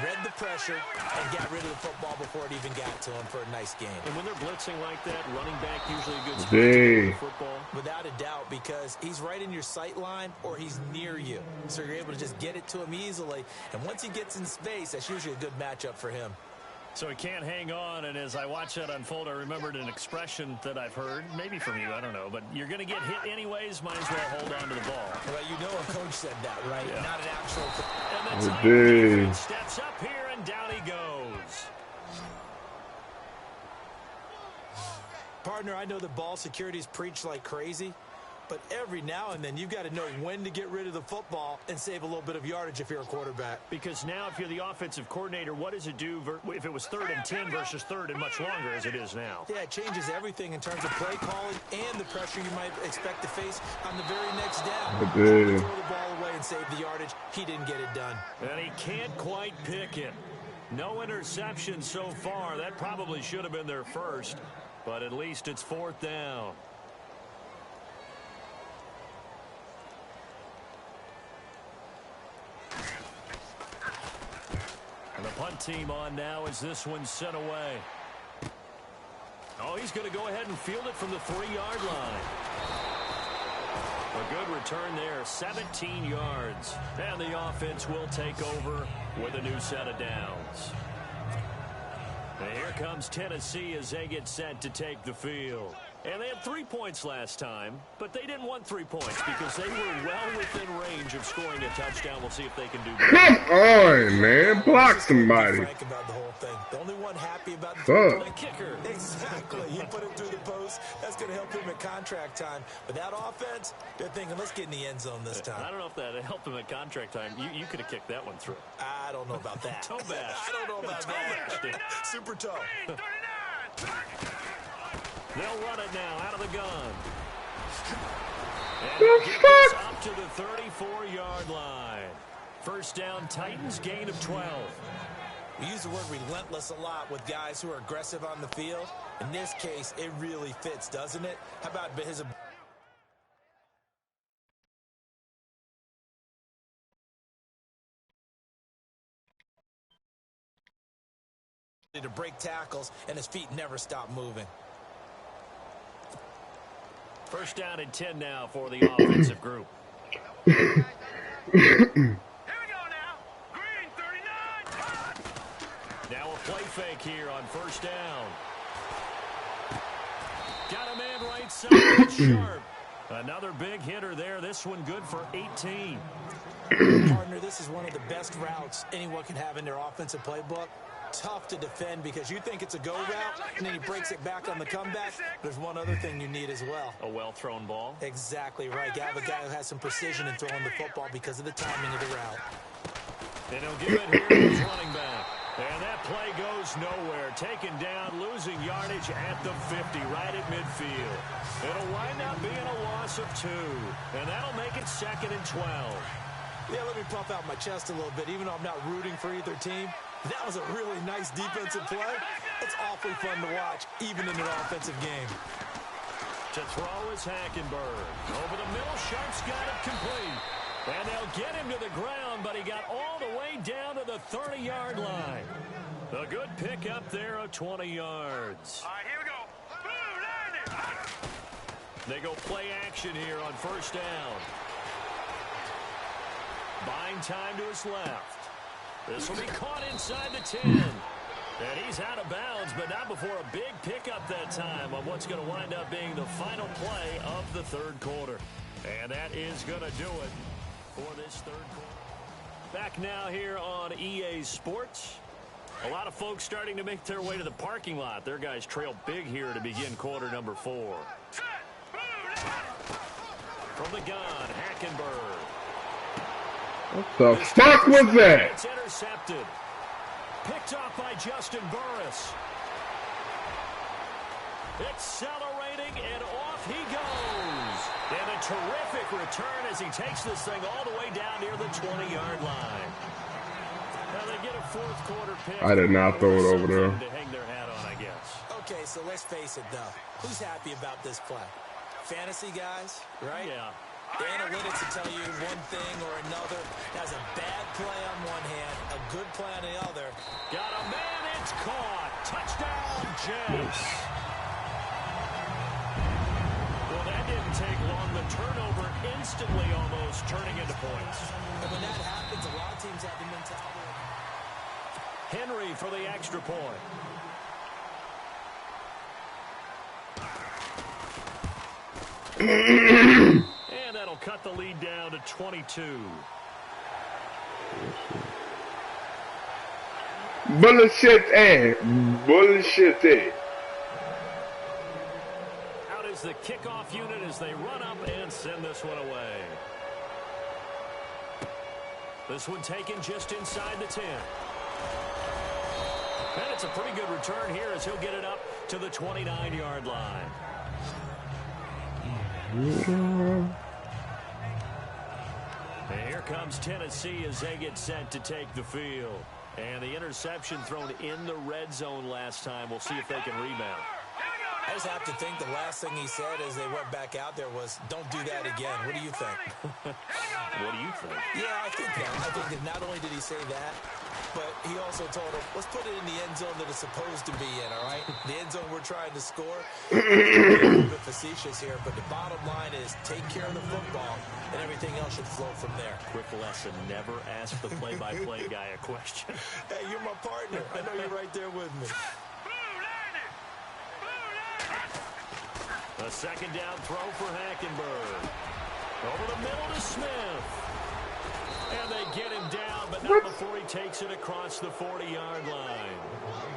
Read the pressure and got rid of the football before it even got to him for a nice game. And when they're blitzing like that, running back usually a good spot to the football. Without a doubt, because he's right in your sight line or he's near you. So you're able to just get it to him easily. And once he gets in space, that's usually a good matchup for him. So he can't hang on, and as I watch that unfold, I remembered an expression that I've heard, maybe from you, I don't know, but you're going to get hit anyways, might as well hold on to the ball. Well, you know a coach said that, right? Yeah. Not an actual... And the tight end steps up here, and down he goes. Partner, I know that ball security is preached like crazy, but every now and then you've got to know when to get rid of the football and save a little bit of yardage if you're a quarterback. Because now if you're the offensive coordinator, what does it do if it was 3rd and 10 versus 3rd and much longer as it is now? Yeah, it changes everything in terms of play calling and the pressure you might expect to face on the very next down. Throw the ball away and save the yardage. He didn't get it done. And he can't quite pick it. No interception so far. That probably should have been their 1st, but at least it's 4th down. And the punt team on now as this one's sent away. Oh, he's going to go ahead and field it from the 3-yard line. A good return there, 17 yards. And the offense will take over with a new set of downs. And here comes Tennessee as they get set to take the field. And they had 3 points last time, but they didn't want 3 points because they were well within range of scoring a touchdown. We'll see if they can do that. Come on, man. Block somebody. Frank about the whole thing. The only one happy about the Fuck. Kicker. Exactly. He put it through the post. That's going to help him at contract time. But that offense, they're thinking, let's get in the end zone this time. I don't know if that helped him at contract time. You could have kicked that one through. I don't know about that. Toe bash. I don't know about that. Super toe. Green 39. They'll run it now out of the gun. And The they'll get this fuck? up to the 34-yard line. First down, Titans, gain of 12. We use the word relentless a lot with guys who are aggressive on the field. In this case, it really fits, doesn't it? How about his ability to break tackles, and his feet never stop moving. First down and 10 now for the offensive group. Here we go now. Green 39. Now a play fake here on first down. Got a man right side, Sharp. Another big hitter there. This one good for 18. Partner, this is one of the best routes anyone can have in their offensive playbook. Tough to defend because you think it's a go route, and then he breaks it back on the comeback. There's one other thing you need as well. A well-thrown ball. Exactly right. You have a guy who has some precision in throwing the football because of the timing of the route. And he'll give it here to his running back. And that play goes nowhere. Taken down, losing yardage at the 50, right at midfield. It'll wind up being a loss of 2. And that'll make it 2nd and 12. Yeah, let me puff out my chest a little bit. Even though I'm not rooting for either team, that was a really nice defensive play. It's awfully fun to watch, even in an offensive game. To throw is Hackenberg. Over the middle, Sharp's got it complete. And they'll get him to the ground, but he got all the way down to the 30-yard line. A good pickup there of 20 yards. All right, here we go. Blue landing. They go play action here on first down. Buying time to his left. This will be caught inside the 10. And he's out of bounds, but not before a big pickup that time on what's going to wind up being the final play of the third quarter. And that is going to do it for this third quarter. Back now here on EA Sports. A lot of folks starting to make their way to the parking lot. Their guys trail big here to begin quarter number 4. Set. Blue landing. From the gun, Hackenberg. What the fuck was that? It's intercepted. Picked off by Justin Burris. Accelerating, and off he goes. And a terrific return as he takes this thing all the way down near the 20-yard line. Now they get a fourth quarter pick. I did not throw it over there. To hang their hat on, I guess. Okay, so let's face it, though. Who's happy about this play? Fantasy guys, right? Yeah. The analytics will tell you one thing or another. Has a bad play on one hand, a good play on the other. Got a man, it's caught. Touchdown, Jets. Well, that didn't take long. The turnover instantly almost turning into points. And when that happens, a lot of teams have the mentality. Henry for the extra point. And that'll cut the lead down to 22. Bullshit, eh? Bullshit, eh? Out is the kickoff unit as they run up and send this one away. This one taken just inside the 10. And it's a pretty good return here as he'll get it up to the 29-yard line. And here comes Tennessee as they get set to take the field. And the interception thrown in the red zone last time. We'll see if they can rebound. I just have to think the last thing he said as they went back out there was, don't do that again. What do you think? What do you think? Yeah, I think that. I think that not only did he say that, but he also told him, let's put it in the end zone that it's supposed to be in, all right? The end zone we're trying to score. I'm a little bit facetious here, but the bottom line is take care of the football, and everything else should flow from there. Quick lesson, never ask the play-by-play guy a question. Hey, you're my partner. I know you're right there with me. A second down throw for Hackenberg. Over the middle to Smith. And they get him down, but not before he takes it across the 40-yard line.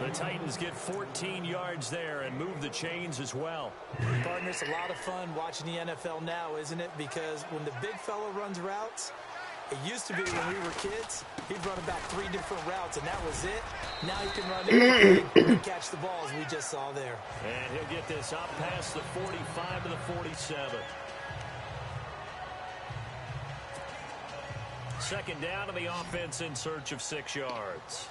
The Titans get 14 yards there and move the chains as well. Partner, it's a lot of fun watching the NFL now, isn't it? Because when the big fella runs routes, it used to be when we were kids, he'd run about 3 different routes, and that was it. Now he can run anything and catch the balls we just saw there. And he'll get this up past the 45 to the 47. Second down to the offense in search of 6 yards.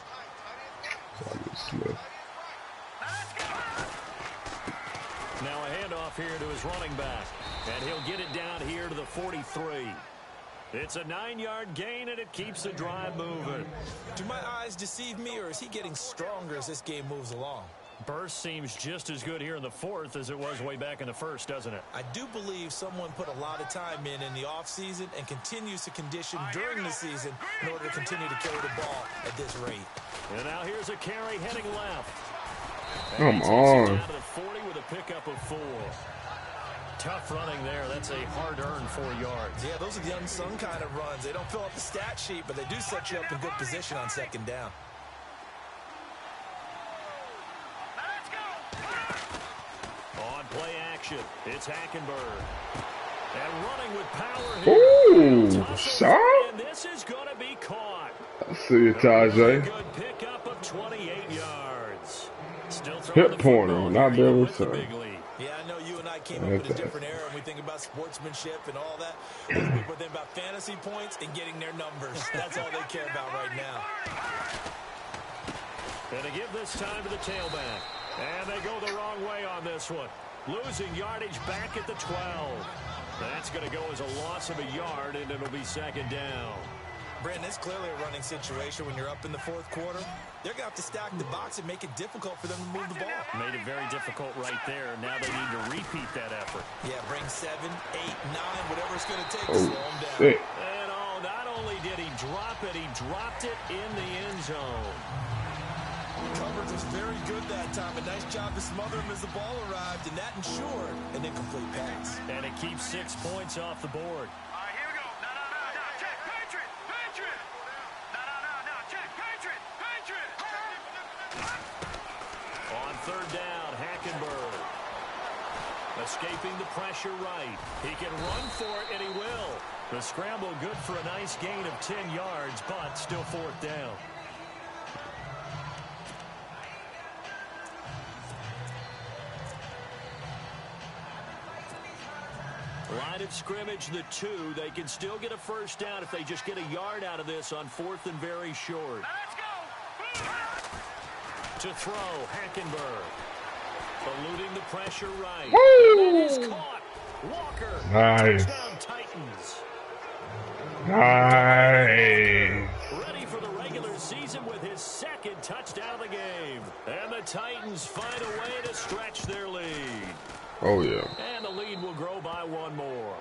Now a handoff here to his running back. And he'll get it down here to the 43. It's a 9-yard gain, and it keeps the drive moving. Do my eyes deceive me, or is he getting stronger as this game moves along? Burst seems just as good here in the fourth as it was way back in the first, doesn't it? I do believe someone put a lot of time in the offseason and continues to condition during the season in order to continue to carry the ball at this rate. And now here's a carry heading left. Come on. Down to the 40 with a pickup of 4. Tough running there. That's a hard-earned 4 yards. Yeah, those are the unsung kind of runs. They don't fill up the stat sheet, but they do set you up in good position on second down. On play action, it's Hackenberg. And running with power here. Ooh, shot? And this is going to be caught. I see you, Tajay. Good pickup of 28 yards. Still Hip pointer, not their return. Yeah, I know you and I came up in a different era and we think about sportsmanship and all that. Other people think about fantasy points and getting their numbers. That's all they care about right now. And to give this time to the tailback. And they go the wrong way on this one. Losing yardage back at the 12. That's going to go as a loss of a yard, and it'll be second down. Brandon, it's clearly a running situation when you're up in the fourth quarter. They're going to have to stack the box and make it difficult for them to move the ball. Made it very difficult right there. Now they need to repeat that effort. Yeah, bring 7, 8, 9, whatever it's going to take to slow them down. Shit. And not only did he drop it, he dropped it in the end zone. Coverage was very good that time. A nice job to smother him as the ball arrived, and that ensured an incomplete pass. And it keeps 6 points off the board. All right, here we go. No, check. Patriot. No, check. Patriot. On third down, Hackenberg. Escaping the pressure right. He can run for it, and he will. The scramble good for a nice gain of 10 yards, but still fourth down. Line of scrimmage, the 2. They can still get a first down if they just get a yard out of this on fourth and very short. Let's go. To throw, Hackenberg. Eluding the pressure right. Woo! And it is caught. Walker. Nice. Touchdown Titans. Nice. Ready for the regular season with his second touchdown of the game. And the Titans find a way to stretch their lead. Oh, yeah. And the lead will grow by 1 more.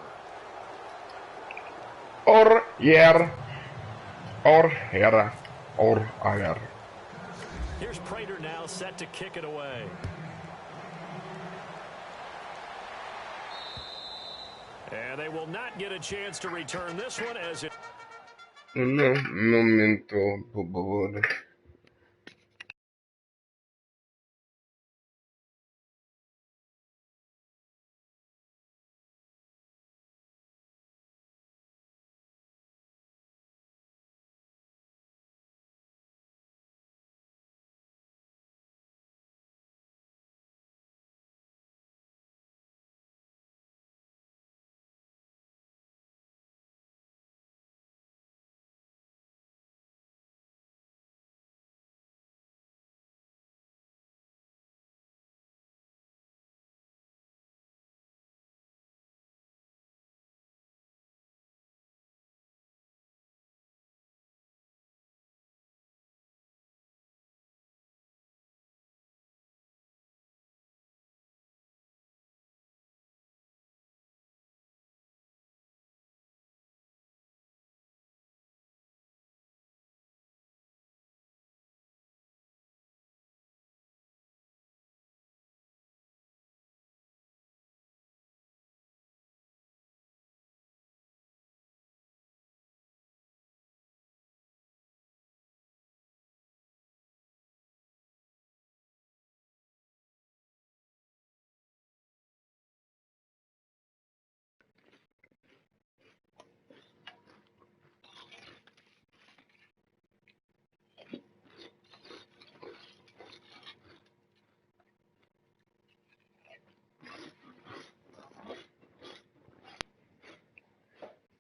Or ayer. Here's Prater now set to kick it away. And they will not get a chance to return this one as it... Un momento, por favor.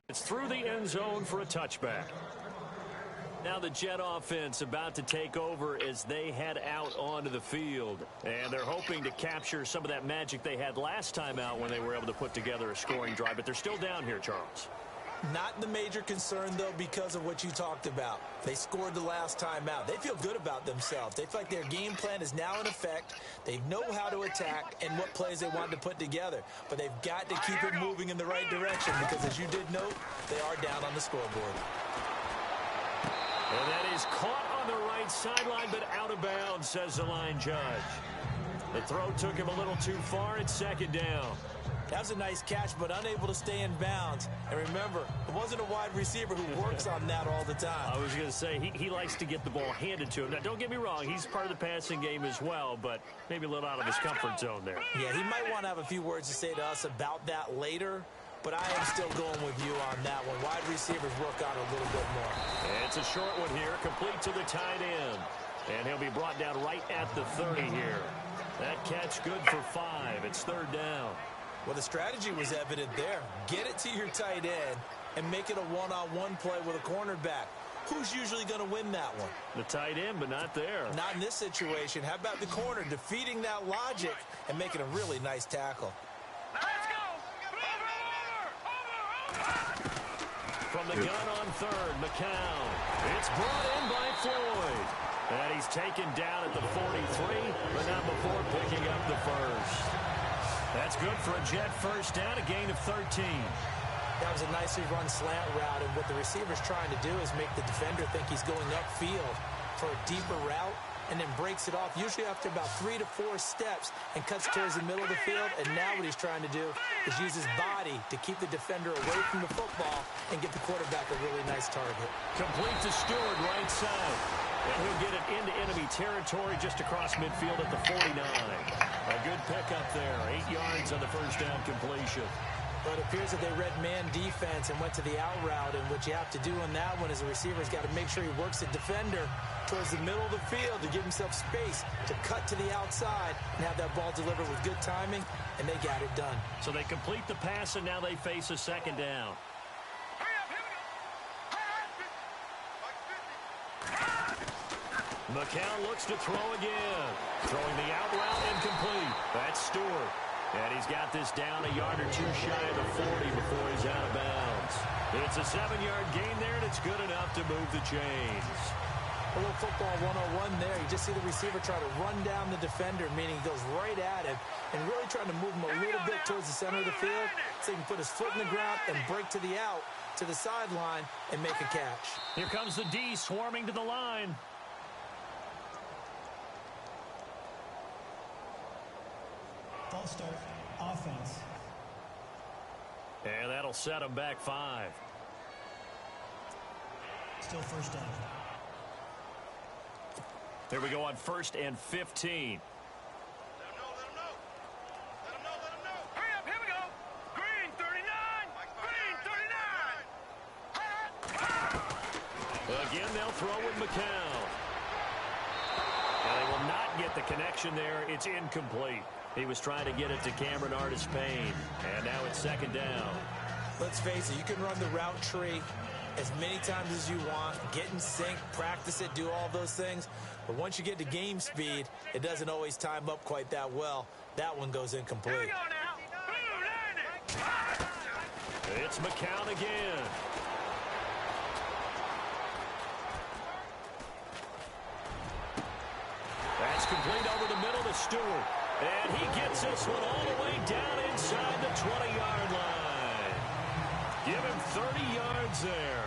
It's through the end zone for a touchback. Now the Jet offense about to take over as they head out onto the field. And they're hoping to capture some of that magic they had last time out when they were able to put together a scoring drive. But they're still down here, Charles. Not the major concern, though, because of what you talked about. They scored the last time out. They feel good about themselves. They feel like their game plan is now in effect. They know how to attack and what plays they want to put together. But they've got to keep it moving in the right direction because, as you did note, they are down on the scoreboard. And that is caught on the right sideline, but out of bounds, says the line judge. The throw took him a little too far. It's second down. That was a nice catch, but unable to stay in bounds. And remember, it wasn't a wide receiver who works on that all the time. I was going to say, he likes to get the ball handed to him. Now, don't get me wrong, he's part of the passing game as well, but maybe a little out of his comfort zone there. Yeah, he might want to have a few words to say to us about that later, but I am still going with you on that one. Wide receivers work on it a little bit more. It's a short one here, complete to the tight end. And he'll be brought down right at the 30 here. That catch good for 5. It's third down. Well, the strategy was evident there. Get it to your tight end and make it a one-on-one play with a cornerback. Who's usually going to win that one? The tight end, but not there. Not in this situation. How about the corner defeating that logic and making a really nice tackle? Let's go! From the gun on third, McCown. It's brought in by Floyd. And he's taken down at the 43, but not before picking up the first. That's good for a Jet first down, a gain of 13. That was a nicely run slant route, and what the receiver's trying to do is make the defender think he's going upfield for a deeper route, and then breaks it off, usually after about 3 to 4 steps, and cuts towards the middle of the field. And now what he's trying to do is use his body to keep the defender away from the football and get the quarterback a really nice target. Complete to Stewart, right side. And he'll get it into enemy territory just across midfield at the 49. A good pickup there. 8 yards on the first down completion. But it appears that they read man defense and went to the out route. And what you have to do on that one is the receiver's got to make sure he works the defender towards the middle of the field to give himself space to cut to the outside and have that ball delivered with good timing, and they got it done. So they complete the pass, and now they face a second down. McCown looks to throw again. Throwing the out route incomplete. That's Stewart. And he's got this down a yard or two shy of the 40 before he's out of bounds. It's a 7-yard gain there, and it's good enough to move the chains. A little football 101 there. You just see the receiver try to run down the defender, meaning he goes right at him and really trying to move him a little bit towards the center of the field so he can put his foot in the ground and break to the out, to the sideline, and make a catch. Here comes the D swarming to the line. False start, offense. And that'll set them back 5. Still first down. Here we go on 1st and 15. Hurry up, here we go. Green 39. Green 39. Again, they'll throw with McCown. And they will not get the connection there. It's incomplete. He was trying to get it to Cameron Artis-Payne. And now it's second down. Let's face it, you can run the route tree as many times as you want, get in sync, practice it, do all those things. But once you get to game speed, it doesn't always time up quite that well. That one goes incomplete. Here we go now. Blue, It's McCown again. That's complete over the middle to Stewart. And he gets this one all the way down inside the 20-yard line. Give him 30 yards there.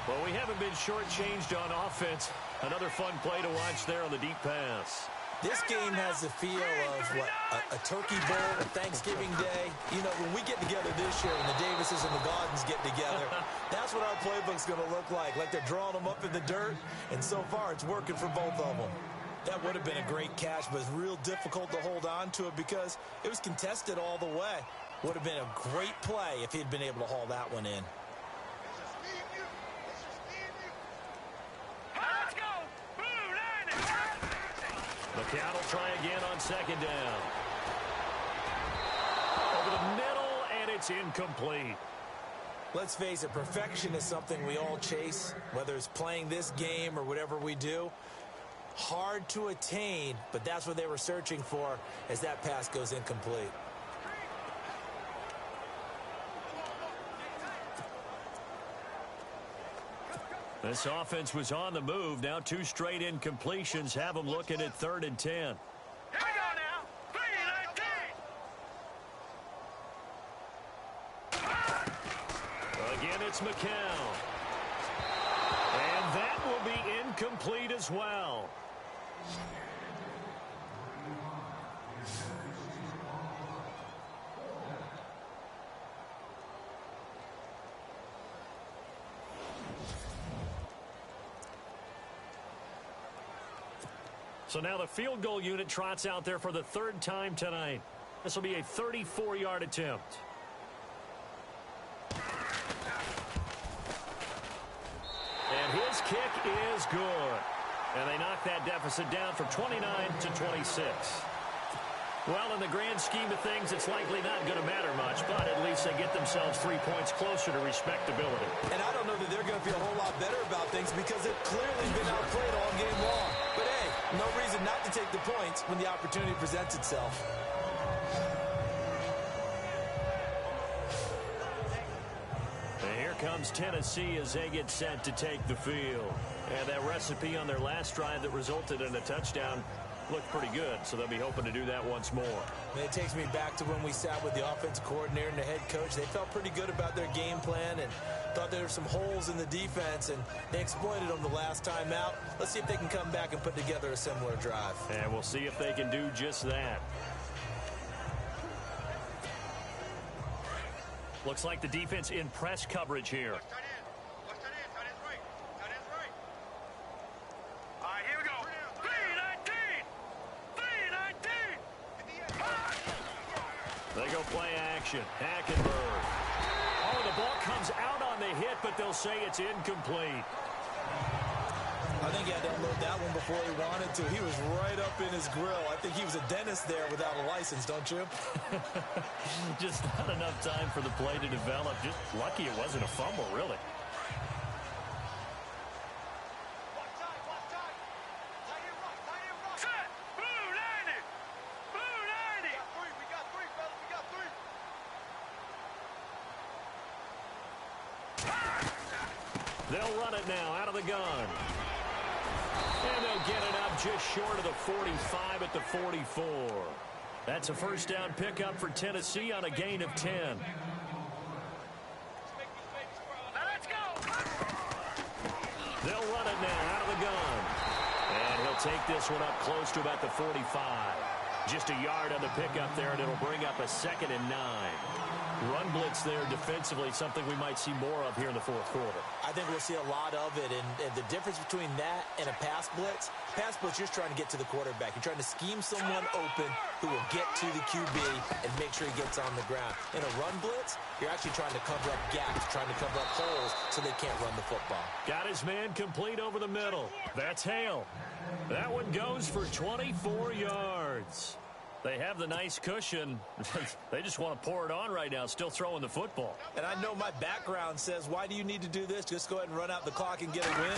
Well, we haven't been shortchanged on offense. Another fun play to watch there on the deep pass. This game has the feel of, what, a turkey bowl, a Thanksgiving day. You know, when we get together this year and the Davises and the Gaudens get together, that's what our playbook's going to look like they're drawing them up in the dirt, and so far it's working for both of them. That would have been a great catch, but it's real difficult to hold on to it because it was contested all the way. Would have been a great play if he'd been able to haul that one in. let's go. Blue, McCown will try again on second down. Over the middle, and it's incomplete. Let's face it, perfection is something we all chase, whether it's playing this game or whatever we do. Hard to attain, but that's what they were searching for as that pass goes incomplete. This offense was on the move. Now 2 straight incompletions have them looking at 3rd and 10. Here we go now. 3-19. Again, it's McCown. And that will be incomplete as well. So now the field goal unit trots out there for the 3rd time tonight. This will be a 34-yard attempt. And his kick is good. And they knock that deficit down from 29 to 26. Well, in the grand scheme of things, it's likely not going to matter much, but at least they get themselves 3 points closer to respectability. And I don't know that they're going to feel a whole lot better about things because they've clearly been outplayed all game long. But hey, no reason not to take the points when the opportunity presents itself. And here comes Tennessee as they get set to take the field. And that recipe on their last drive that resulted in a touchdown looked pretty good, so they'll be hoping to do that once more. And it takes me back to when we sat with the offensive coordinator and the head coach. They felt pretty good about their game plan and thought there were some holes in the defense, and they exploited them the last time out. Let's see if they can come back and put together a similar drive. And we'll see if they can do just that. Looks like the defense in press coverage here. Watch tight end. Watch tight end. Tight end's right. Tight end's right. All right, here we go. 3-19. 3-19. They go play action. Hackenberg. Oh, the ball comes out on the hit, but they'll say it's incomplete. I think he had to unload that one before he wanted to. He was right up in his grill. I think he was a dentist there without a license, don't you? Just not enough time for the play to develop. Just lucky it wasn't a fumble, really. Set. Blue 90. Blue 90. We got three, fellas. We got three. They'll run it now out of the gun. And they'll get it up just short of the 45 at the 44. That's a first down pickup for Tennessee on a gain of 10. Now let's go. They'll run it now out of the gun. And he'll take this one up close to about the 45. Just a yard on the pickup there, and it'll bring up a 2nd and 9. Run blitz there defensively, something we might see more of here in the 4th quarter. I think we'll see a lot of it, and the difference between that and a pass blitz, you're just trying to get to the quarterback. You're trying to scheme someone open who will get to the QB and make sure he gets on the ground. In a run blitz, you're actually trying to cover up gaps, trying to cover up holes so they can't run the football. Got his man complete over the middle. That's Hale. That one goes for 24 yards. They have the nice cushion. They just want to pour it on right now, still throwing the football. And I know my background says, why do you need to do this? Just go ahead and run out the clock and get a win.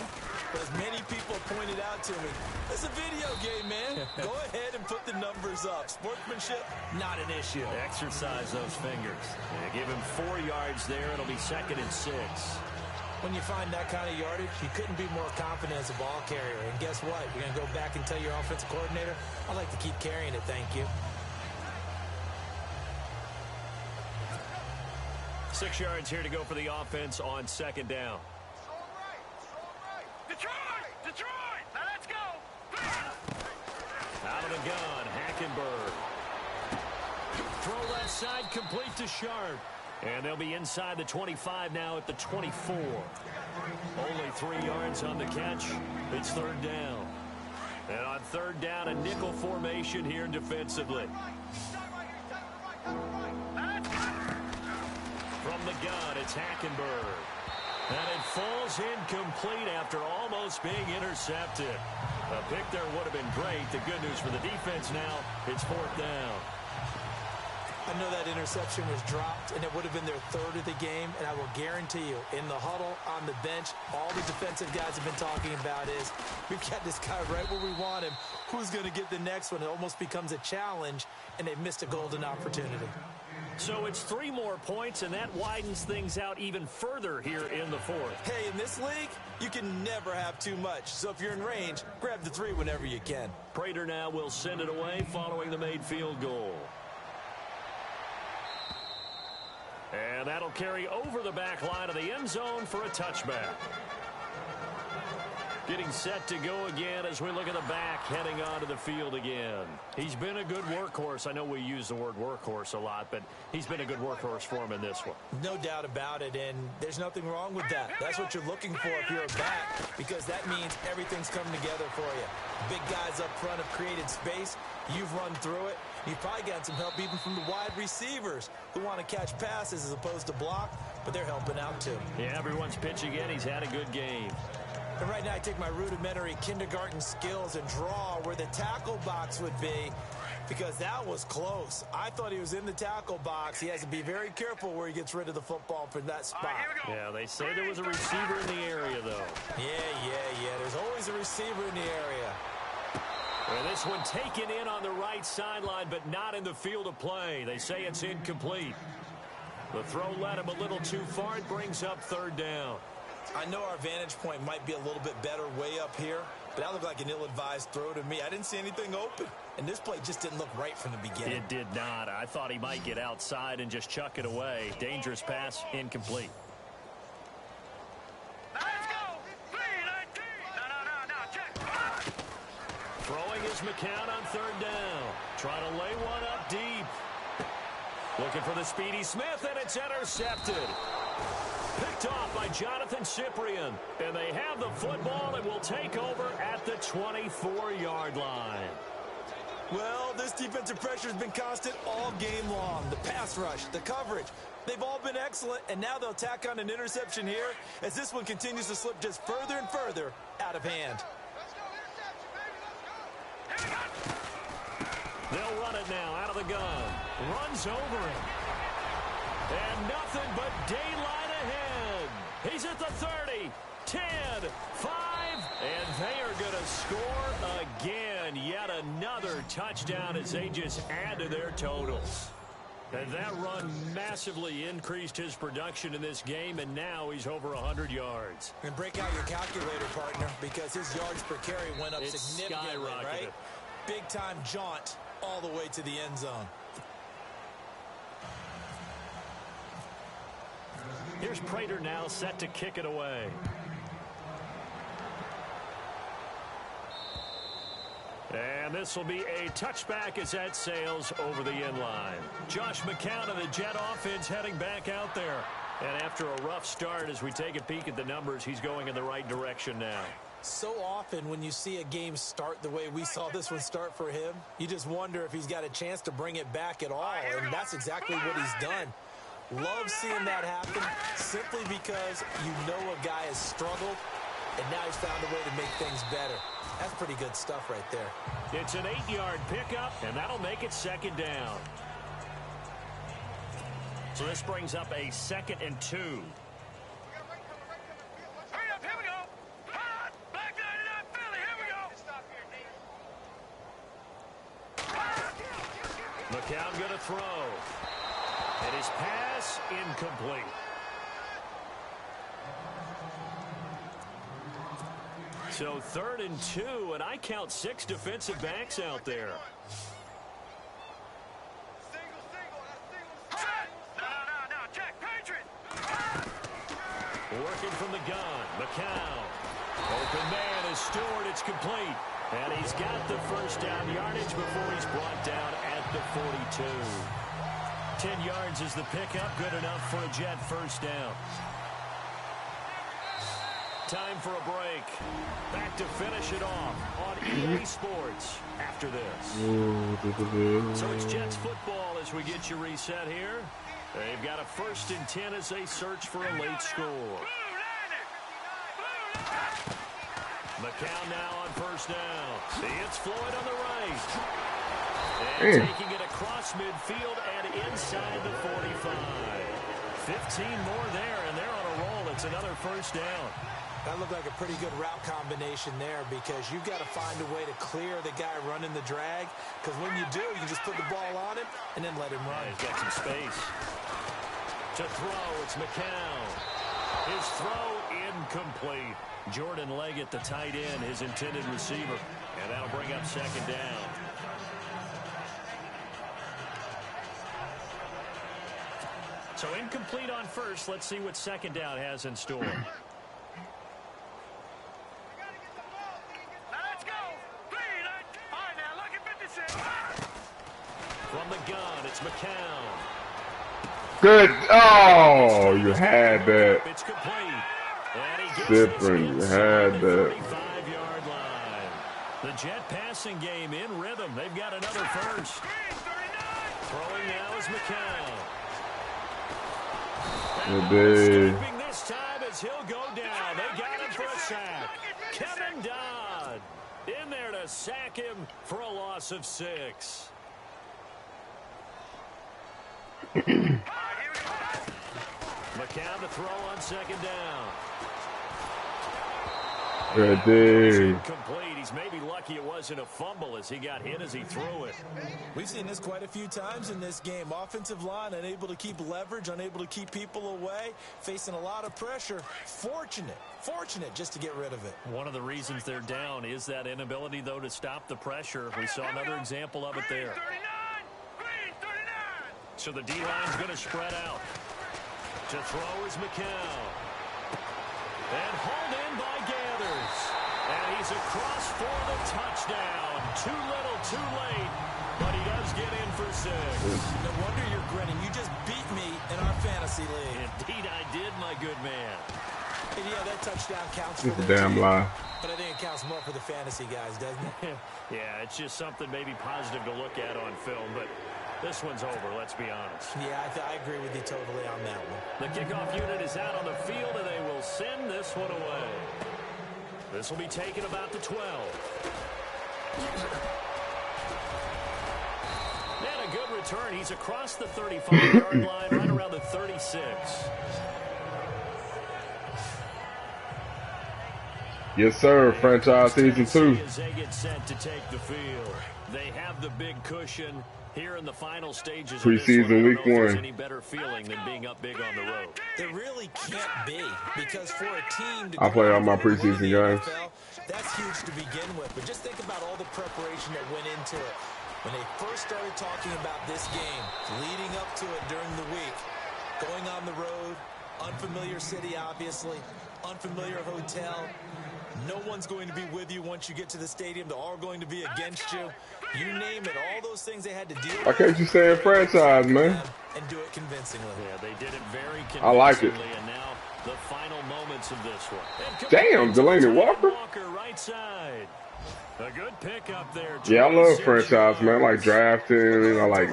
But as many people pointed out to me, it's a video game, man. Go ahead and put the numbers up. Sportsmanship, not an issue. Exercise those fingers. They give him 4 yards there. It'll be 2nd and 6. When you find that kind of yardage, you couldn't be more confident as a ball carrier. And guess what? You're going to go back and tell your offensive coordinator, I'd like to keep carrying it, thank you. 6 yards here to go for the offense on 2nd down. Strong right. Detroit. Detroit. Now let's go. Out of the gun, Hackenberg. Throw left side, complete to Sharp. And they'll be inside the 25 now at the 24. Only 3 yards on the catch. It's 3rd down. And on 3rd down, a nickel formation here defensively. From the gun, it's Hackenberg. And it falls incomplete after almost being intercepted. A pick there would have been great. The good news for the defense now, it's 4th down. I know that interception was dropped, and it would have been their third of the game, and I will guarantee you, in the huddle, on the bench, all the defensive guys have been talking about is, we've got this guy right where we want him. Who's going to get the next one? It almost becomes a challenge, and they've missed a golden opportunity. So it's 3 more points, and that widens things out even further here in the fourth. Hey, in this league, you can never have too much. So if you're in range, grab the 3 whenever you can. Prater now will send it away following the made field goal. And that'll carry over the back line of the end zone for a touchback. Getting set to go again as we look at the back heading onto the field again. He's been a good workhorse. I know we use the word workhorse a lot, but he's been a good workhorse for him in this one. No doubt about it, and there's nothing wrong with that. That's what you're looking for if you're a back, because that means everything's coming together for you. Big guys up front have created space. You've run through it. You've probably gotten some help even from the wide receivers who want to catch passes as opposed to block, but they're helping out too. Yeah, everyone's pitching in. He's had a good game. And right now I take my rudimentary kindergarten skills and draw where the tackle box would be, because that was close. I thought he was in the tackle box. He has to be very careful where he gets rid of the football from that spot. Yeah, they say there was a receiver in the area, though. Yeah. There's always a receiver in the area. And this one taken in on the right sideline, but not in the field of play. They say it's incomplete. The throw led him a little too far. It brings up 3rd down. I know our vantage point might be a little bit better way up here, but that looked like an ill-advised throw to me. I didn't see anything open, and this play just didn't look right from the beginning. It did not. I thought he might get outside and just chuck it away. Dangerous pass, incomplete. Let's go. 3-19. No, check. Throwing is McCown on 3rd down. Trying to lay one up deep. Looking for the speedy Smith, and it's intercepted. Picked off by Jonathan Cyprien. And they have the football and will take over at the 24-yard line. Well, this defensive pressure has been constant all game long. The pass rush, the coverage, they've all been excellent, and now they'll tack on an interception here as this one continues to slip just further and further out of hand. They'll run it now out of the gun. Runs over him. And nothing but daylight ahead. He's at the 30, 10, 5, and they are going to score again. Yet another touchdown as they just add to their totals. And that run massively increased his production in this game, and now he's over 100 yards. And break out your calculator, partner, because his yards per carry went up significantly, right? Big-time jaunt all the way to the end zone. Here's Prater now set to kick it away. And this will be a touchback as that sails over the end line. Josh McCown of the Jet offense heading back out there. And after a rough start, as we take a peek at the numbers, he's going in the right direction now. So often when you see a game start the way we saw this one start for him, you just wonder if he's got a chance to bring it back at all, and that's exactly what he's done. Love seeing that happen simply because you know a guy has struggled, and now he's found a way to make things better. That's pretty good stuff right there. It's an 8-yard pickup, and that'll make it 2nd down. So this brings up a 2nd and 2. Hurry up, here we go. Hot. Black 99 Philly, here we go. McCown going to throw. And his pass incomplete. So 3rd and 2, and I count 6 defensive backs out there. No, check, Patriot. Working from the gun, McCown. Open man is Stewart, it's complete. And he's got the 1st down yardage before he's brought down at the 42. 10 yards is the pickup, good enough for a Jet 1st down. Time for a break. Back to finish it off on EA Sports after this. So it's Jets football as we get you reset here. They've got a 1st and 10 as they search for a late score. McCown now on 1st down. It's Floyd on the right. And Damn. taking it across midfield and inside the 45. 15 more there, and they're on a roll. It's another first down. That looked like a pretty good route combination there because you've got to find a way to clear the guy running the drag, because when you do, you just put the ball on him and then let him run. He's got some space. To throw, it's McCown. His throw incomplete. Jordan Leggett, the tight end, his intended receiver. And that'll bring up second down. So incomplete on first. Let's see what second down has in store. Now let's go. Clean. All right, now look at 56. From the gun, it's McCown. Good. Oh, you had that. It's complete. And he gets Different. You had that. 35-yard line. The Jet passing game in rhythm. They've got another first. Throwing now is McCown. Escaping this time as he'll go down. They got him for a sack. Kevin Dodd in there to sack him for a loss of 6. McCown to throw on second down. Good day. Incomplete. He's maybe lucky it wasn't a fumble as he got hit as he threw it. We've seen this quite a few times in this game. Offensive line unable to keep leverage, unable to keep people away, facing a lot of pressure. Fortunate just to get rid of it. One of the reasons they're down is that inability, though, to stop the pressure. We saw another example of it there. So the D-line's going to spread out. To throw is McCown. And hauled in by Gathers. And he's across for the touchdown. Too little, too late. But he does get in for 6. No wonder you're grinning. You just beat me in our fantasy league. Indeed I did, my good man. And yeah, that touchdown counts for It's a them damn too. lie. But I think it counts more for the fantasy guys, doesn't it? Yeah, it's just something maybe positive to look at on film, but this one's over, let's be honest. Yeah, I agree with you totally on that one. The kickoff unit is out on the field, and they will send this one away. This will be taken about the 12. And a good return. He's across the 35-yard line, right around the 36. Yes, sir. Franchise season 2. As they get set to take the field, they have the big cushion here in the final stages. Preseason week 1. Any better feeling than being up big on the road? There really can't be, because for a team to I play all my go preseason to the games. NFL, that's huge to begin with. But just think about all the preparation that went into it. When they first started talking about this game, leading up to it during the week, going on the road, unfamiliar city, obviously, unfamiliar hotel. No one's going to be with you once you get to the stadium. They're all going to be against you. You name it, all those things they had to deal with. Why can't you say it franchise, man? And do it convincingly. Yeah, they did it very convincingly. I like it. And now the final moments of this one. Damn, Delaney Walker. Walker, right side. A good pick up there. Yeah, I love franchise, man. I like drafting. I like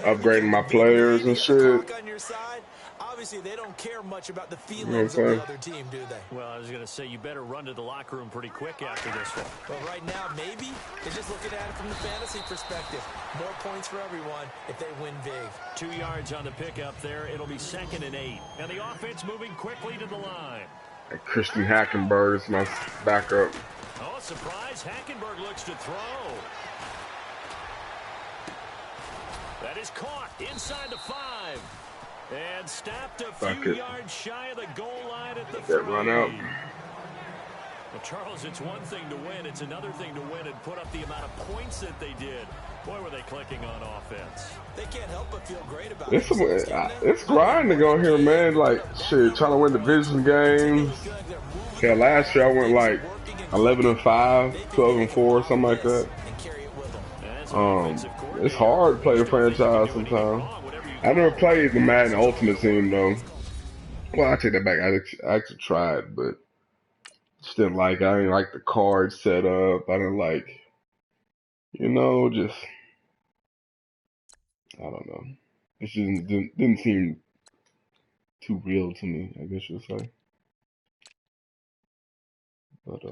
upgrading my players and shit. On your side, obviously they don't care much about the You know feelings what I'm of saying? the other team, do they? Well, I was going to say, you better run to the locker room pretty quick after this one. But right now, maybe they're just looking at it from the fantasy perspective. More points for everyone if they win big. 2 yards on the pickup there. It'll be 2nd and 8. And the offense moving quickly to the line. And Christian Hackenberg is my backup. Oh, surprise. Hackenberg looks to throw. That is caught inside the 5. And stopped a few yards shy of the goal line at the 3. Run out. Well, Charles, it's one thing to win. It's another thing to win and put up the amount of points that they did. Boy, were they clicking on offense. They can't help but feel great about It's grinding on here, man. Like, shit, trying to win division games. Yeah, last year I went like 11-5, 12-4, something like that. It's hard to play the franchise sometimes. I never played the Madden Ultimate Team though. Well, I take that back. I actually tried, but just didn't like. I didn't like the card set up. I didn't like, just I don't know. It just didn't seem too real to me, I guess you'd say. But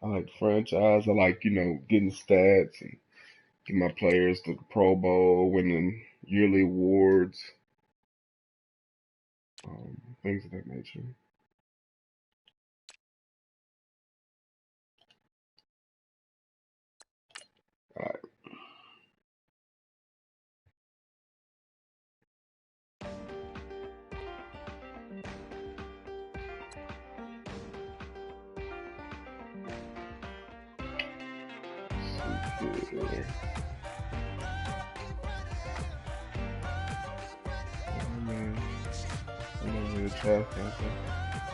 I like the franchise. I like getting stats and Get my players to the Pro Bowl, winning yearly awards, things of that nature. All right.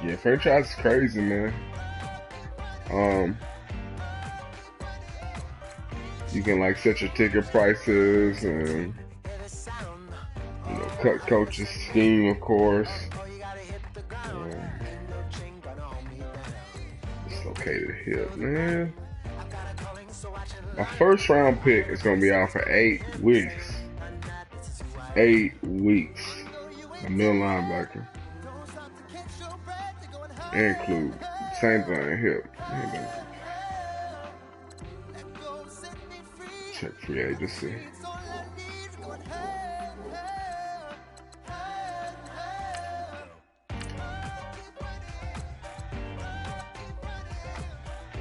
Yeah, franchise is crazy, man. You can like set your ticket prices and cut coaches' scheme, of course. Dislocated hip, man. My first round pick is gonna be out for 8 weeks. 8 weeks. A middle linebacker. Include same thing hip. Check free agency.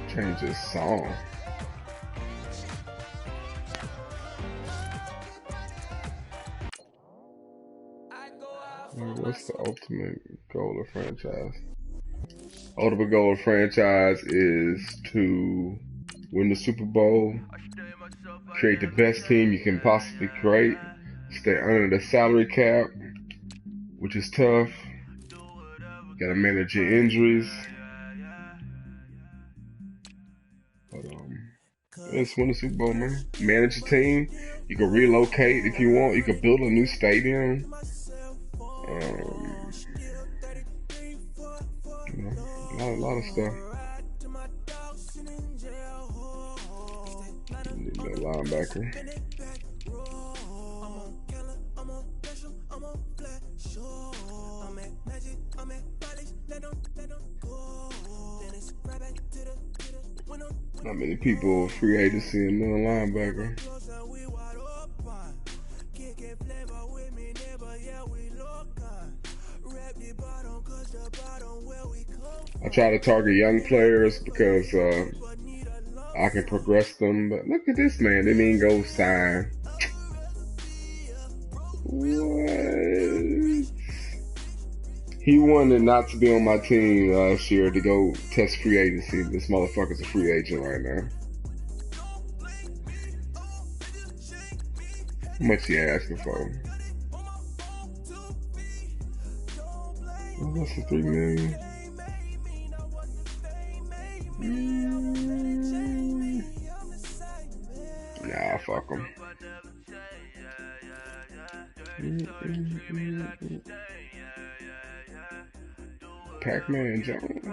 Change this song. What's the ultimate goal of franchise? Ultimate goal of franchise is to win the Super Bowl, create the best team you can possibly create, stay under the salary cap, which is tough. Gotta manage your injuries. But let's win the Super Bowl, man. Manage a team. You can relocate if you want. You can build a new stadium. A lot of stuff. Need that linebacker. Not many people free agency and middle linebacker. I try to target young players because I can progress them. But look at this man, didn't even go sign. What? He wanted not to be on my team last year to go test free agency. This motherfucker's a free agent right now. How much he asking for? What's the $3 million? Nah, fuck him. Pac-Man Jones.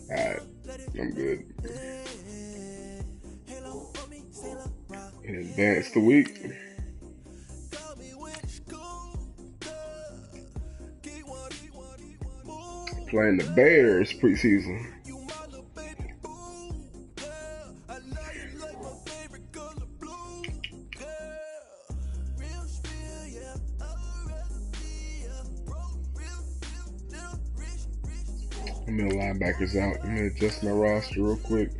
Alright, I'm good. Advance the week. Playing the Bears preseason. I'm gonna linebackers out. I'm gonna adjust my roster real quick.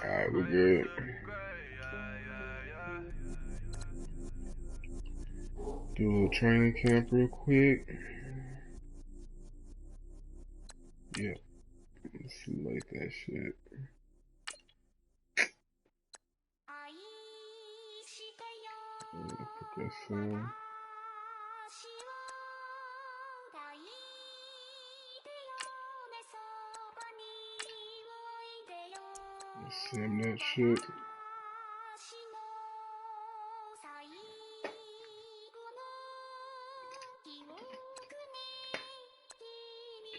Alright, we're good. Do a little training camp real quick. Yeah. Let's simulate that shit. Put this in. Sim that shit.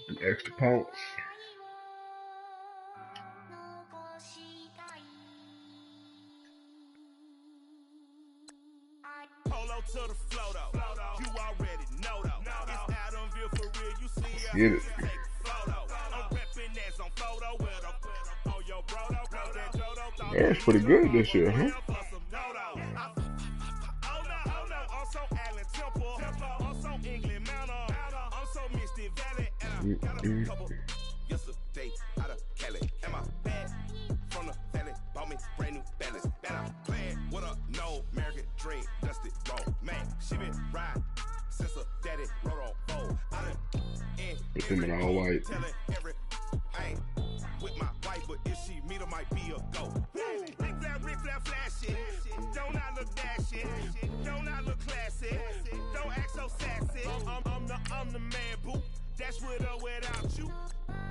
Get the extra points. Polo to the flow though. You already know though. It's Adamville for real. You see us. Get it. Take a photo. I'm reppin' that's on photo with a on your bro though. Cause that Jodo thought That's pretty good this year, huh? Also Allen Temple. Also England Mountain. Also Mystic Valley. And I got a couple yesterday out of Cali. And my bag from the valley bought me brand new balance. And I'm playing with a no American dream. Dusty roll. Man, she been riding since her daddy rode on bowl. I done Put them in all white. telling every I ain't with my wife, but if she meet her, might be a go. Rick Flair flashing. Don't I look dashing? Don't I look classy? Don't act so sassy. I'm the man, boo. That's with or without you.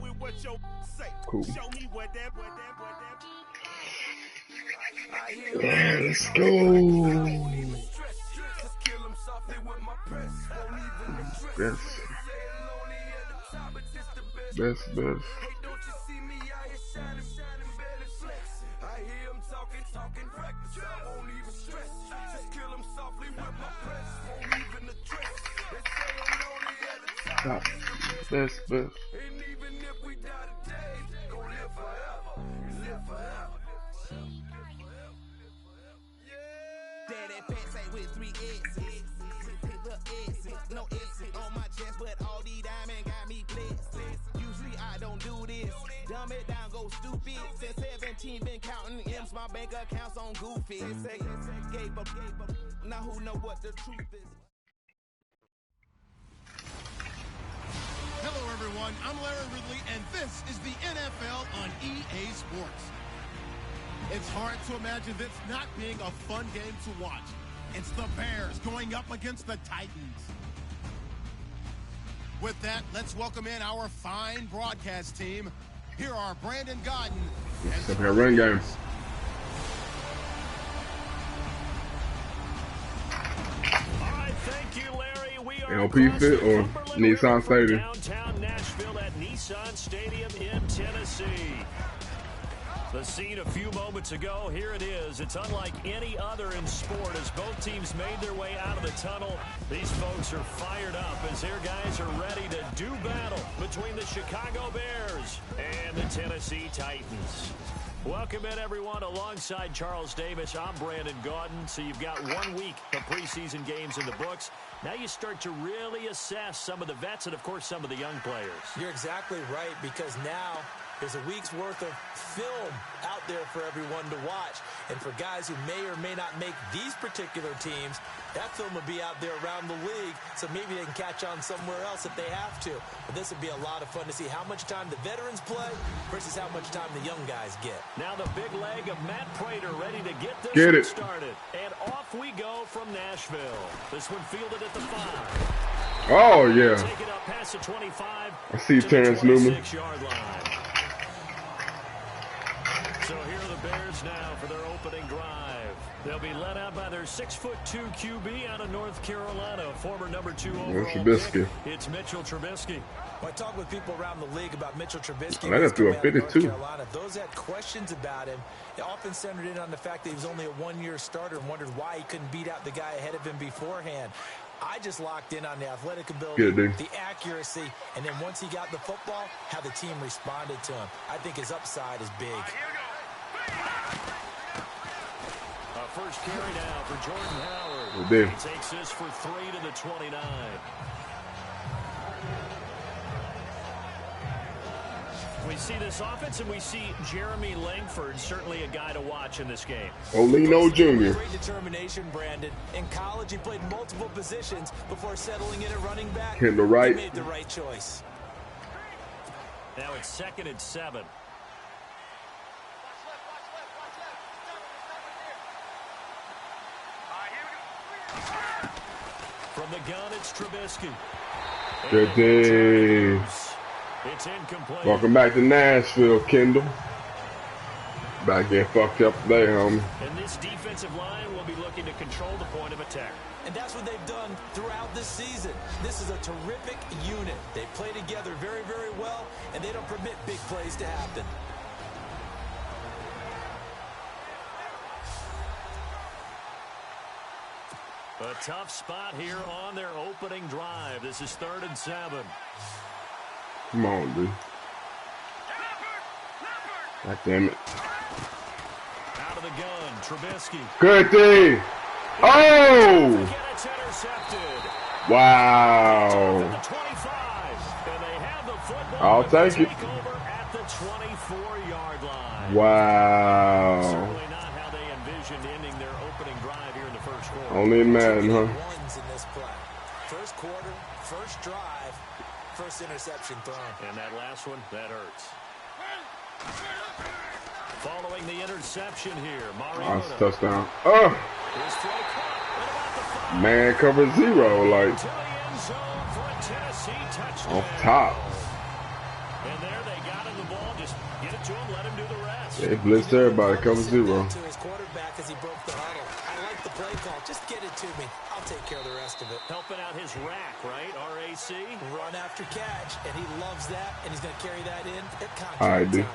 With what your say. Cool. Show me what that. Let's go. Best. Don't you see me out here shining, belly flex? I hear him talking reckless. I won't even stress. Just kill him softly with my press. Won't even address. They say I'm lonely at the top. Best. And even if we die today, gon' live forever. Live forever. Daddy pants ain't with 3 X's. The X's, no X's on my chest, but all these diamonds got me blessed. Usually I don't do this. Dumb it down, go stupid. Since 17 been counting M's, my bank accounts on goofy. Say gave up. Now who know what the truth is? Hello, everyone. I'm Larry Ridley, and this is the NFL on EA Sports. It's hard to imagine this not being a fun game to watch. It's the Bears going up against the Titans. With that, let's welcome in our fine broadcast team. Here are Brandon Godden and Step here, run game. All right, thank you, Larry. We are LP across fit the or Cumberland Nissan River from Stadium? downtown Nashville at Nissan Stadium in Tennessee. The scene a few moments ago, here it is. It's unlike any other in sport as both teams made their way out of the tunnel. These folks are fired up as their guys are ready to do battle between the Chicago Bears and the Tennessee Titans. Welcome in, everyone. Alongside Charles Davis, I'm Brandon Gaudin. So you've got 1 week of preseason games in the books. Now you start to really assess some of the vets and, of course, some of the young players. You're exactly right, because now there's a week's worth of film out there for everyone to watch. And for guys who may or may not make these particular teams, that film will be out there around the league, so maybe they can catch on somewhere else if they have to. But this would be a lot of fun to see how much time the veterans play versus how much time the young guys get. Now the big leg of Matt Prater ready to get this Get one it. started. And off we go from Nashville. This one fielded at the 5. Oh, yeah. Take it up past the 25. I see to Terrence the Newman. 26-yard line. So here are the Bears now for their opening drive. They'll be led out by their 6'2" QB out of North Carolina, former number 2 overall Trubisky. pick. It's Mitchell Trubisky. When I talk with people around the league about Mitchell Trubisky, Oh, that threw a coming out of 52. North Carolina, those that had questions about him, they often centered in on the fact that he was only a one-year starter and wondered why he couldn't beat out the guy ahead of him beforehand. I just locked in on the athletic ability, Good, dude. the accuracy, and then once he got the football, how the team responded to him. I think his upside is big. A first carry now for Jordan Howard. Good. He takes this for 3 to the 29. We see this offense, and we see Jeremy Langford, certainly a guy to watch in this game. Olino Jr. Great determination, Brandon. In college, he played multiple positions before settling in at running back. Hitting the right. He made the right choice. Now it's 2nd and 7. From the gun, it's Trubisky. Good day. It's incomplete. Welcome back to Nashville, Kendall. Back getting fucked up today, homie. And this defensive line will be looking to control the point of attack. And that's what they've done throughout this season. This is a terrific unit. They play together very, very well, and they don't permit big plays to happen. A tough spot here on their opening drive. This is 3rd and 7. Come on, dude. God damn it. Out of the gun, Trubisky. Good thing. Oh! Again, it's intercepted. Wow. At the 25. And they have the football. I'll take it. Over at the 24-yard line. Wow. Certainly not how they envisioned ending their opening drive here in the first quarter. Only in Madden, huh? Ones in this play. First quarter, first drive, first interception thrown. And that last one, that hurts. Following the interception here, Nice Mariota. touchdown. Oh! His throw caught at about the 5. Man cover 0, like, To the end zone for a Tennessee touchdown. off top. And there they got him the ball. Just get it to him, let him do the rest. They blitzed everybody, cover 0. To his quarterback as he broke the huddle. I like the play call. Just get it to me. I'll take care of the rest of it. Helping out his rack, right? RAC. Run after catch, and he loves that, and he's going to carry that in at contract I do. time.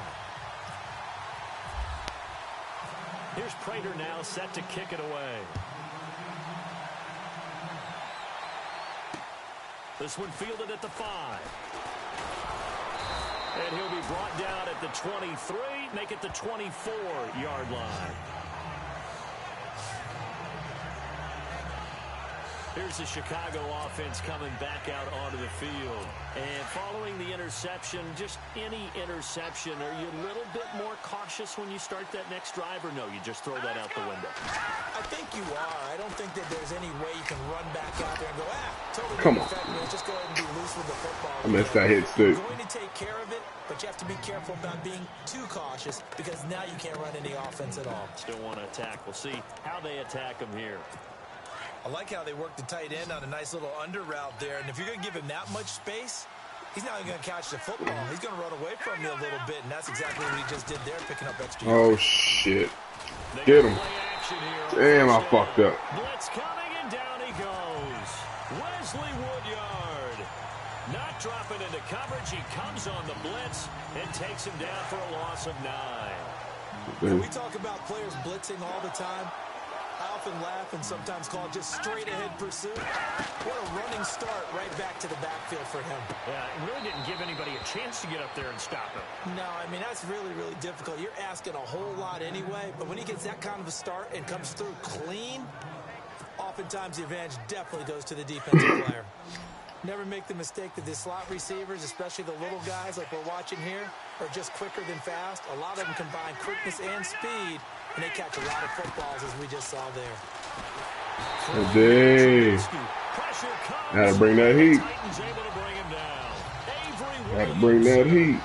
Here's Prater now set to kick it away. This one fielded at the 5. And he'll be brought down at the 23, make it the 24-yard line. Here's the Chicago offense coming back out onto the field. And following the interception, just any interception, are you a little bit more cautious when you start that next drive, or no, you just throw that out the window? I think you are. I don't think that there's any way you can run back out there and go, totally Come on. effective. Just go ahead and be loose with the football. I missed that hit stick. You're going to take care of it, but you have to be careful about being too cautious because now you can't run any offense at all. Still want to attack. We'll see how they attack him here. I like how they work the tight end on a nice little under route there. And if you're going to give him that much space, he's not even going to catch the football. He's going to run away from you a little bit, and that's exactly what he just did there, picking up extra yards. Oh, shit. Get him. Damn, I fucked up. Blitz coming, and down he goes. Wesley Woodyard. Not dropping into coverage. He comes on the blitz and takes him down for a loss of 9. When we talk about players blitzing all the time, I often laugh and sometimes call it just straight-ahead pursuit. What a running start right back to the backfield for him. Yeah, it really didn't give anybody a chance to get up there and stop him. No, I mean, that's really, really difficult. You're asking a whole lot anyway, but when he gets that kind of a start and comes through clean, oftentimes the advantage definitely goes to the defensive player. Never make the mistake that the slot receivers, especially the little guys like we're watching here, are just quicker than fast. A lot of them combine quickness and speed, and they catch a lot of footballs, as we just saw there. Hey, gotta bring that heat. Gotta bring that heat.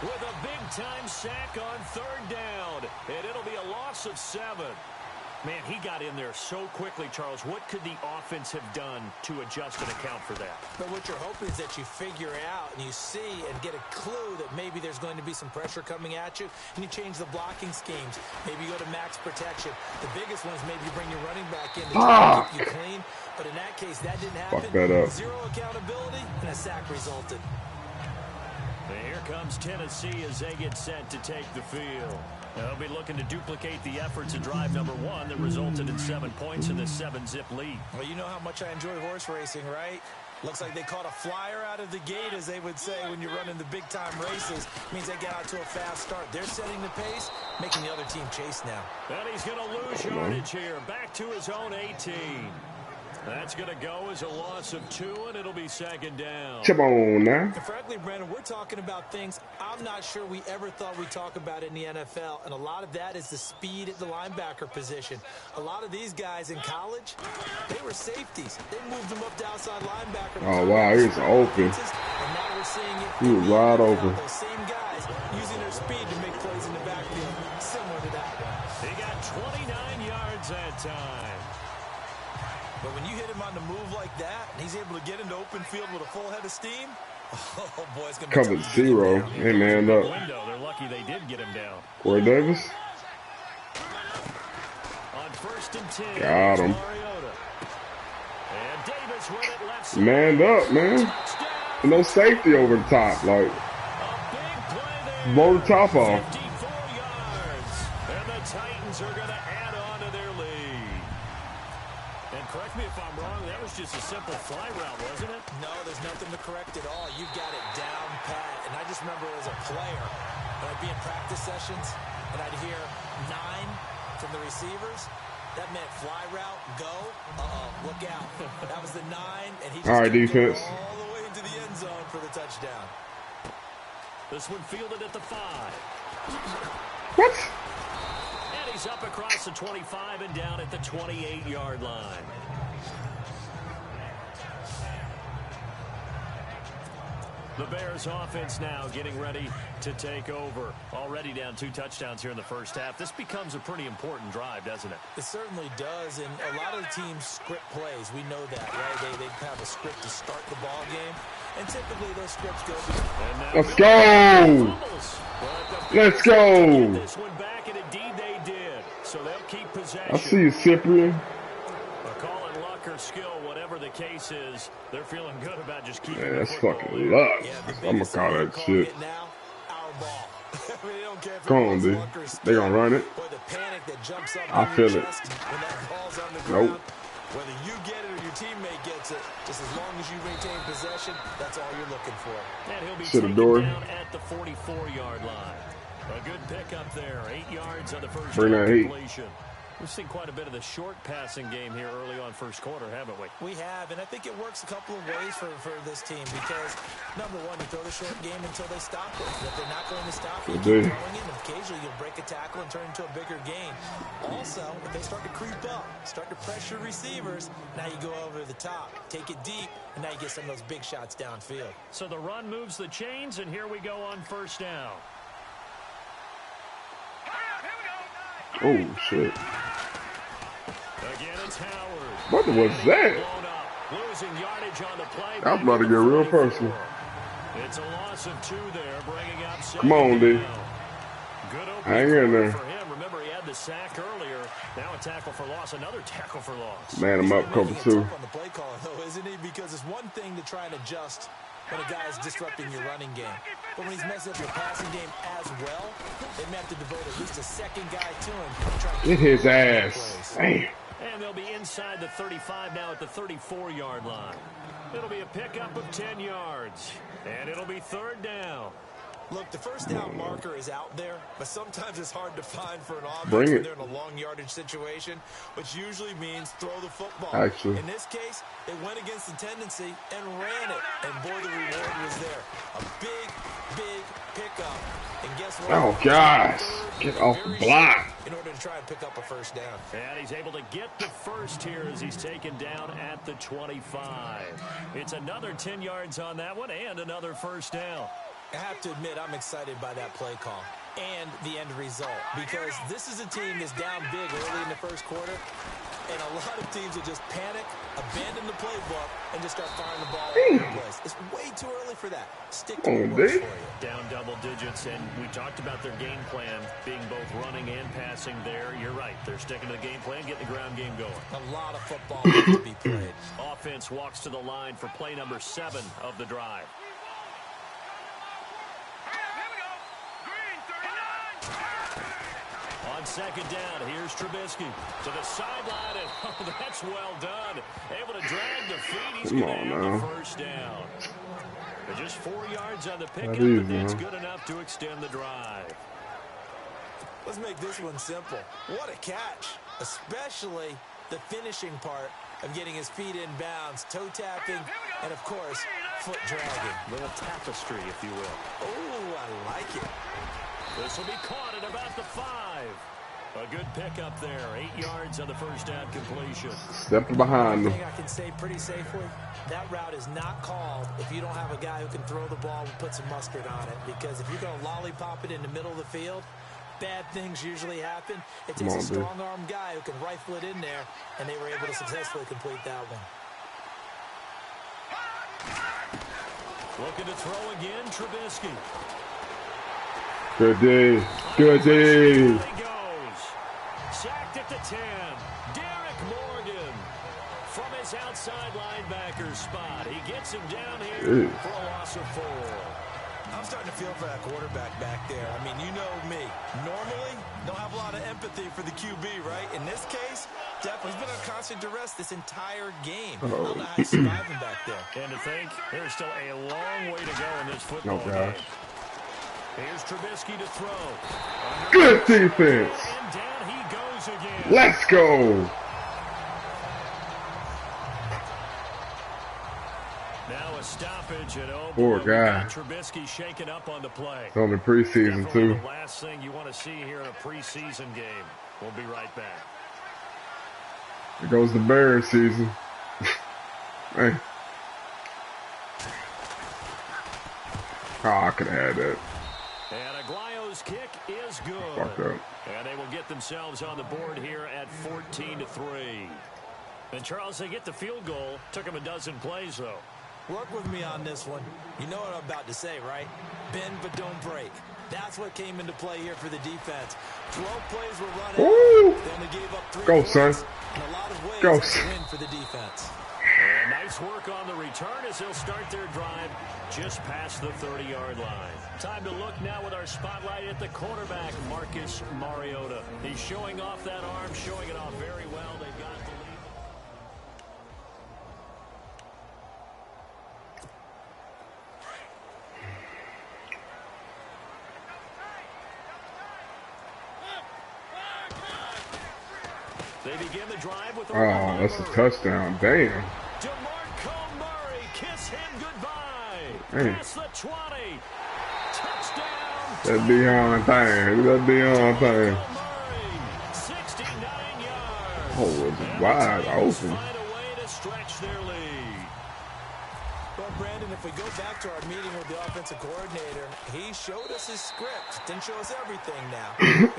With a big-time sack on 3rd down, and it'll be a loss of 7. Man, he got in there so quickly, Charles. What could the offense have done to adjust and account for that? But what you're hoping is that you figure out and you see and get a clue that maybe there's going to be some pressure coming at you, and you change the blocking schemes. Maybe you go to max protection. The biggest one is maybe you bring your running back in to try to keep you clean. But in that case, that didn't happen. Fuck that up. Zero accountability, and a sack resulted. And here comes Tennessee as they get set to take the field. They'll be looking to duplicate the efforts of drive number 1 that resulted in 7 points in this 7-zip lead. Well, you know how much I enjoy horse racing, right? Looks like they caught a flyer out of the gate, as they would say when you're running the big-time races. It means they get out to a fast start. They're setting the pace, making the other team chase now. And he's going to lose yardage here, back to his own 18. That's going to go as a loss of 2, and it'll be 2nd down. Come on now. And frankly, Brandon, we're talking about things I'm not sure we ever thought we'd talk about in the NFL, and a lot of that is the speed at the linebacker position. A lot of these guys in college, they were safeties. They moved them up to outside linebacker. Oh, wow, he was open. And now we're seeing it. He was wide open. Those same guys using their speed to make plays in the backfield, similar to that one. He got 29 yards that time. But when you hit him on the move like that, and he's able to get into open field with a full head of steam. Oh, boy, it's going to be Covered tough to get him 0. down. Hey, man, up. Window. They're lucky they did get him down. Corey Davis. On 1st and 10. Got him. Mariota. And Davis with it left side. Manned up, man. Touchdown. No safety over the top. Like, A big play there. blow the top off. 54 yards. And the Titans are going to add on to their lead. And correct me if I'm wrong, that was just a simple fly route, wasn't it? No, there's nothing to correct at all. You've got it down pat. And I just remember as a player, when I'd be in practice sessions, and I'd hear 9 from the receivers. That meant fly route, go. Look out. That was the 9, and he just All right, couldn't go defense. all the way into the end zone for the touchdown. This one fielded at the 5. What? And he's up across the 25 and down at the 28-yard line. The Bears offense now getting ready to take over. Already down 2 touchdowns here in the first half. This becomes a pretty important drive, doesn't it? It certainly does, and a lot of the teams script plays. We know that, right? They have a script to start the ball game, and typically those scripts go Let's go. Let's go. This one back, and indeed they did. So they'll keep possession. I see you, Cyprian. Call it luck or skill, whatever the case is, they're feeling good about just keeping Man, the that's football fucking moving. luck. Yeah, I'm gonna call that shit. Now, our ball. I mean, they don't care if Come on, it's dude. luck or skill. They gonna run it. Boy, the panic that jumps up I in feel your it. chest when that ball's on the Nope. ground. Whether you get it or your teammate gets it, just as long as you maintain possession, that's all you're looking for. And he'll be To the taken door. down at the 44-yard line. A good pickup there. 8 yards on the first Bring that heat. completion. We've seen quite a bit of the short passing game here early on first quarter, haven't we? We have, and I think it works a couple of ways for this team because, number one, you throw the short game until they stop it. If they're not going to stop it, you They keep do. throwing it, and occasionally you'll break a tackle and turn into a bigger gain. Also, if they start to creep up, start to pressure receivers, now you go over the top, take it deep, and now you get some of those big shots downfield. So the run moves the chains, and here we go on first down. Oh, shit. Again, it's Howard. What was that? Blown up. Losing yardage on the play. I'm about to get real personal. It's a loss of 2 there, bringing up Come on, D. Good opening Hang in quarter there. for him. Remember, he had the sack earlier. Now a tackle for loss. Another tackle for loss. Man, I'm up He's cover making it 2. tough on the play caller, though, isn't he? Because it's one thing to try and adjust when a guy's disrupting your running game. But when he's messing up your passing game as well, they may have to devote at least a second guy to him to try and Get his ass. plays. Damn. And they'll be inside the 35 now at the 34-yard line. It'll be a pickup of 10 yards. And it'll be 3rd down. Look, the first down marker is out there, but sometimes it's hard to find for an offense Bring when it. they're in a long yardage situation, which usually means throw the football. Actually. In this case, they went against the tendency and ran it, and boy, the reward was there. A big, big pickup. And guess what? Oh, gosh. Get off the block. In order to try and pick up a first down. And he's able to get the first here as he's taken down at the 25. It's another 10 yards on that one and another first down. I have to admit, I'm excited by that play call and the end result because this is a team that's down big early in the first quarter, and a lot of teams will just panic, abandon the playbook, and just start firing the ball all over the place. It's way too early for that. Stick to what works for you. Down double digits, and we talked about their game plan being both running and passing there. You're right. They're sticking to the game plan, getting the ground game going. A lot of football needs to be played. Offense walks to the line for play number 7 of the drive. On second down, here's Trubisky to the sideline, and oh, that's well done. Able to drag the feet. He's Come going to on have now. the first down. But just 4 yards on the pickup, That is, and that's man. good enough to extend the drive. Let's make this one simple. What a catch, especially the finishing part of getting his feet in bounds, toe tapping, and of course, foot dragging. Little tapestry, if you will. Oh, I like it. This will be caught at about the 5. A good pickup there. 8 yards on the first down completion. Stepping behind One them. thing I can say pretty safely, that route is not called if you don't have a guy who can throw the ball and put some mustard on it. Because if you're going to lollipop it in the middle of the field, bad things usually happen. It takes Come a on, dude. strong-arm guy who can rifle it in there, and they were able to successfully complete that one. Looking to throw again, Trubisky. Good D. Good D. There he goes. Sacked at the 10. Derek Morgan from his outside linebacker spot. He gets him down here for a loss of 4. I'm starting to feel for that quarterback back there. I mean, you know me. Normally, don't have a lot of empathy for the QB, right? In this case, definitely he's been on constant duress this entire game. I don't know how he's surviving back there. And to think, there's still a long way to go in this football game. Here's Trubisky to throw. Good defense. And down he goes again. Let's go. Now a stoppage and Poor guy. Trubisky shaken up on the play. It's on the preseason Definitely too. the last thing you want to see here in a preseason game. We'll be right back. Here goes the Bears season. Hey. Oh, I could have had that. And Aguayo's kick is good. Fucked up. And they will get themselves on the board here at 14-3. And Charles, they get the field goal. Took them a dozen plays, though. Work with me on this one. You know what I'm about to say, right? Bend but don't break. That's what came into play here for the defense. 12 plays were running. Woo! They only gave up 3 Go, points. son. In a lot of ways, Go. that's a win for the defense. And nice work on the return as they'll start their drive just past the 30-yard line. Time to look now with our spotlight at the quarterback, Marcus Mariota. He's showing off that arm, showing it off very well. They've got the lead. They begin the drive with a Oh, that's a touchdown. Damn. DeMarco Murray, kiss him goodbye. Hey. Past the 20. Touchdown. That Deion thing. That Deion thing. Murray, 69 yards. Oh, it was wide open. Find a way to stretch their lead. Well, Brandon, if we go back to our meeting with the offensive coordinator, he showed us his script. Didn't show us everything now.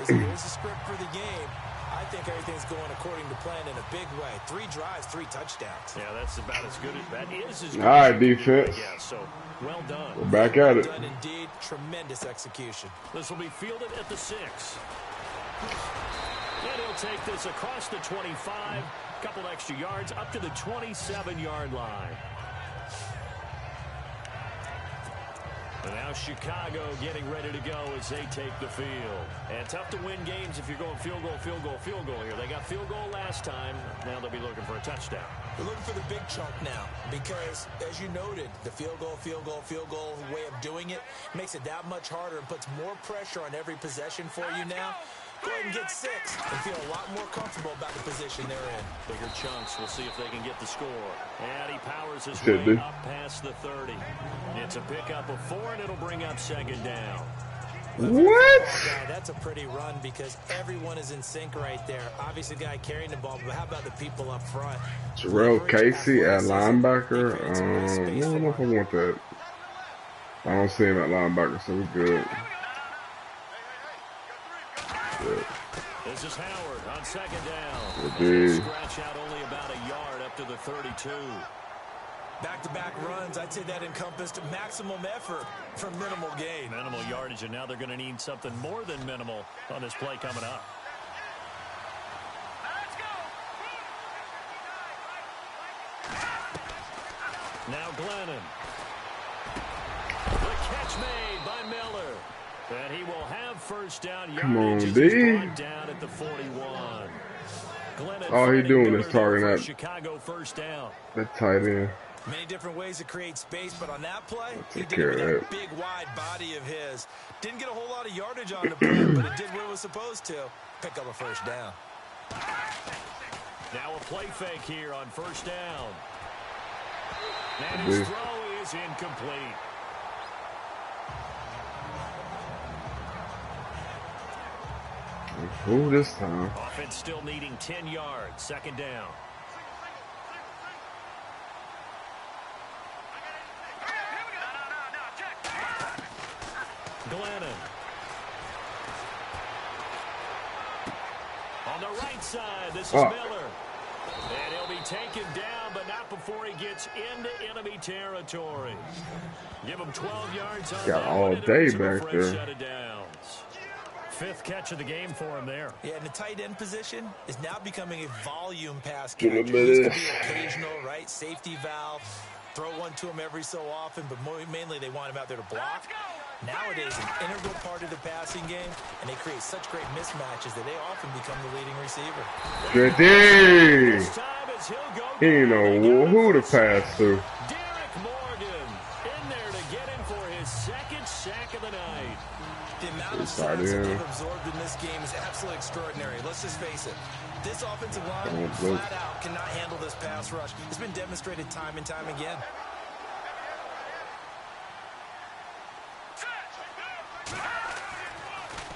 Here's the script for the game. I think everything's going according to plan in a big way. 3 drives, 3 touchdowns. Yeah, that's about as good as that is. As good All right, as you can do, defense. I guess. So, well done. We're back at it. Done indeed. Tremendous execution. This will be fielded at the 6. And he'll take this across the 25. Couple extra yards up to the 27-yard line. And now Chicago getting ready to go as they take the field. And tough to win games if you're going field goal, field goal, field goal here. They got field goal last time. Now they'll be looking for a touchdown. We're looking for the big chunk now because, as you noted, the field goal way of doing it makes it that much harder and puts more pressure on every possession for you now. Go ahead and get 6 and feel a lot more comfortable about the position they're in. Bigger chunks. We'll see if they can get the score. And he powers his Should way be. up past the 30. It's a pickup of 4, and it'll bring up 2nd down. What? That's a pretty run because everyone is in sync right there. Obviously, the guy carrying the ball, but how about the people up front? Terrell Casey at linebacker. I don't know if I want that. I don't see him at linebacker, so we're good. This is Howard on 2nd down. Good. Scratch out only about a yard up to the 32. Back-to-back runs, I'd say that encompassed maximum effort for minimal gain. Minimal yardage, and now they're going to need something more than minimal on this play coming up. Now Glennon. The catch made by Miller. And he will have 1st down. Come on, yardage as D. he's brought down at the 41. Glennon All he doing Miller is targeting for that. Chicago 1st down. That tight end. Many different ways to create space, but on that play, he Take did care it with of that that. big, wide body of his. Didn't get a whole lot of yardage on the play, but it did what it was supposed to. Pick up a 1st down. Now a play fake here on 1st down. And his throw is incomplete. Who this time? Offense still needing 10 yards. 2nd down. Glennon. On the right side, this is Miller. And he'll be taken down, but not before he gets into enemy territory. Give him 12 yards on Got that all one, and day it's a back fresh there. set of downs. 5th catch of the game for him there. Yeah, and the tight end position is now becoming a volume pass Give him catcher. a It used to minute. be occasional, right? Safety valve, throw one to him every so often, but mainly they want him out there to block. Nowadays, an integral part of the passing game, and they create such great mismatches that they often become the leading receiver. Good day. This time as he'll go He ain't down, know they who got to pass to. Derek Morgan in there to get him for his 2nd sack of the night. The amount of Inside sacks that in. they've absorbed in this game is absolutely extraordinary. Let's just face it. This offensive line Oh, look. flat out cannot handle this pass rush. It's been demonstrated time and time again.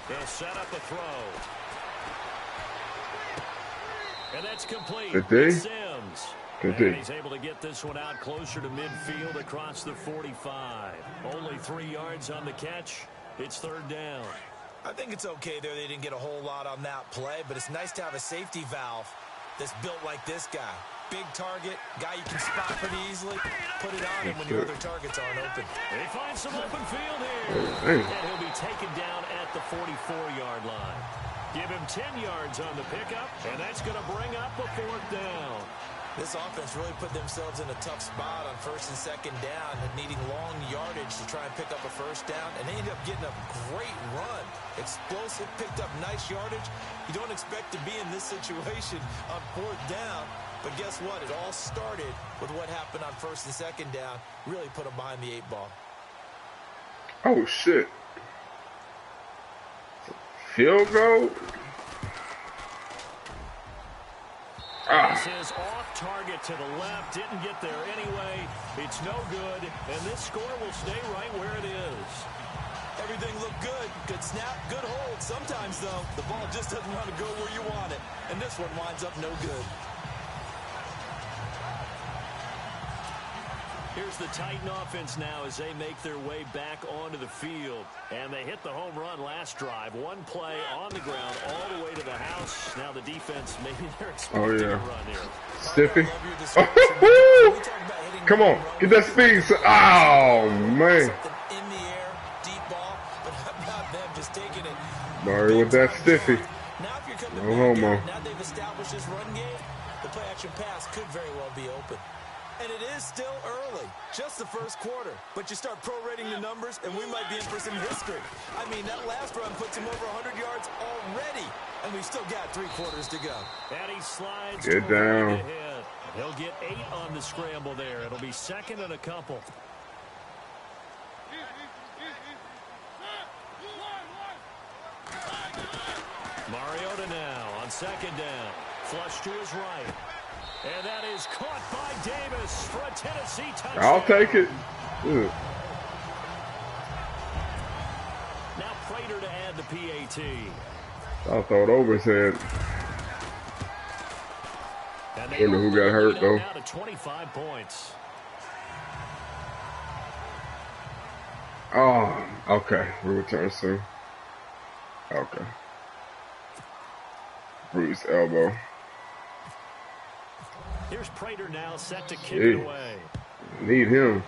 He'll set up a throw. And that's complete. Good day. Sims. Good And day. he's able to get this one out closer to midfield across the 45. Only 3 yards on the catch. It's 3rd down. I think it's okay there. They didn't get a whole lot on that play, but it's nice to have a safety valve that's built like this guy. Big target, guy you can spot pretty easily. Put it on him when your other targets aren't open. They find some open field here. Hey. And he'll be taken down at the 44-yard line. Give him 10 yards on the pickup, and that's going to bring up a 4th down. This offense really put themselves in a tough spot on 1st and 2nd down, needing long yardage to try and pick up a 1st down, and they ended up getting a great run. Explosive, picked up nice yardage. You don't expect to be in this situation on 4th down, but guess what? It all started with what happened on 1st and 2nd down. Really put them behind the 8 ball. Oh shit. Field goal? This is off target to the left. Didn't get there anyway. It's no good, and this score will stay right where it is. Everything looked good. Good snap, good hold. Sometimes, though, the ball just doesn't want to go where you want it, and this one winds up no good. Here's the Titan offense now as they make their way back onto the field. And they hit the home run last drive. One play on the ground all the way to the house. Now the defense, maybe they're expecting a run here. Stiffy. Oh, come on. Get that speed. Oh, man. In the air, deep ball, but how about them just taking it? Murray with that stiffy. Now if you're coming No back homo. out, now they've established this run game, the play-action pass could very well be open. And it is still early, just the 1st quarter. But you start prorating the numbers, and we might be in for some history. I mean, that last run puts him over 100 yards already, and we've still got 3 quarters to go. And he slides Get down. ahead. He'll get 8 on the scramble there. It'll be 2nd and a couple. Mariota now on 2nd down. Flush to his right. And that is caught by Davis for a Tennessee touchdown. I'll take it. Ugh. Now Prater to add the PAT. I'll throw it over his head. And they Wonder who got hurt, though. now to 25 points. Oh, okay. We return soon. Okay. Bruised elbow. Here's Prater now set to kick Jeez. it away. Need him.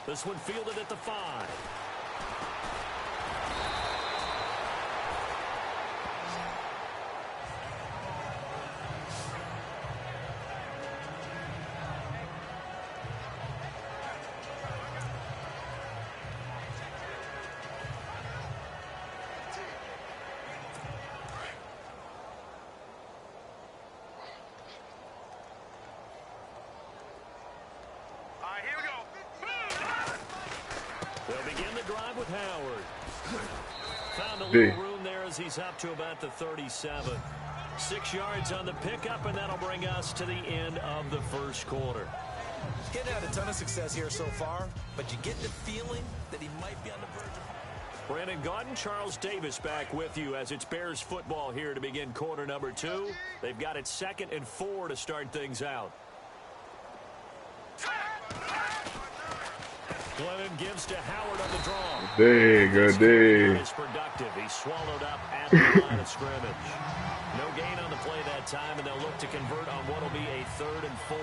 This one fielded at the 5. They'll begin the drive with Howard. Found a little room there as he's up to about the 37. 6 yards on the pickup, and that'll bring us to the end of the 1st quarter. Getting had a ton of success here so far, but you get the feeling that he might be on the verge of... Brandon Gaudin, Charles Davis back with you as it's Bears football here to begin quarter number 2. They've got it 2nd and 4 to start things out. Glennon gives to Howard on the draw. Good day. Is productive. He swallowed up at the line of scrimmage. No gain on the play that time, and they'll look to convert on what will be a 3rd and 4.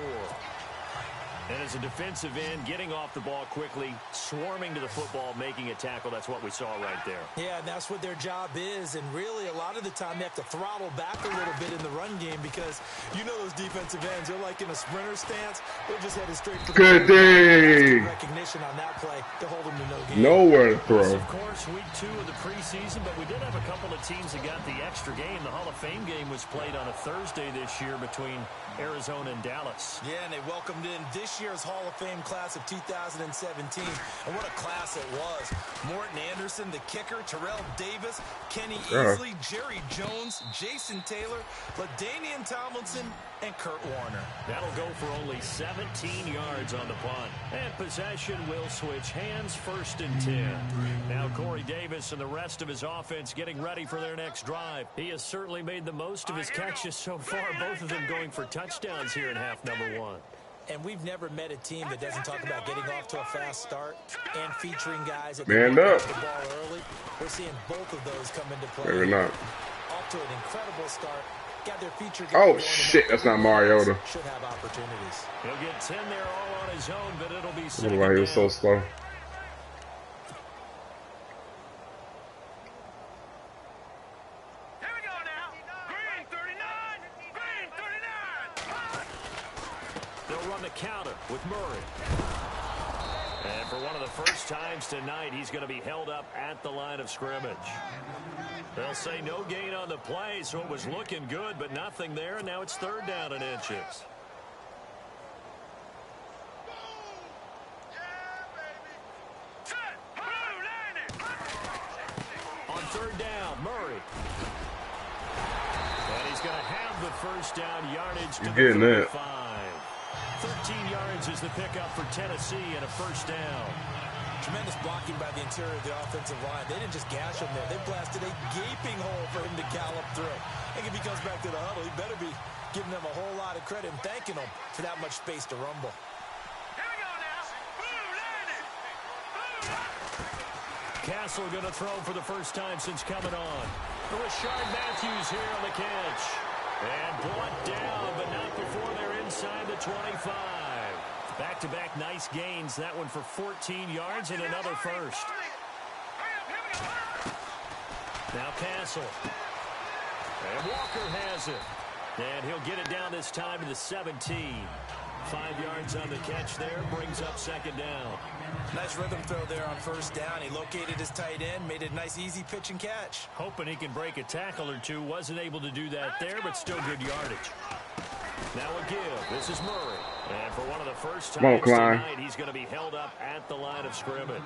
And as a defensive end, getting off the ball quickly, swarming to the football, making a tackle, that's what we saw right there. Yeah, and that's what their job is. And really, a lot of the time, they have to throttle back a little bit in the run game because you know those defensive ends, they're like in a sprinter stance. They're just headed straight for the Good day. recognition on that play to hold them to no gain. Nowhere to This, throw. of course, week 2 of the preseason, but we did have a couple of teams that got the extra game. The Hall of Fame game was played on a Thursday this year between Arizona and Dallas. Yeah, and they welcomed in this year's Hall of Fame class of 2017. And what a class it was. Morton Anderson, the kicker, Terrell Davis, Kenny Easley, Jerry Jones, Jason Taylor, LaDainian Tomlinson, and Kurt Warner. That'll go for only 17 yards on the punt. And possession will switch hands, 1st and 10. Now Corey Davis and the rest of his offense getting ready for their next drive. He has certainly made the most of his catches so far, both of them going for touchdowns here in half number 1. And we've never met a team that doesn't talk about getting off to a fast start and featuring guys that Man get up. the ball early. We're seeing both of those come into play. Maybe not. Off to an incredible start. Got their feature game Oh going shit, in the that's not Mariota. should have opportunities. He'll get 10 there all on his own, but it'll be I don't second know why he was so down. slow. Here we go now. Green 39. Green 39. They'll run the counter with Murray. And for one of the first times tonight, he's going to be held up at the line of scrimmage. They'll say no gain on the play, so it was looking good, but nothing there. Now it's 3rd down and inches. On 3rd down, Murray. And he's going to have the first down yardage to He's the getting that. 35. 13 yards is the pickup for Tennessee and a 1st down. Tremendous blocking by the interior of the offensive line. They didn't just gash him there. They blasted a gaping hole for him to gallop through. I think if he comes back to the huddle, he better be giving them a whole lot of credit and thanking them for that much space to rumble. Here we go now. Boom, landed. Castle going to throw for the first time since coming on. Rashard Matthews here on the catch. And brought down, but not before they're inside the 25. Back-to-back nice gains. That one for 14 yards and another first. Now Castle. And Walker has it. And he'll get it down this time to the 17. 5 yards on the catch there. Brings up 2nd down. Nice rhythm throw there on 1st down. He located his tight end, made a nice easy pitch and catch. Hoping he can break a tackle or two. Wasn't able to do that there, but still good yardage. Now a give. This is Murray. And for one of the first times tonight, he's going to be held up at the line of scrimmage.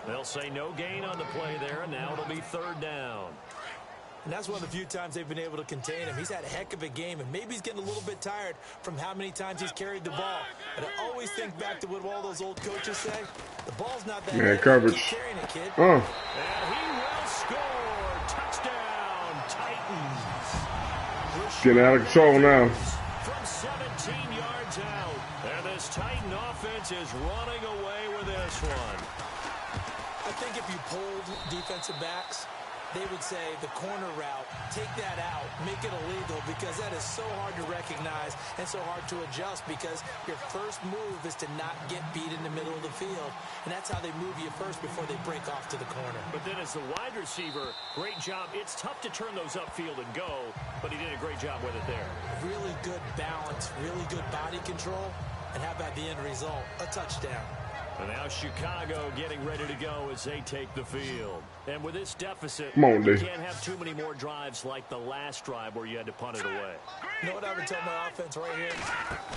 They'll say no gain on the play there, and now it'll be 3rd down. And that's one of the few times they've been able to contain him. He's had a heck of a game, and maybe he's getting a little bit tired from how many times he's carried the ball. But I always think back to what all those old coaches say. The ball's not that heavy. Coverage. Keep carrying it, kid. And he will score. Touchdown, Titans. Getting out of control now. From 17 yards out. And this Titan offense is running away with this one. I think if you polled defensive backs, they would say the corner route, take that out, make it illegal, because that is so hard to recognize and so hard to adjust, because your first move is to not get beat in the middle of the field. And that's how they move you first before they break off to the corner. But then as the wide receiver, great job. It's tough to turn those upfield and go, but he did a great job with it there. Really good balance, really good body control, and how about the end result? A touchdown. And now Chicago getting ready to go as they take the field. And with this deficit, Come on, you Dave. can't have too many more drives like the last drive where you had to punt it away. You know what I would tell my offense right here?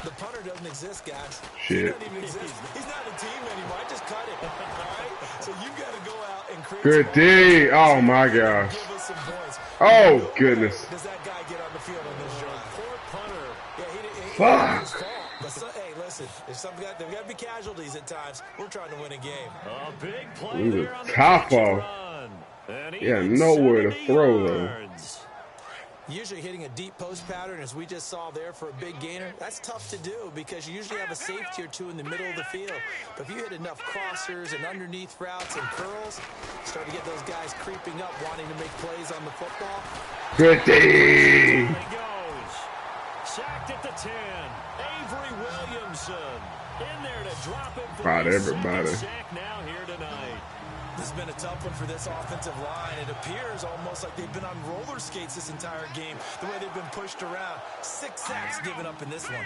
The punter doesn't exist, guys. Shit. He doesn't even exist. He's not a team anymore. I just cut it. All right? So you've got to go out and create Good some D. offense. Oh my gosh. Give us some points. Oh, No way goodness. Does that guy get on the field on this drive? Poor punter. Yeah, he didn't his Fuck. fault. But hey, listen, there's got to be casualties at times. We're trying to win a game. A big play He's a there on the tough catch and ball. run. And Yeah, even nowhere to 70 throw, though. yards. Usually hitting a deep post pattern, as we just saw there for a big gainer, that's tough to do because you usually have a safety or two in the middle of the field. But if you hit enough crossers and underneath routes and curls, start to get those guys creeping up, wanting to make plays on the football. Good D. He goes. Sacked at the 10. Avery Williamson in there to drop him for About his everybody. second sack now here tonight. This has been a tough one for this offensive line. It appears almost like they've been on roller skates this entire game, the way they've been pushed around. 6 sacks given up in this one.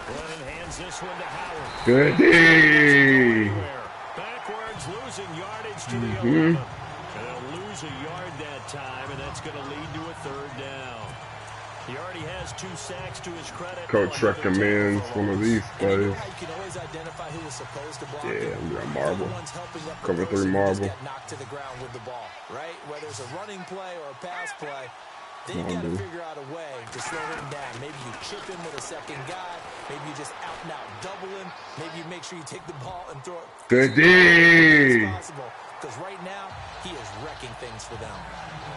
Glennon hands this one to Howard. Good D. Backwards, losing yardage to the open. And they'll lose a yard that time, and that's going to lead to a 3rd down. He already has 2 sacks to his credit. Coach recommends one of these plays. You can always identify who was supposed to block Yeah, it. we got marble. The ones helping up the Cover 3 person who just marble. got knocked to the ground with the ball, right? Whether it's a running play or a pass play, they've got to figure out a way to slow him down. Maybe you chip him with a second guy. Maybe you just out and out double him. Maybe you make sure you take the ball and throw it Good D. as possible. Because right now, he is wrecking things for them.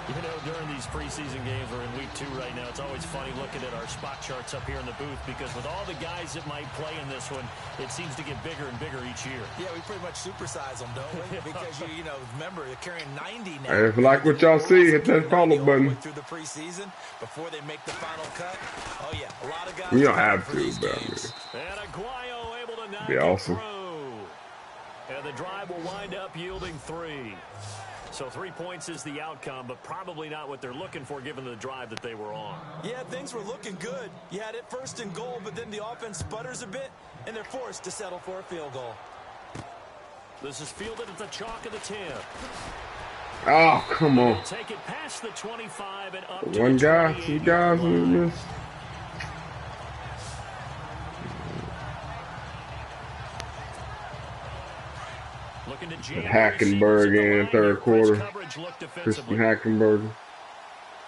You know, during these preseason games, we're in week 2 right now, it's always funny looking at our spot charts up here in the booth because with all the guys that might play in this one, it seems to get bigger and bigger each year. Yeah, we pretty much supersize them, don't we? Because, you know, remember, they're carrying 90 now. Hey, if you like what y'all see, hit that follow button. Through the preseason, before they make the final cut. Oh, yeah, a lot of guys. You don't have for to, these but games. And Aguayo able to knock Be it awesome. through. And the drive will wind up yielding 3. So 3 points is the outcome, but probably not what they're looking for given the drive that they were on. Yeah, things were looking good. You had it 1st and goal, but then the offense sputters a bit, and they're forced to settle for a field goal. This is fielded at the chalk of the 10. Oh, come on. Take it past the 25 and up to One the guy, 28 2 guys in this. Looking to jam Hackenberg in 3rd quarter. Christian Hackenberg.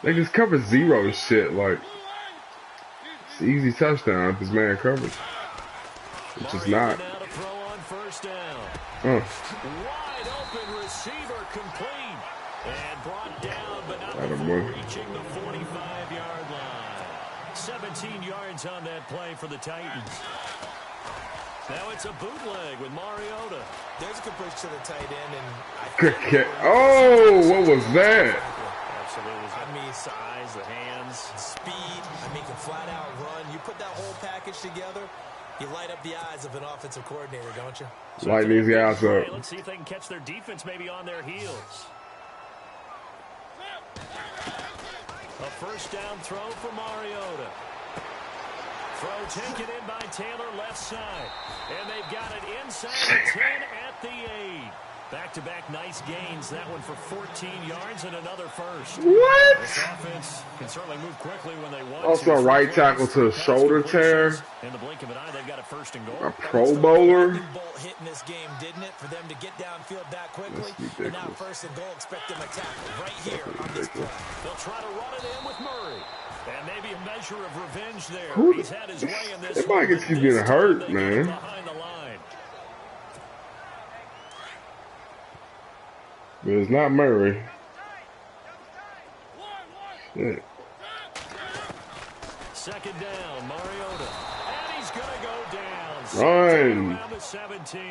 They just cover 0 shit. Like, it's an easy touchdown if this man covers. Which is not. Now to throw on 1st down. Wide open receiver complete. And brought down, but not before reaching the 45-yard line. 17 yards on that play for the Titans. Now it's a bootleg with Mariota. There's a good push to the tight end, and Good kick. Oh, what was that? Absolutely. I mean, size, the hands, speed. I mean, can flat out run. You put that whole package together, you light up the eyes of an offensive coordinator, don't you? Light these guys up. Let's see if they can catch their defense maybe on their heels. A 1st down throw for Mariota. Throw taken in by Taylor left side. And they've got it inside the 10 at the 8. Back-to-back nice gains. That one for 14 yards and another 1st. What? This offense can certainly move quickly when they want Also to. a right tackle to the shoulder tear. In the blink of an eye, they've got a 1st and goal. A Pro Bowler. Bolt hit in this game, didn't it? For them to get downfield that quickly. And now 1st and goal, expect them to tackle right here on this play. They'll try to run it in with Murray. And maybe a measure of revenge there. Who? He's had his way in this. Everybody gets keep getting hurt, man. Behind the line. But it's not Murray. Shit. 2nd down, Mariota. And he's going to go down. Run. Around the 17.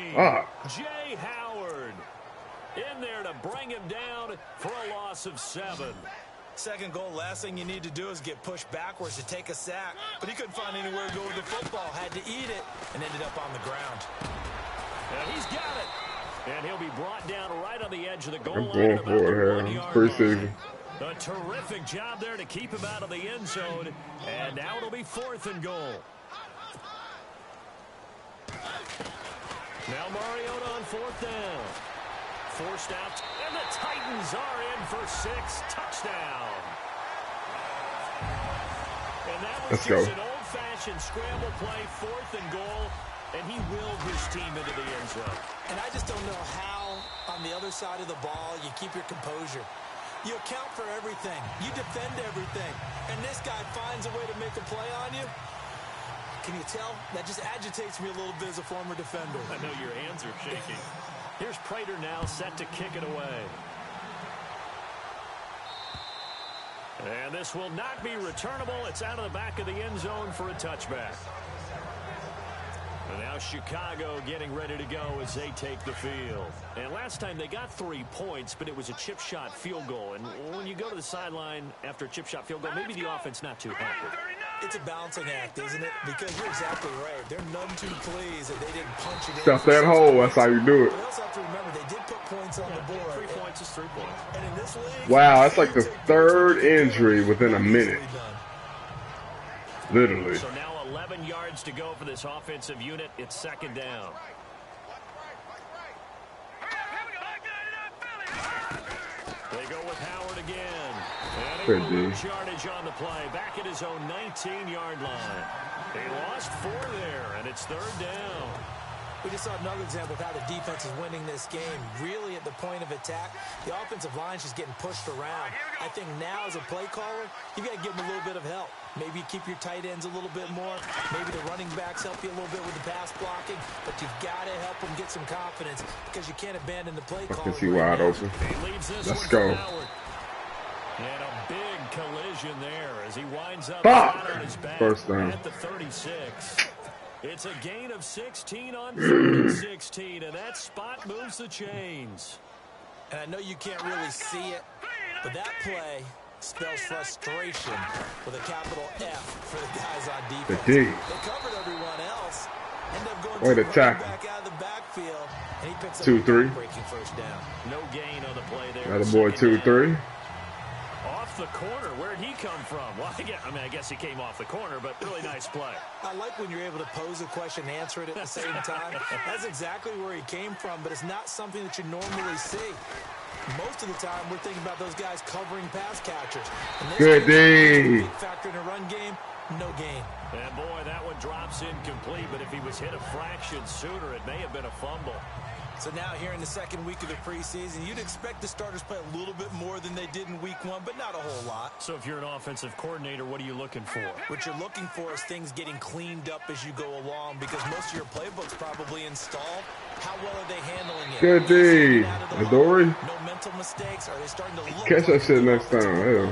Jay Howard in there to bring him down for a loss of 7. 2nd goal, last thing you need to do is get pushed backwards to take a sack. But he couldn't find anywhere to go with the football. Had to eat it and ended up on the ground. And he's got it. And he'll be brought down right on the edge of the goal I'm line. going at about for the it 1 here. yard Preseason. line. A terrific job there to keep him out of the end zone. And now it'll be 4th and goal. Now Mariota on 4th down. Forced out. And the Titans are in for 6. Touchdown. And that was Let's just go. an old-fashioned scramble play, 4th and goal. And he willed his team into the end zone. And I just don't know how, on the other side of the ball, you keep your composure. You account for everything. You defend everything. And this guy finds a way to make a play on you. Can you tell? That just agitates me a little bit as a former defender. I know your hands are shaking. Here's Prater now set to kick it away. And this will not be returnable. It's out of the back of the end zone for a touchback. And now Chicago getting ready to go as they take the field. And last time they got 3 points, but it was a chip shot field goal. And when you go to the sideline after a chip shot field goal, maybe the offense not too happy. It's a balancing act, isn't it? Because you're exactly right. They're none too pleased that they didn't punch it in. Stuff that hole. That's how you do it. But they also have to remember they did put points on the board. 3 points is 3 points. And in this league, Wow, that's like the third injury within a minute. Literally. So now 11 yards to go for this offensive unit. It's second down. They go with Howard again. And he will lose yardage on the play. Back at his own 19-yard line. They lost 4 there, and it's third down. We just saw another example of how the defense is winning this game. Really at the point of attack, the offensive line is just getting pushed around. I think now as a play caller, you got to give them a little bit of help. Maybe you keep your tight ends a little bit more. Maybe the running backs help you a little bit with the pass blocking. But you've got to help them get some confidence because you can't abandon the play caller. I can see wide open. Let's go. And a big collision there as he winds up Fuck. on his back. First down. At the 36. It's a gain of 16 on 16, and that spot moves the chains. And I know you can't really see it, but that play spells frustration with a capital F for the guys on defense. The D. They covered everyone else. End up going Way to to the tackle. back out of the backfield, and he picks up 2-3. a breaking first down. No gain on the play there. Got a boy 2-3. Off the corner. Where'd he come from? Well, I guess he came off the corner, but really nice play. I like when you're able to pose a question and answer it at the same time. That's exactly where he came from, but it's not something that you normally see. Most of the time, we're thinking about those guys covering pass catchers. Good D. Big factor in a run game, no gain. And boy, that one drops incomplete, but if he was hit a fraction sooner, it may have been a fumble. So now here in the second week of the preseason, you'd expect the starters play a little bit more than they did in week 1, but not a whole lot. So if you're an offensive coordinator, what are you looking for? What you're looking for is things getting cleaned up as you go along because most of your playbook's probably installed. How well are they handling it? Good D. Adoree. No mental mistakes. Are they starting to look Catch that shit next like time. Yeah.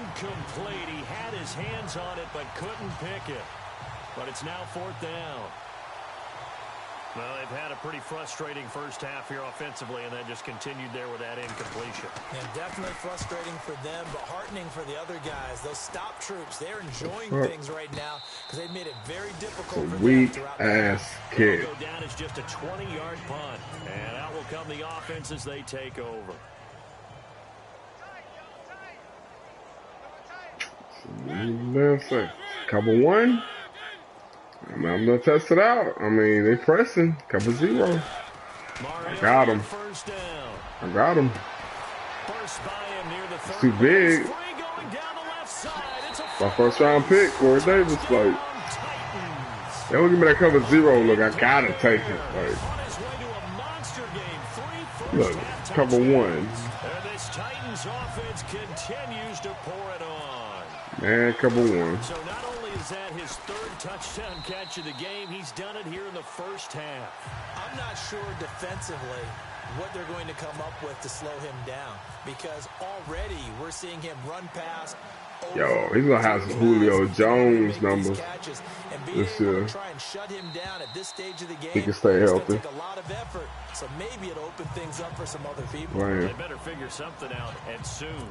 Incomplete. He had his hands on it, but couldn't pick it. But it's now fourth down. Well, they've had a pretty frustrating first half here offensively, and then just continued there with that incompletion. Yeah, definitely frustrating for them, but heartening for the other guys. Those stop troops, they're enjoying things right now because they've made it very difficult for them Weak throughout ass kid. Go down as just a 20-yard punt, and out will come the offense as they take over. Cover 1. I mean, I'm gonna test it out. I mean, they pressing. Cover 0. I got him. I got him. It's too big. My first round pick, Corey Davis. Like, they don't give me that cover 0. Look, I gotta take it. Like, look, cover 1. And this Titans offense continues to pour it on. Man, cover 1. So not only is that his third touchdown catch of the game, he's done it here in the first half. I'm not sure defensively what they're going to come up with to slow him down because already we're seeing him run past. Yo, he's gonna have some Julio Jones numbers this year. Try and shut him down at this stage of the game. He can stay healthy. Take a lot of effort, so maybe it'll open things up for some other people. Right. They better figure something out, and soon.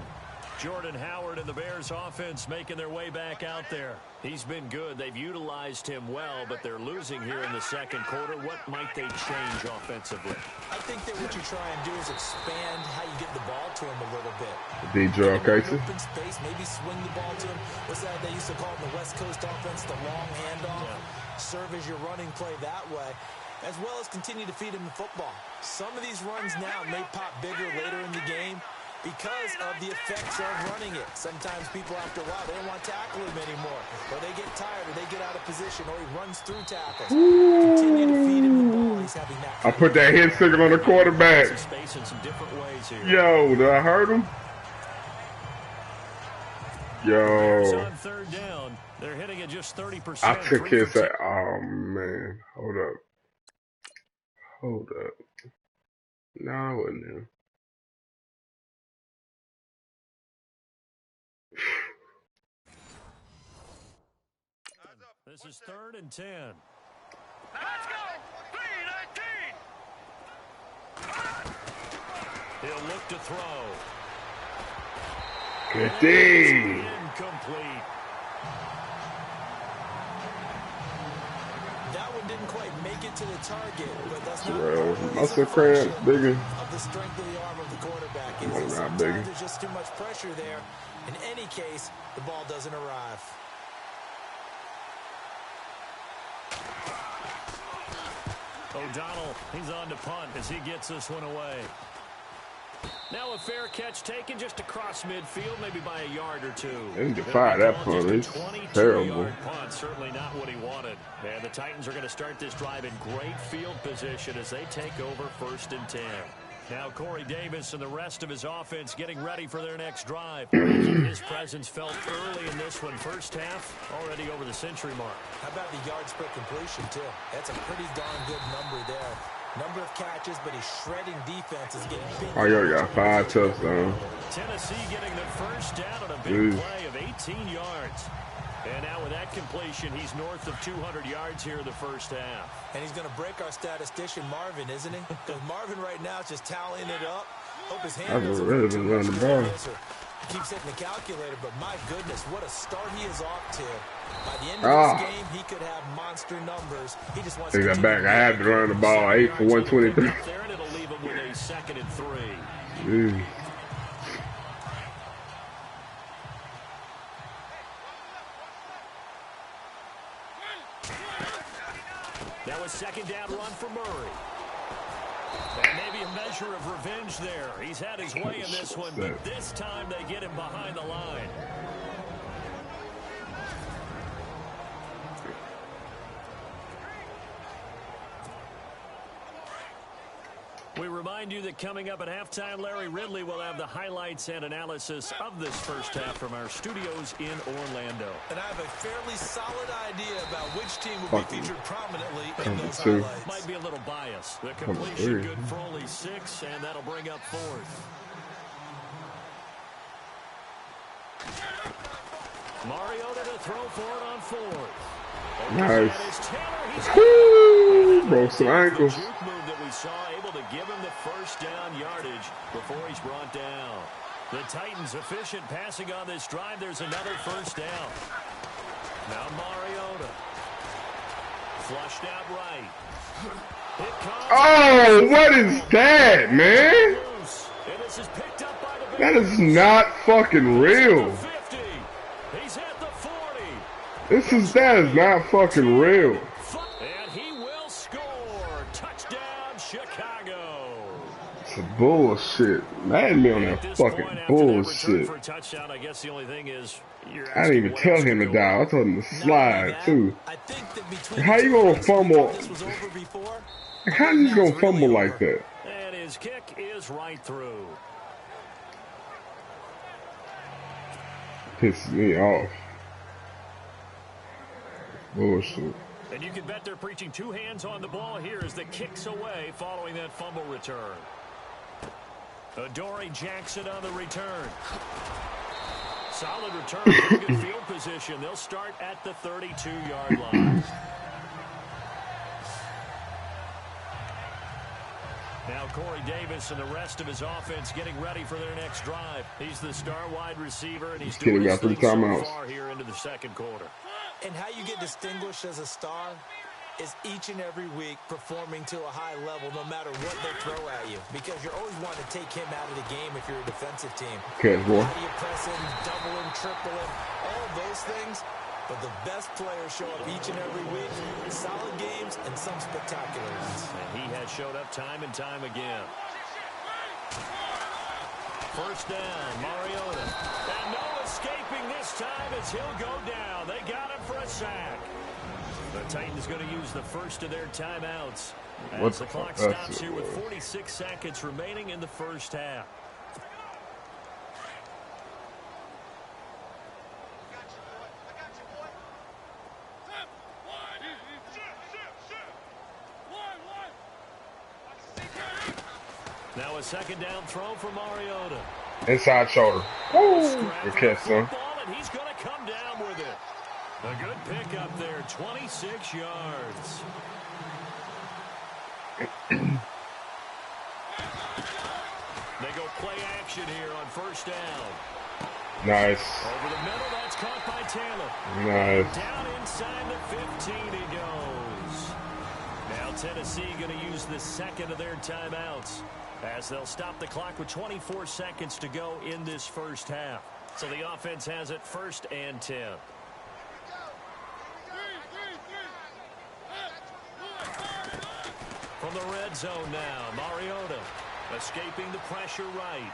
Jordan Howard and the Bears offense making their way back out there. He's been good. They've utilized him well, but they're losing here in the second quarter. What might they change offensively? I think that what you try and do is expand how you get the ball to him a little bit. Deidre Casey. Open space, maybe swing the ball to him. What's that they used to call it in the West Coast offense, the long handoff? Yeah. Serve as your running play that way, as well as continue to feed him the football. Some of these runs now may pop bigger later in the game because of the effects of running it. Sometimes people, after a while, they don't want to tackle him anymore. Or they get tired, or they get out of position, or he runs through tackles. Continue to feed him the ball. He's having that. I put that hit signal on the quarterback. Some space in some different ways here. Yo, did I hurt him? Yo. On third down, they're hitting at just 30%. I took his. Oh, man. Hold up. Hold up. No, I wasn't him. This is 3rd and 10. Let's go! 3-19! He'll look to throw. Good thing. Incomplete. That one didn't quite make it to the target, but that's not Well, always muscle a cramp, function bigger. of the strength of the arm of the quarterback. Well, not Sometimes bigger. there's just too much pressure there. In any case, the ball doesn't arrive. O'Donnell, he's on to punt as he gets this one away. Now a fair catch taken just across midfield, maybe by a yard or two. They didn't defy that punt. It's terrible. Punt, certainly not what he wanted. And the Titans are going to start this drive in great field position as they take over 1st and 10. Now Corey Davis and the rest of his offense getting ready for their next drive. His presence felt early in this one. First half, already over the century mark. How about the yards per completion, too? That's a pretty darn good number there. Number of catches, but he's shredding defenses, getting big. Oh, you got 5 touchdowns. Tennessee getting the first down on a big play of 18 yards. And now with that completion, he's north of 200 yards here in the first half. And he's going to break our statistician, Marvin, isn't he? Because Marvin right now is just tallying it up. Hope his hand doesn't really been running the ball. Keeps hitting the calculator, but my goodness, what a start he is off to. By the end of this game, he could have monster numbers. He just wants Take that back. I had to run the ball 8 for 123. There, and it'll leave him with a 2nd and 3. That was 2nd down run for Murray. And maybe a measure of revenge there. He's had his way in this one, but this time they get him behind the line. We remind you that coming up at halftime, Larry Ridley will have the highlights and analysis of this first half from our studios in Orlando. And I have a fairly solid idea about which team will be featured prominently in those two. highlights. Might be a little biased. The completion good for only 6, and that'll bring up 4th. Mariota to throw for it on 4th. Nice. Woo! Broke some ankles. Move that we saw, able to give him the first down yardage before he's brought down. The Titans efficient passing on this drive. There's another first down. Now Mariota. Flushed out right. It comes. Oh, what is that, man? And this is picked up by the That is not fucking real. 50. He's at the 40. That is not fucking real. And he will score. Touchdown, Chicago. It's a bullshit. Mad me on that fucking bullshit. For a touchdown, I guess the only thing is I didn't even tell him to dive. I told him to slide too. I think that between How you gonna fumble? this was over before. How you gonna fumble like that? And his kick is right through. Pisses me off. Bullshit. And you can bet they're preaching 2 hands on the ball here as the kick's away following that fumble return. Adoree Jackson on the return. Solid return, pretty good field position. They'll start at the 32-yard line. Now Corey Davis and the rest of his offense getting ready for their next drive. He's the star wide receiver, and he's doing his thing so far here into the 2nd quarter. And how you get distinguished as a star is each and every week performing to a high level no matter what they throw at you. Because you're always wanting to take him out of the game if you're a defensive team. Okay, boy. How do you press him, double him, triple him, all of those things. But the best players show up each and every week. Solid games and some spectacular ones. And he has showed up time and time again. First down, Mariota. And no escaping this time as he'll go down. They got him for a sack. The Titans going to use the first of their timeouts as the clock stops here with 46 seconds remaining in the first half. Now a 2nd down throw for Mariota. Inside shoulder. Woo! Good catch, son. and he's going to come down with it. A good pickup there, 26 yards. They go play action here on first down. Nice. Over the middle, that's caught by Taylor. Nice. Down inside the 15 he goes. Now Tennessee going to use the second of their timeouts as they'll stop the clock with 24 seconds to go in this first half. So the offense has it 1st and 10. From the red zone now, Mariota escaping the pressure right.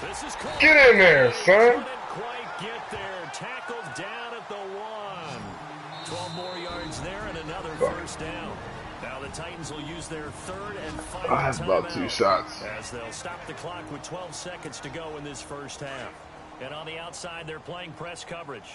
This is close. Get in there, son. Couldn't quite get there. Tackled down at the 1. 12 more yards there and another first down. Now the Titans will use their 3rd and final I have about 2 timeout shots. as they'll stop the clock with 12 seconds to go in this first half. And on the outside, they're playing press coverage.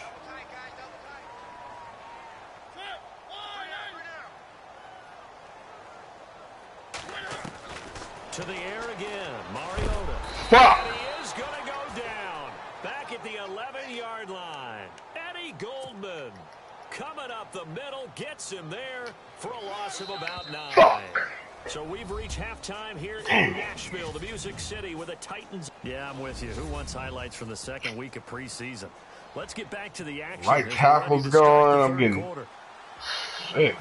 To the air again, Mariota. Fuck. And he is going to go down. Back at the 11-yard line. Eddie Goldman coming up the middle, gets him there for a loss of about 9. Fuck. So we've reached halftime here in Nashville, the Music City, with the Titans. Yeah, I'm with you. Who wants highlights from the second week of preseason? Let's get back to the action. Right as we're tackle's ready to start going. the I'm third getting quarter. shit.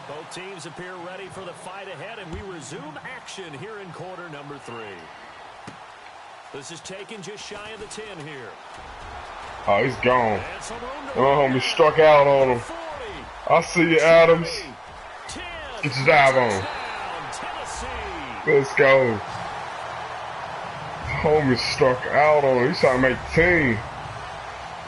Both teams appear ready for the fight ahead, and we resume action here in quarter number 3. This is taken just shy of the 10 here. Oh, he's gone. And some room to Oh, homie struck out on him. 40, I see you, Adams. 10, Get your dive on. touchdown, Tennessee. Let's go. Homie struck out on him. He's trying to make the team.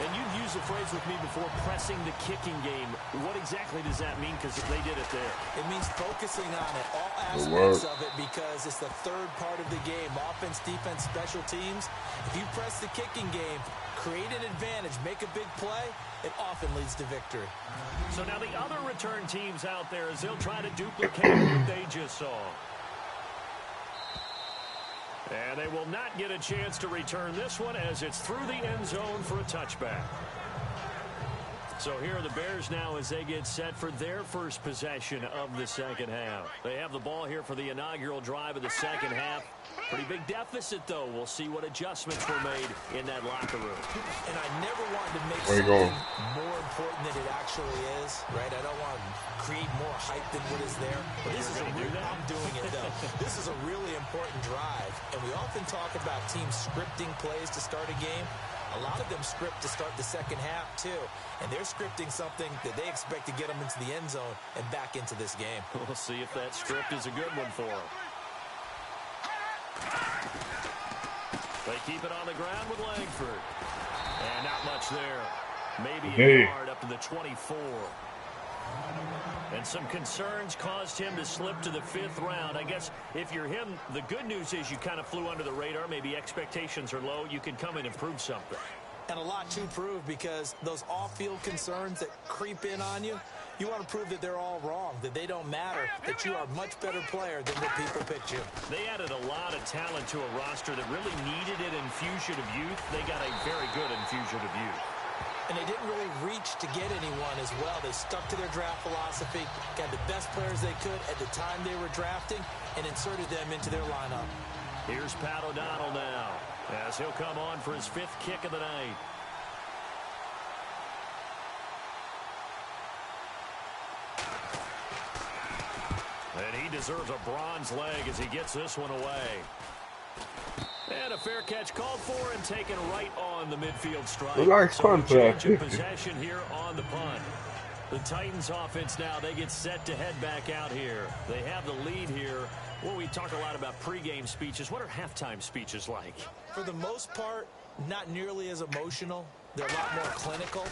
And you've used the phrase with me before, pressing the kicking game. What exactly does that mean? Because they did it there. It means focusing on it, all Good aspects work. of it, because it's the third part of the game. Offense, defense, special teams. If you press the kicking game, create an advantage, make a big play, it often leads to victory. So now the other return teams out there as they'll try to duplicate what they just saw. And they will not get a chance to return this one as it's through the end zone for a touchback. So here are the Bears now as they get set for their first possession of the second half. They have the ball here for the inaugural drive of the second half. Pretty big deficit, though. We'll see what adjustments were made in that locker room. And I never wanted to make Where you something going? more important than it actually is, right? I don't want to create more hype than what is there. But this is I'm doing it, though. This is a really important drive. And we often talk about teams scripting plays to start a game. A lot of them script to start the second half, too. And they're scripting something that they expect to get them into the end zone and back into this game. We'll see if that script is a good one for them. They keep it on the ground with Langford. And not much there. Maybe a yard up to the 24. And some concerns caused him to slip to the 5th round. I guess if you're him, the good news is you kind of flew under the radar. Maybe expectations are low. You can come in and prove something. And a lot to prove, because those off-field concerns that creep in on you, you want to prove that they're all wrong, that they don't matter, that you are a much better player than what people picked you. They added a lot of talent to a roster that really needed an infusion of youth. They got a very good infusion of youth. And they didn't really reach to get anyone as well. They stuck to their draft philosophy, got the best players they could at the time they were drafting, and inserted them into their lineup. Here's Pat O'Donnell now, as he'll come on for his 5th kick of the night. And he deserves a bronze leg as he gets this one away. And a fair catch called for and taken right on the midfield strike. Who likes So punt a change for of that? possession here on the punt. The Titans offense now, they get set to head back out here. They have the lead here. Well, we talk a lot about pregame speeches. What are halftime speeches like? For the most part, not nearly as emotional. They're a lot more clinical.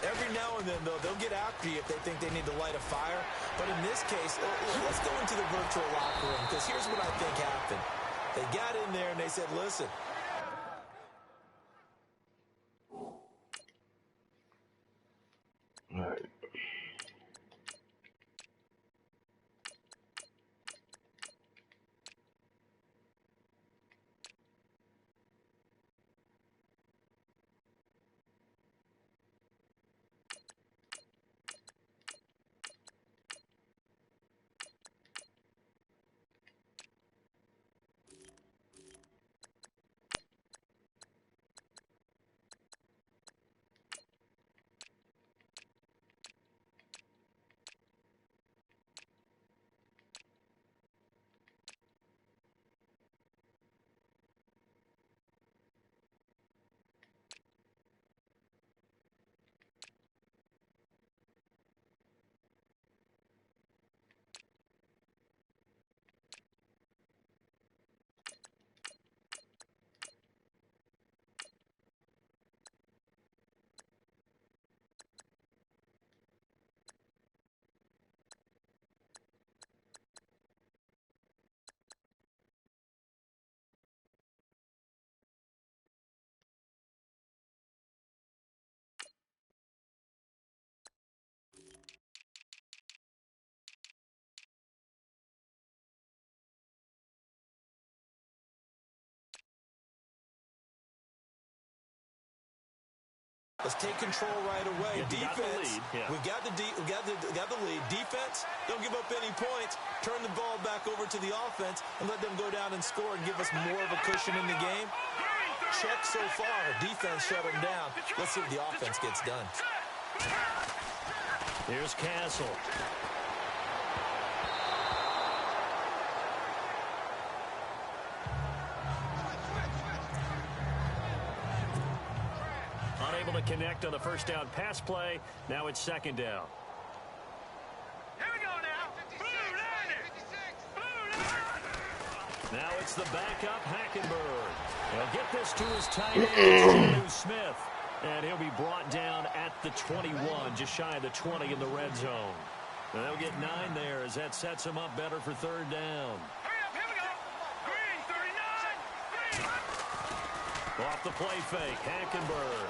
Every now and then, though, they'll get after you if they think they need to light a fire. But in this case, let's go into the virtual locker room, because here's what I think happened. They got in there and they said, listen. All right. Let's take control right away. Defense, we got the lead. Defense, don't give up any points. Turn the ball back over to the offense and let them go down and score and give us more of a cushion in the game. Check so far. Defense shut them down. Let's see what the offense gets done. Here's Castle. Unable to connect on the first down pass play. Now it's second down. Here we go now. Now it's the backup, Hackenberg. He'll get this to his tight end, Jonnu Smith. And he'll be brought down at the 21, just shy of the 20 in the red zone. And they'll get 9 there as that sets him up better for third down. Hurry up, here we go. Green, 39. Green. Off the play fake, Hackenberg.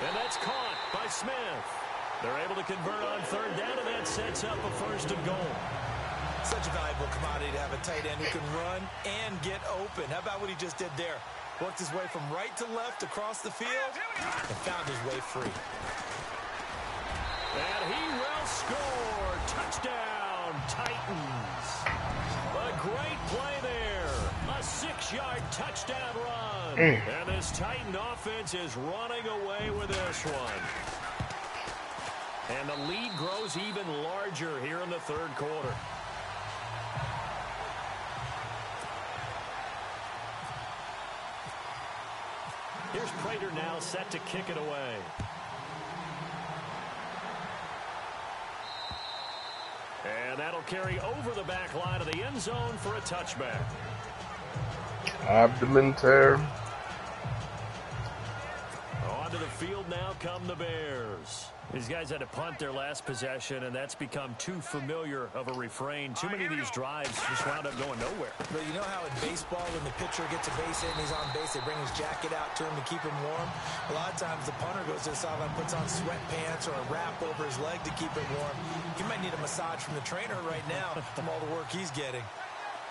And that's caught by Smith. They're able to convert on third down, and that sets up a first and goal. Such a valuable commodity to have a tight end who can run and get open. How about what he just did there? Worked his way from right to left across the field and found his way free. And he will score. Touchdown, Titans. A great play there. A 6-yard touchdown run. And this Titan offense is running away with this one. And the lead grows even larger here in the third quarter. Here's Prater now set to kick it away. And that'll carry over the back line of the end zone for a touchback. Abdomen tear. Onto the field now come the Bears. These guys had to punt their last possession, and that's become too familiar of a refrain. Too many of these drives just wound up going nowhere. But you know how in baseball, when the pitcher gets a base hit and he's on base, they bring his jacket out to him to keep him warm? A lot of times the punter goes to the sideline, puts on sweatpants or a wrap over his leg to keep it warm. He might need a massage from the trainer right now from all the work he's getting.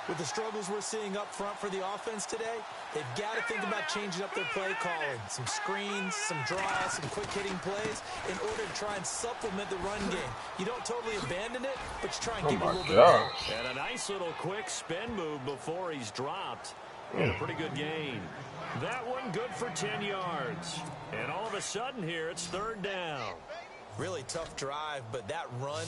With the struggles we're seeing up front for the offense today, they've got to think about changing up their play calling. Some screens, some draws, some quick-hitting plays in order to try and supplement the run game. You don't totally abandon it, but you try and give it a little bit more. And a nice little quick spin move before he's dropped. And a pretty good gain. That one good for 10 yards. And all of a sudden here, it's third down. Really tough drive, but that run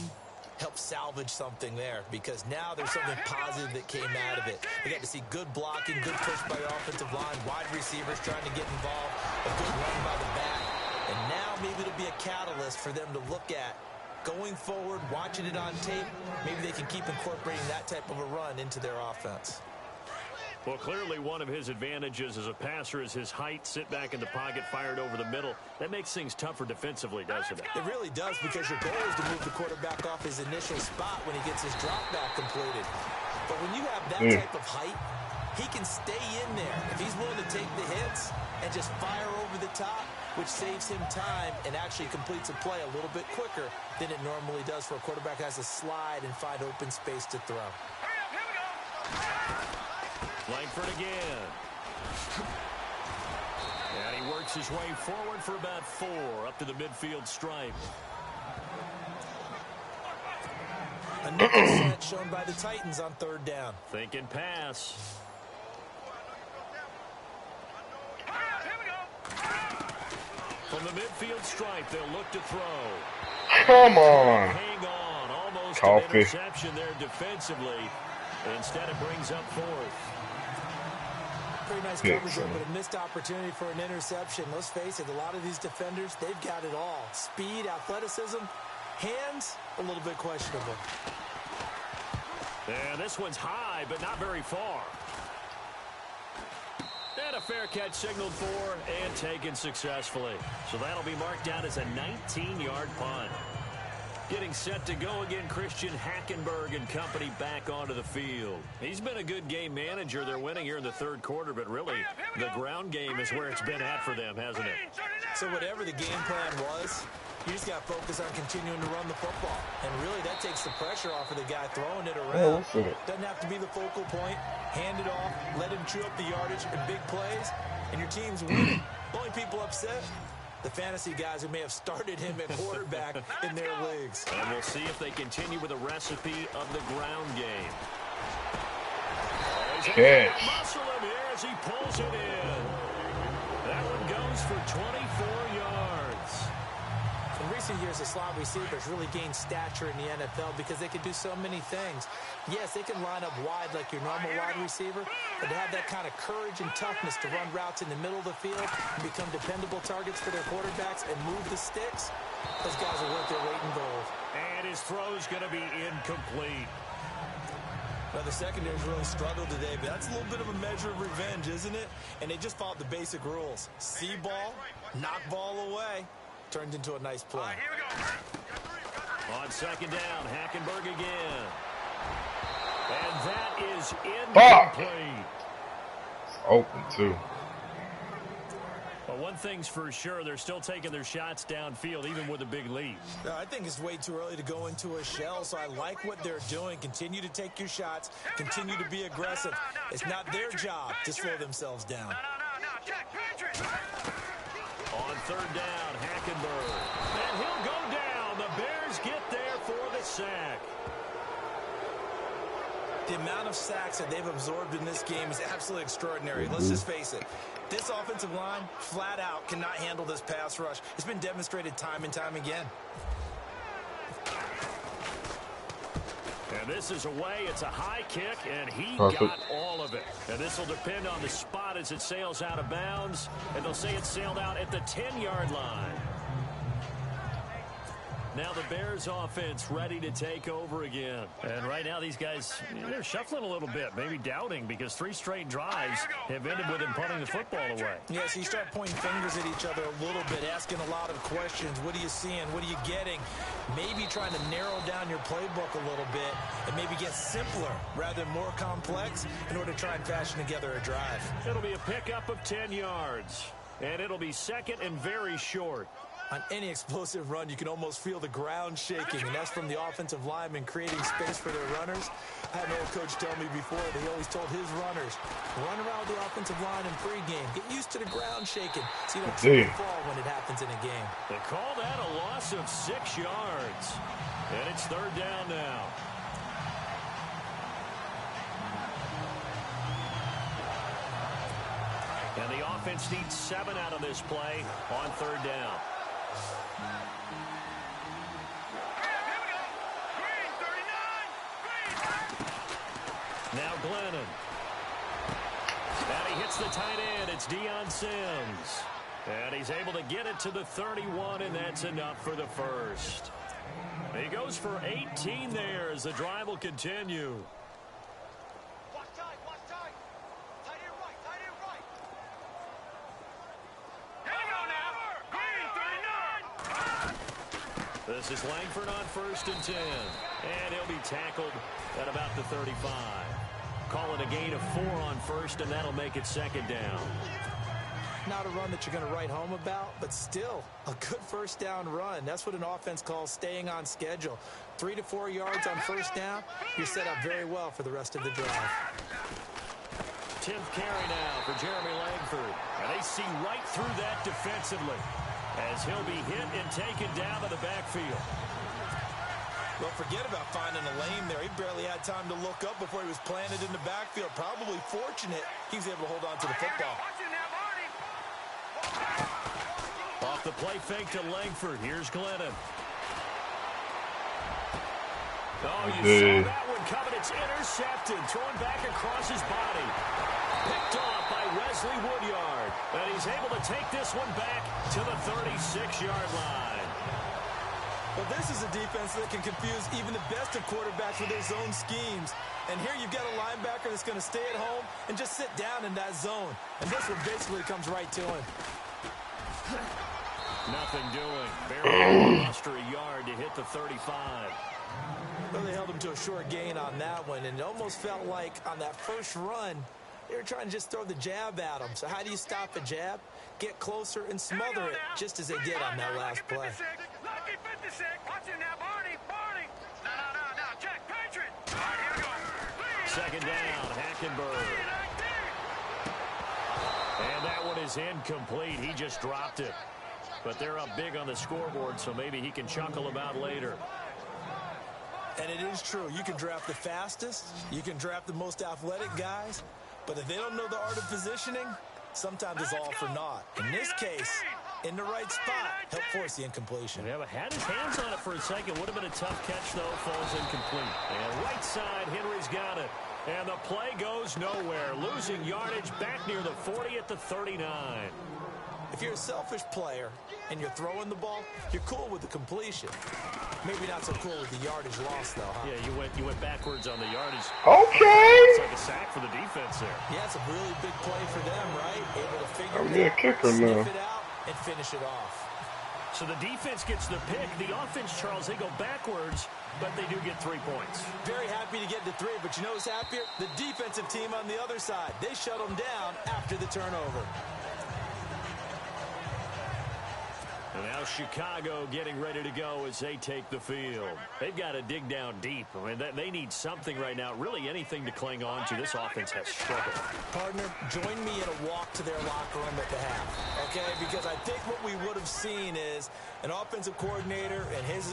help salvage something there because now there's something positive that came out of it. They got to see good blocking, good push by the offensive line, wide receivers trying to get involved, a good run by the back. And now maybe it'll be a catalyst for them to look at going forward, watching it on tape. Maybe they can keep incorporating that type of a run into their offense. Well, clearly one of his advantages as a passer is his height, sit back in the pocket, fired over the middle. That makes things tougher defensively, doesn't it? It really does because your goal is to move the quarterback off his initial spot when he gets his drop back completed. But when you have that type of height, he can stay in there. If he's willing to take the hits and just fire over the top, which saves him time and actually completes a play a little bit quicker than it normally does for a quarterback who has to slide and find open space to throw. Hurry up, here we go. Langford again. And he works his way forward for about 4 up to the midfield stripe. A nickel set shown by the Titans on third down. Thinking pass. Hurry up, here we go. From the midfield stripe, they'll look to throw. Come on. Hang on. Almost Coffee. an interception there defensively. Instead, it brings up 4th. Pretty nice coverage there, but a missed opportunity for an interception. Let's face it, a lot of these defenders, they've got it all. Speed, athleticism, hands, a little bit questionable. And this one's high, but not very far. And a fair catch signaled for and taken successfully. So that'll be marked down as a 19-yard punt. Getting set to go again, Christian Hackenberg and company back onto the field. He's been a good game manager. They're winning here in the third quarter, but really the ground game is where it's been at for them, hasn't it? So whatever the game plan was, you just got to focus on continuing to run the football. And really, that takes the pressure off of the guy throwing it around. Doesn't have to be the focal point. Hand it off. Let him chew up the yardage in big plays. And your team's winning. Only people upset, the fantasy guys who may have started him at quarterback in their leagues. And we'll see if they continue with a recipe of the ground game. Catch. Muscle him here as he pulls it in. That one goes for 24 yards. In recent years, the slot receivers really gained stature in the NFL because they can do so many things. Yes, they can line up wide like your normal wide receiver, but to have that kind of courage and toughness to run routes in the middle of the field and become dependable targets for their quarterbacks and move the sticks, those guys are worth their weight in gold. And his throw's going to be incomplete. Well, the secondary's really struggled today, but that's a little bit of a measure of revenge, isn't it? And they just followed the basic rules. See ball, knock ball away. Turned into a nice play. On second down, Hackenberg again. And that is incomplete. It's open, too. Well, one thing's for sure, they're still taking their shots downfield, even with a big lead. I think it's way too early to go into a shell, so I like what they're doing. Continue to take your shots. Continue to be aggressive. It's not their job to slow themselves down. On third down, Hackenberg. And he'll go down. The Bears get there for the sack. The amount of sacks that they've absorbed in this game is absolutely extraordinary. Let's just face it. This offensive line, flat out, cannot handle this pass rush. It's been demonstrated time and time again. And this is away. It's a high kick, and he got all of it. And this will depend on the spot as it sails out of bounds. And they'll say it sailed out at the 10-yard line. Now the Bears offense ready to take over again. And right now these guys, they're shuffling a little bit, maybe doubting, because 3 straight drives have ended with them punting the football away. Yeah, so you start pointing fingers at each other a little bit, asking a lot of questions. What are you seeing? What are you getting? Maybe trying to narrow down your playbook a little bit and maybe get simpler rather than more complex in order to try and fashion together a drive. It'll be a pickup of 10 yards, and it'll be second and very short. On any explosive run, you can almost feel the ground shaking, and that's from the offensive linemen creating space for their runners. I had an old coach tell me before that he always told his runners, run around the offensive line in pregame. Get used to the ground shaking so you don't trip and fall when it happens in a game. They call that a loss of 6 yards, and it's third down now. And the offense needs 7 out of this play on third down. Now Glennon. And he hits the tight end. It's Deion Sims. And he's able to get it to the 31, and that's enough for the first. He goes for 18 there as the drive will continue. This is Langford on first and 10. And he'll be tackled at about the 35. Call it a gain of 4 on first, and that'll make it second down. Not a run that you're going to write home about, but still a good first down run. That's what an offense calls staying on schedule. 3 to 4 yards on first down, you're set up very well for the rest of the drive. 10th carry now for Jeremy Langford. And they see right through that defensively as he'll be hit and taken down to the backfield. Well, forget about finding a lane there. He barely had time to look up before he was planted in the backfield. Probably fortunate he was able to hold on to the football. Off the play fake to Langford. Here's Glennon. Oh, you saw that one coming. It's intercepted. Thrown back across his body. Picked off by Wesley Woodyard. And he's able to take this one back to the 36-yard line. Well, this is a defense that can confuse even the best of quarterbacks with their zone schemes. And here you've got a linebacker that's going to stay at home and just sit down in that zone. And this one basically comes right to him. Nothing doing. Barely muster a yard to hit the 35. Well, they held him to a short gain on that one, and it almost felt like on that first run, they were trying to just throw the jab at him. So how do you stop a jab? Get closer and smother it, just as they did on that last play. Second down, Hackenberg. And that one is incomplete. He just dropped it. But they're up big on the scoreboard, so maybe he can chuckle about later. And it is true. You can draft the fastest. You can draft the most athletic guys. But if they don't know the art of positioning, sometimes it's all for naught. In this case, in the right spot, help force the incompletion. Yeah, but had his hands on it for a second. Would have been a tough catch, though. Falls incomplete. And right side, Henry's got it. And the play goes nowhere. Losing yardage back near the 40 at the 39. If you're a selfish player and you're throwing the ball, you're cool with the completion. Maybe not so cool with the yardage loss, though, huh? Yeah, you went backwards on the yardage. Okay. It's like a sack for the defense there. Yeah, it's a really big play for them, right? Able to figure I'm it out, kicker now. sniff it out, and finish it off. So the defense gets the pick. The offense, Charles, they go backwards, but they do get 3 points. Very happy to get to 3, but you know who's happier? The defensive team on the other side. They shut them down after the turnover. And now Chicago getting ready to go as they take the field. They've got to dig down deep. I mean, they need something right now, really anything to cling on to. This offense has struggled. Partner, join me in a walk to their locker room at the half, okay? Because I think what we would have seen is an offensive coordinator and his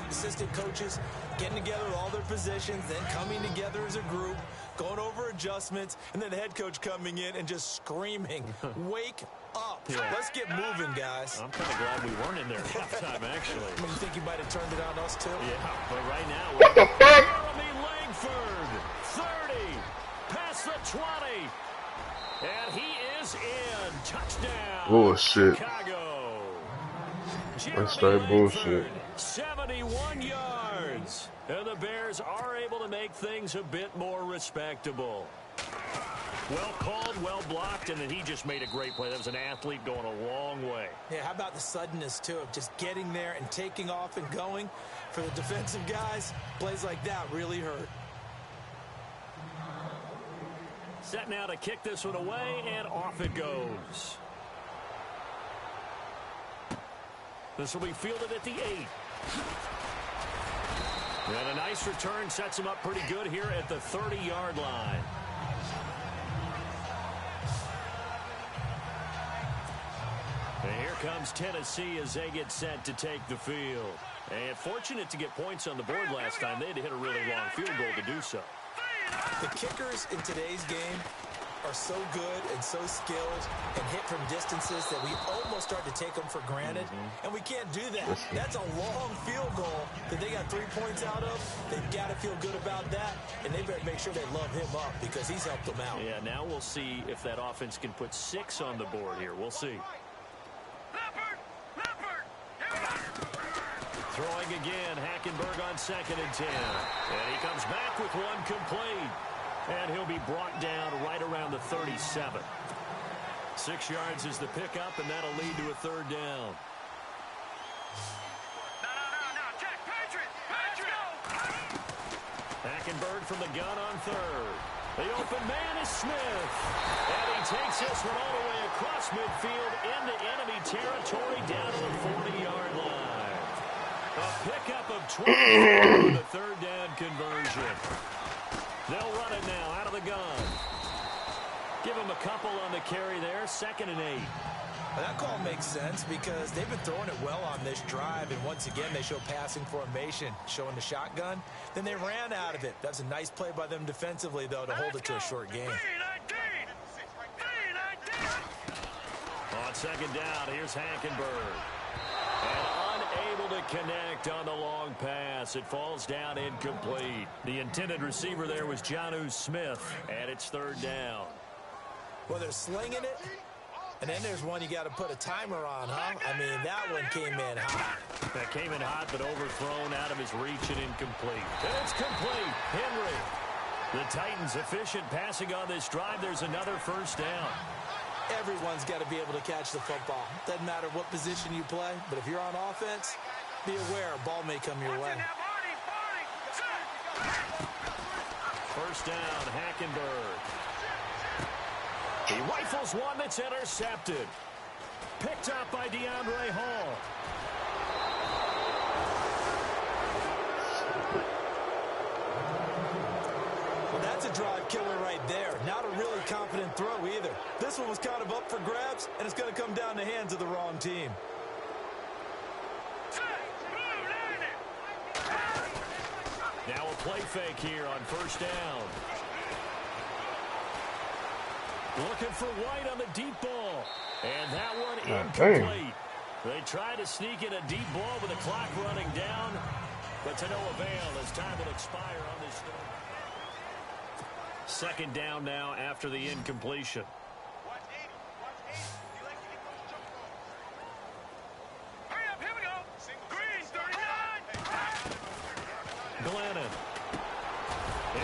assistant coaches getting together with all their positions, then coming together as a group, going over adjustments, and then the head coach coming in and just screaming, wake up. Yeah. Let's get moving, guys. I'm kind of glad we weren't in there at halftime, actually. I mean, you think you might have turned it on us, too? Yeah, but right now, what the fuck? Jeremy Langford, 30, past the 20, and he is in. Touchdown. Bullshit. Chicago. That's straight bullshit. 71 yards. And the Bears are able to make things a bit more respectable. Well called, well blocked, and then he just made a great play. That was an athlete going a long way. Yeah, how about the suddenness, too, of just getting there and taking off and going? For the defensive guys, plays like that really hurt. Set now to kick this one away, and off it goes. This will be fielded at the 8. And a nice return sets him up pretty good here at the 30-yard line. And here comes Tennessee as they get set to take the field. And fortunate to get points on the board last time. They had to hit a really long field goal to do so. The kickers in today's game are so good and so skilled and hit from distances that we almost start to take them for granted. And we can't do that. That's a long field goal that they got 3 points out of. They've got to feel good about that, and they better make sure they love him up because he's helped them out. Yeah, now we'll see if that offense can put 6 on the board here. We'll see. Throwing again, Hackenberg on 2nd and 10. And he comes back with one complete. And he'll be brought down right around the 37. 6 yards is the pickup, and that'll lead to a 3rd down. Hackenberg from the gun on 3rd. The open man is Smith. And he takes this one all the way across midfield into enemy territory down to the 40-yard line. A pickup of 24 for the 3rd down conversion. They'll run it now out of the gun. Give him a couple on the carry there. 2nd and 8. Well, that call makes sense because they've been throwing it well on this drive, and once again they show passing formation, showing the shotgun. Then they ran out of it. That's a nice play by them defensively, though, to hold it to a short game. On 2nd down, here's Hackenberg. And unable to connect on the long pass. It falls down incomplete. The intended receiver there was Jonnu Smith, and it's 3rd down. Well, they're slinging it, and then there's one you got to put a timer on, huh? I mean, that one came in hot. That came in hot, but overthrown out of his reach and incomplete. And it's complete. Henry. The Titans efficient passing on this drive. There's another 1st down. Everyone's got to be able to catch the football. Doesn't matter what position you play, but if you're on offense, be aware a ball may come your way. 1st down, Hackenberg. He rifles one that's intercepted. Picked up by DeAndre Hall. Well, that's a drive killer right there. Not a really confident throw either. This one was kind of up for grabs, and it's going to come down the hands of the wrong team. Now a play fake here on first down. Looking for White on the deep ball. And that one incomplete. They try to sneak in a deep ball with the clock running down, but to no avail as time will expire on this third. Second down now after the incompletion. Glennon.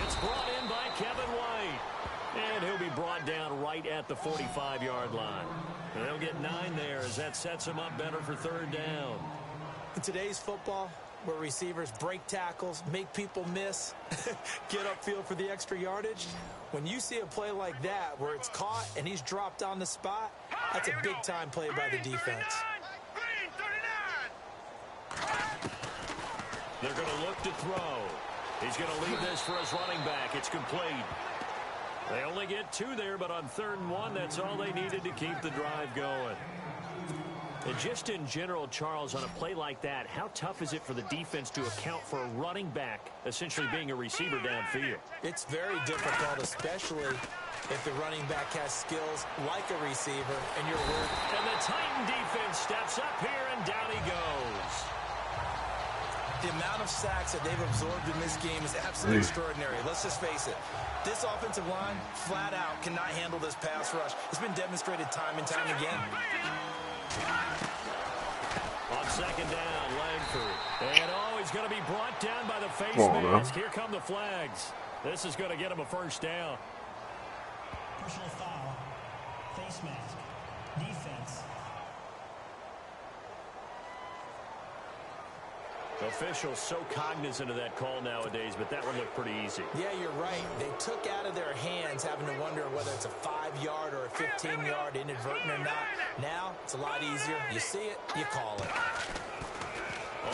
It's brought in by Kevin White. And he'll be brought down right at the 45-yard line. And they'll get 9 there as that sets him up better for third down. In today's football, where receivers break tackles, make people miss, get upfield for the extra yardage, when you see a play like that where it's caught and he's dropped on the spot, that's a big-time play by the defense. They're going to look to throw. He's going to leave this for his running back. It's complete. They only get 2 there, but on 3rd and 1, that's all they needed to keep the drive going. And just in general, Charles, on a play like that, how tough is it for the defense to account for a running back essentially being a receiver downfield? It's very difficult, especially if the running back has skills like a receiver and you're worried. And the Titan defense steps up here, and down he goes. The amount of sacks that they've absorbed in this game is absolutely extraordinary. Let's just face it. This offensive line, flat out, cannot handle this pass rush. It's been demonstrated time and time again. On second down, Langford. And he's going to be brought down by the face mask. Here come the flags. This is going to get him a first down. Personal foul. Face mask. Defense. Officials so cognizant of that call nowadays, but that one looked pretty easy. Yeah, you're right. They took out of their hands having to wonder whether it's a 5-yard or a 15-yard inadvertent or not. Now, it's a lot easier. You see it, you call it.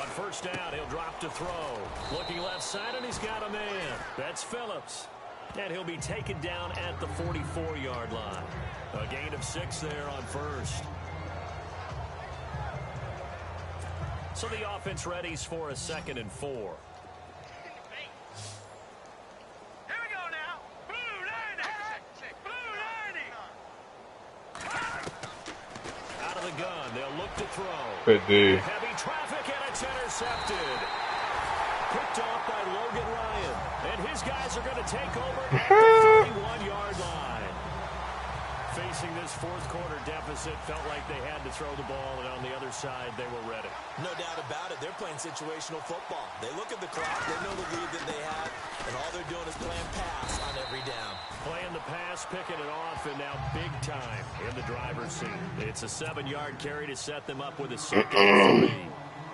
On first down, he'll drop to throw. Looking left side, and he's got a man. That's Phillips. And he'll be taken down at the 44-yard line. A gain of 6 there on first. So the offense readies for a 2nd and 4. Here we go now. Blue lining. Out of the gun, they'll look to throw. Good D. Heavy traffic, and it's intercepted. Picked off by Logan Ryan. And his guys are going to take over at the 31-yard line. Facing this fourth quarter deficit, felt like they had to throw the ball, and on the other side, they were ready. No doubt about it. They're playing situational football. They look at the clock. They know the lead that they have, and all they're doing is playing pass on every down. Playing the pass, picking it off, and now big time in the driver's seat. It's a 7-yard carry to set them up with a 2nd and 3.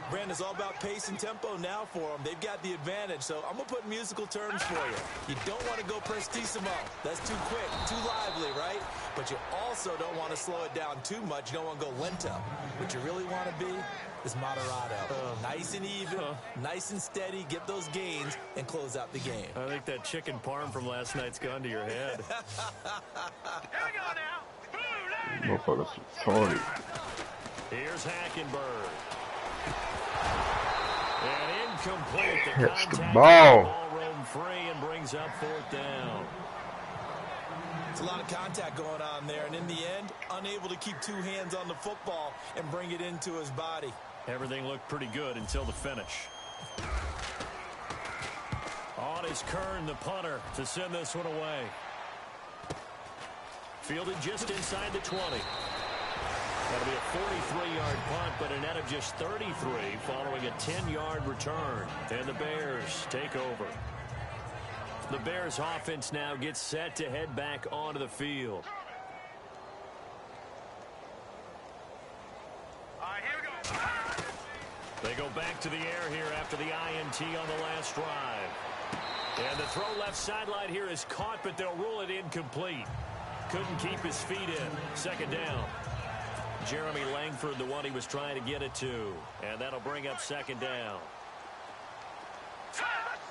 Brand is all about pace and tempo now for them. They've got the advantage, so I'm going to put musical terms for you. You don't want to go prestissimo. That's too quick, too lively, right? But you also don't want to slow it down too much. You don't want to go lento. What you really want to be is moderato. Nice and even, nice and steady, get those gains, and close out the game. I think that chicken parm from last night's gone to your head. Here we go now. Blue lining. Motherfuckers retarded. Here's Hackenberg. And incomplete. The Catch contact. the ball. Ball roamed free and brings up 4th down. It's a lot of contact going on there, and in the end, unable to keep 2 hands on the football and bring it into his body. Everything looked pretty good until the finish. On is Kern, the punter, to send this one away. Fielded just inside the 20. That'll be a 43-yard punt, but a net of just 33 following a 10-yard return. And the Bears take over. The Bears offense now gets set to head back onto the field. All right, here we go. They go back to the air here after the INT on the last drive. And the throw left sideline here is caught, but they'll rule it incomplete. Couldn't keep his feet in. 2nd down. Jeremy Langford, the one he was trying to get it to. And that'll bring up 2nd down.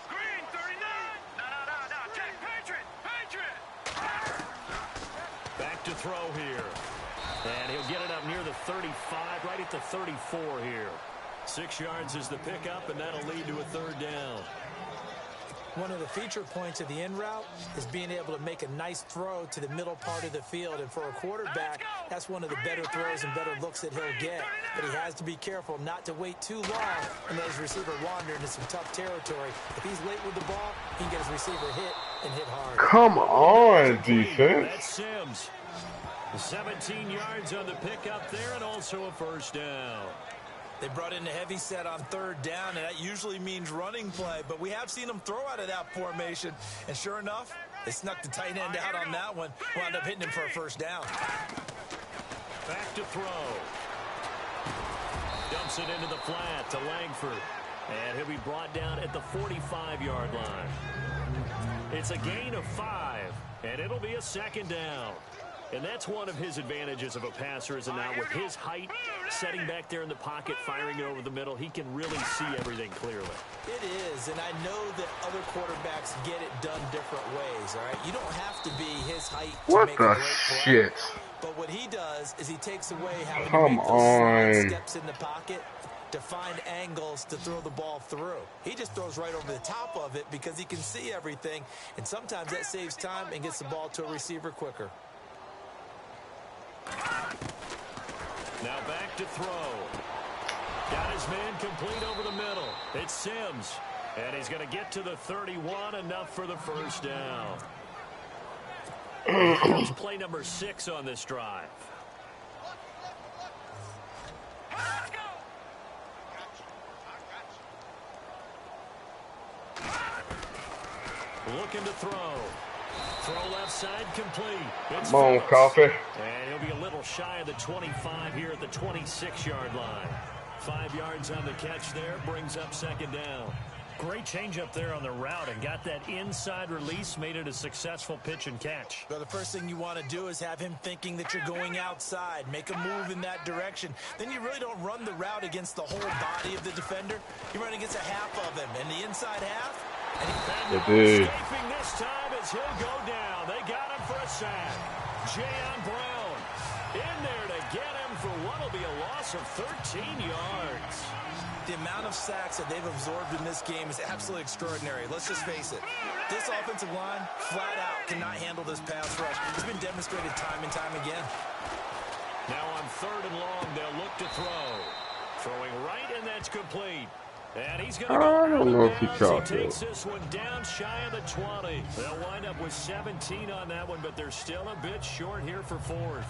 Green 39. No. Patriot. Back to throw here. And he'll get it up near the 35, right at the 34 here. 6 yards is the pickup, and that'll lead to a third down. One of the feature points of the in route is being able to make a nice throw to the middle part of the field. And for a quarterback, that's one of the better throws and better looks that he'll get. But he has to be careful not to wait too long and let his receiver wander into some tough territory. If he's late with the ball, he can get his receiver hit and hit hard. Come on, defense. That's Sims. 17 yards on the pickup there, and also a first down. They brought in a heavy set on third down, and that usually means running play. But we have seen them throw out of that formation. And sure enough, they snuck the tight end out on that one. Wound up hitting him for a first down. Back to throw. Dumps it into the flat to Langford. And he'll be brought down at the 45-yard line. It's a gain of 5, and it'll be a second down. And that's one of his advantages of a passer, is now with his height, setting back there in the pocket, firing it over the middle, he can really see everything clearly. It is, and I know that other quarterbacks get it done different ways, all right? You don't have to be his height to make a great play. Shit? But what he does is he takes away having Come to make those on. steps in the pocket to find angles to throw the ball through. He just throws right over the top of it because he can see everything, and sometimes that saves time and gets the ball to a receiver quicker. Now back to throw. Got his man complete over the middle. It's Sims. And he's going to get to the 31, enough for the first down. Here comes play number 6 on this drive. Looking to throw. Throw left side complete. It's Come on, Coffee. And he'll be a little shy of the 25 here at the 26-yard line. 5 yards on the catch there, brings up second down. Great change up there on the route and got that inside release, made it a successful pitch and catch. Well, the first thing you want to do is have him thinking that you're going outside, make a move in that direction. Then you really don't run the route against the whole body of the defender. You run against a half of him, and the inside half. And escaping this time as he'll go down. They got him for a sack. Jayon Brown in there to get him for what will be a loss of 13 yards. The amount of sacks that they've absorbed in this game is absolutely extraordinary. Let's just face it. This offensive line, flat out, cannot handle this pass rush. It's been demonstrated time and time again. Now on 3rd and long, they'll look to throw. Throwing right, and that's complete. And he's going to go I don't know if he caught He takes it. this one down shy of the 20. They'll wind up with 17 on that one, but they're still a bit short here for 4th.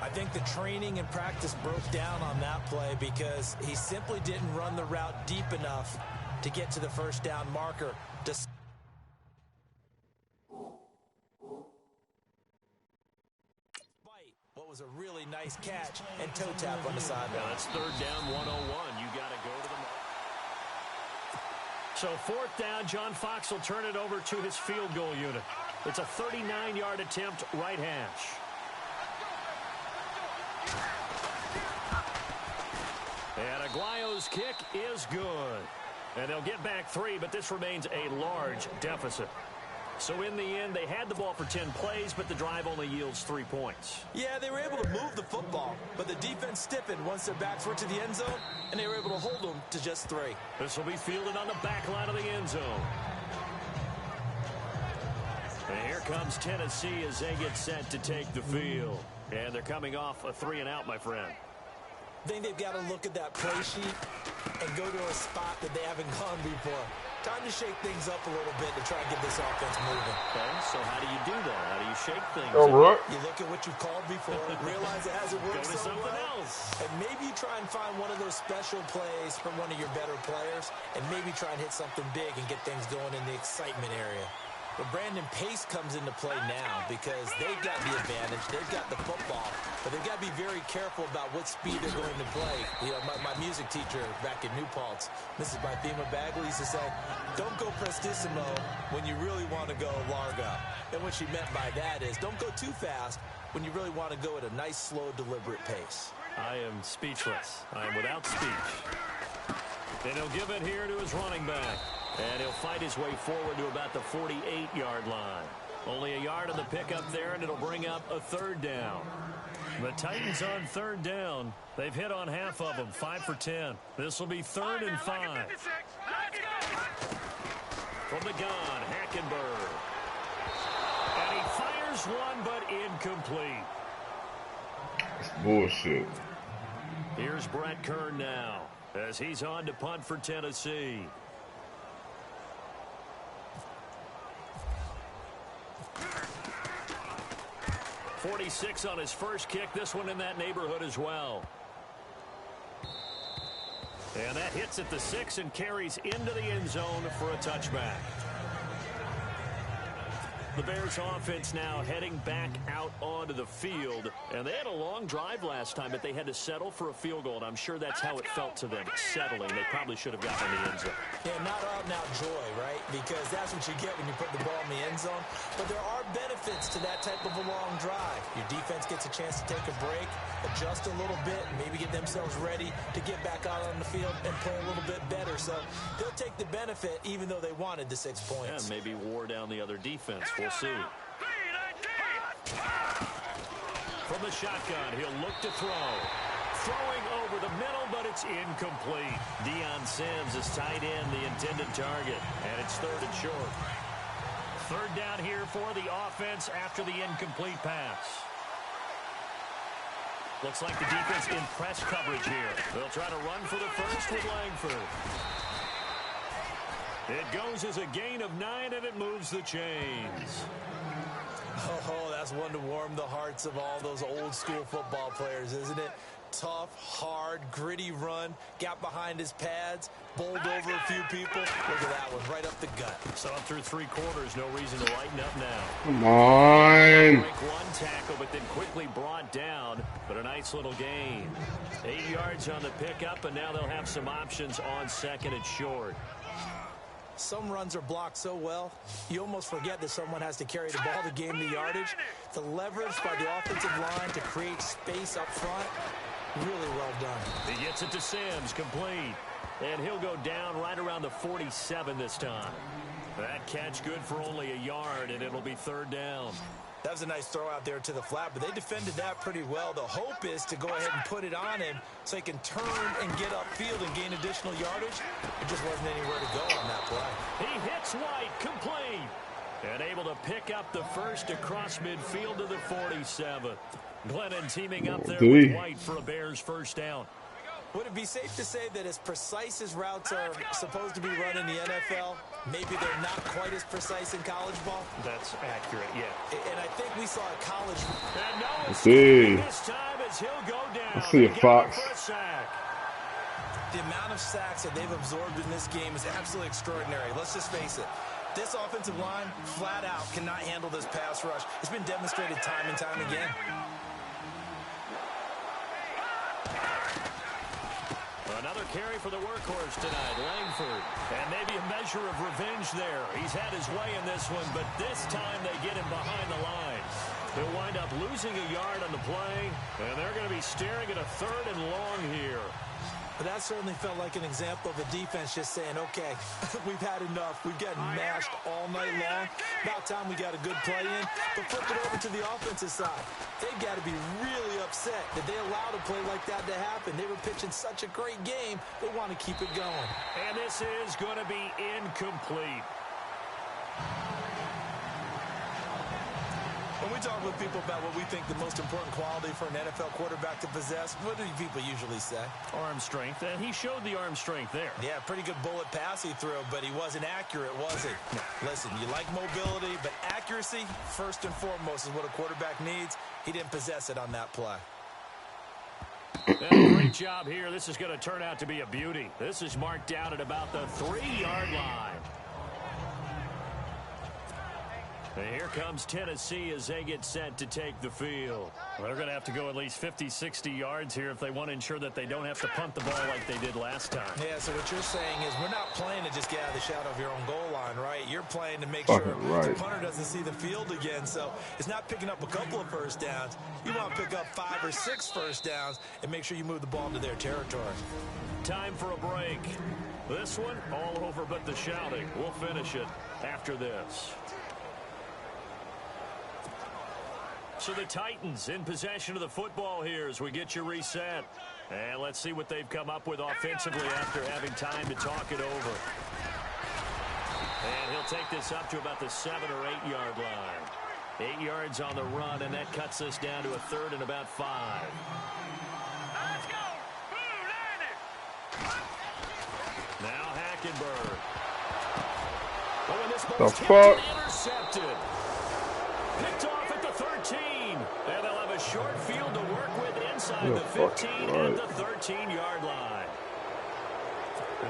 I think the training and practice broke down on that play because he simply didn't run the route deep enough to get to the first down marker. Despite what was a really nice catch and toe tap on the sideline. Yeah, that's 3rd down, 101. You got to go to the mark. So 4th down, John Fox will turn it over to his field goal unit. It's a 39-yard attempt, right hash. And Aguayo's kick is good. And they'll get back 3, but this remains a large deficit. So in the end, they had the ball for 10 plays, but the drive only yields 3 points. Yeah, they were able to move the football, but the defense stiffened once their backs were to the end zone, and they were able to hold them to just 3. This will be fielded on the back line of the end zone. And here comes Tennessee as they get set to take the field. And they're coming off a 3-and-out, my friend. I think they've got to look at that play sheet and go to a spot that they haven't gone before. Time to shake things up a little bit to try and get this offense moving. Okay, so how do you do that? How do you shake things All up? right. You look at what you've called before, realize it hasn't Go worked to so something well, else. and maybe you try and find one of those special plays from one of your better players, and maybe try and hit something big and get things going in the excitement area. But Brandon Pace comes into play now because they've got the advantage. They've got the football, but they've got to be very careful about what speed they're going to play. You know, my music teacher back in New Paltz, Mrs. Bythema Bagley, used to say, don't go prestissimo when you really want to go largo. And what she meant by that is don't go too fast when you really want to go at a nice, slow, deliberate pace. I am speechless. I am without speech. And he'll give it here to his running back. And he'll fight his way forward to about the 48-yard line. Only a yard on the pickup there, and it'll bring up a 3rd down. The Titans on third down. They've hit on half of them, 5 for 10. This will be 3rd and 5. From the gun, Hackenberg. And he fires one, but incomplete. That's bullshit. Here's Brett Kern now, as he's on to punt for Tennessee. .46 on his first kick. This one in that neighborhood as well. And that hits at the 6 and carries into the end zone for a touchback. The Bears offense now heading back out onto the field. And they had a long drive last time, but they had to settle for a field goal. And I'm sure that's how it felt to them, settling. They probably should have gotten in the end zone. Yeah, not out and out joy, right? Because that's what you get when you put the ball in the end zone. But there are benefits to that type of a long drive. Your defense gets a chance to take a break, adjust a little bit, maybe get themselves ready to get back out on the field and play a little bit better. So they'll take the benefit even though they wanted the 6 points. And maybe wore down the other defense. We'll see. From the shotgun, he'll look to throw. Throwing over the middle, but it's incomplete. Deion Sims is tight end, the intended target. And it's 3rd and short. 3rd down here for the offense after the incomplete pass. Looks like the defense in press coverage here. They'll try to run for the first with Langford. It goes as a gain of 9, and it moves the chains. Oh, that's one to warm the hearts of all those old school football players, isn't it? Tough, hard, gritty run, got behind his pads, bowled over a few people. Look at that one, right up the gut. So through 3 quarters, no reason to lighten up now. Come on. Break one tackle, but then quickly brought down. But a nice little gain. 8 yards on the pickup, and now they'll have some options on 2nd and short. Some runs are blocked so well, you almost forget that someone has to carry the ball to gain the yardage. The leverage by the offensive line to create space up front, really well done. He gets it to Sims, complete. And he'll go down right around the 47 this time. That catch good for only a yard, and it'll be 3rd down. That was a nice throw out there to the flat, but they defended that pretty well. The hope is to go ahead and put it on him so he can turn and get upfield and gain additional yardage. There just wasn't anywhere to go on that play. He hits White, complete. And able to pick up the first across midfield to the 47. Glennon teaming up there with White for a Bears first down. Would it be safe to say that as precise as routes are supposed to be run in the NFL, maybe they're not quite as precise in college ball? That's accurate, yeah. And I think we saw a college... And no, Let's see. this time as he'll go down. Let's see a Fox. The amount of sacks that they've absorbed in this game is absolutely extraordinary. Let's just face it. This offensive line, flat out, cannot handle this pass rush. It's been demonstrated time and time again. Another carry for the workhorse tonight, Langford. And maybe a measure of revenge there. He's had his way in this one, but this time they get him behind the line. He'll wind up losing a yard on the play, and they're going to be staring at a 3rd and long here. But that certainly felt like an example of a defense just saying, okay, we've had enough. We've gotten mashed all night long. About time we got a good play in. But flip it over to the offensive side. They've got to be really upset that they allowed a play like that to happen. They were pitching such a great game. They want to keep it going. And this is going to be incomplete. When we talk with people about what we think the most important quality for an NFL quarterback to possess, what do people usually say? Arm strength, and he showed the arm strength there. Yeah, pretty good bullet pass he threw, but he wasn't accurate, was he? No. Listen, you like mobility, but accuracy, first and foremost, is what a quarterback needs. He didn't possess it on that play. And great job here. This is going to turn out to be a beauty. This is marked out at about the 3-yard line. And here comes Tennessee as they get set to take the field. Well, they're going to have to go at least 50, 60 yards here if they want to ensure that they don't have to punt the ball like they did last time. Yeah, so what you're saying is we're not playing to just get out of the shadow of your own goal line, right? You're playing to make sure the punter doesn't see the field again. So it's not picking up a couple of first downs. You want to pick up 5 or 6 first downs and make sure you move the ball into their territory. Time for a break. This one all over but the shouting. We'll finish it after this. So the Titans in possession of the football here as we get you reset. And let's see what they've come up with offensively after having time to talk it over. And he'll take this up to about the 7 or 8 yard line. 8 yards on the run, and that cuts us down to a 3rd and about 5. Let's go. Now Hackenberg. Oh, and this The ball's fuck? intercepted. Picked off at the 13. And they'll have a short field to work with inside Yeah, the 15 fuck, and right. the 13-yard line.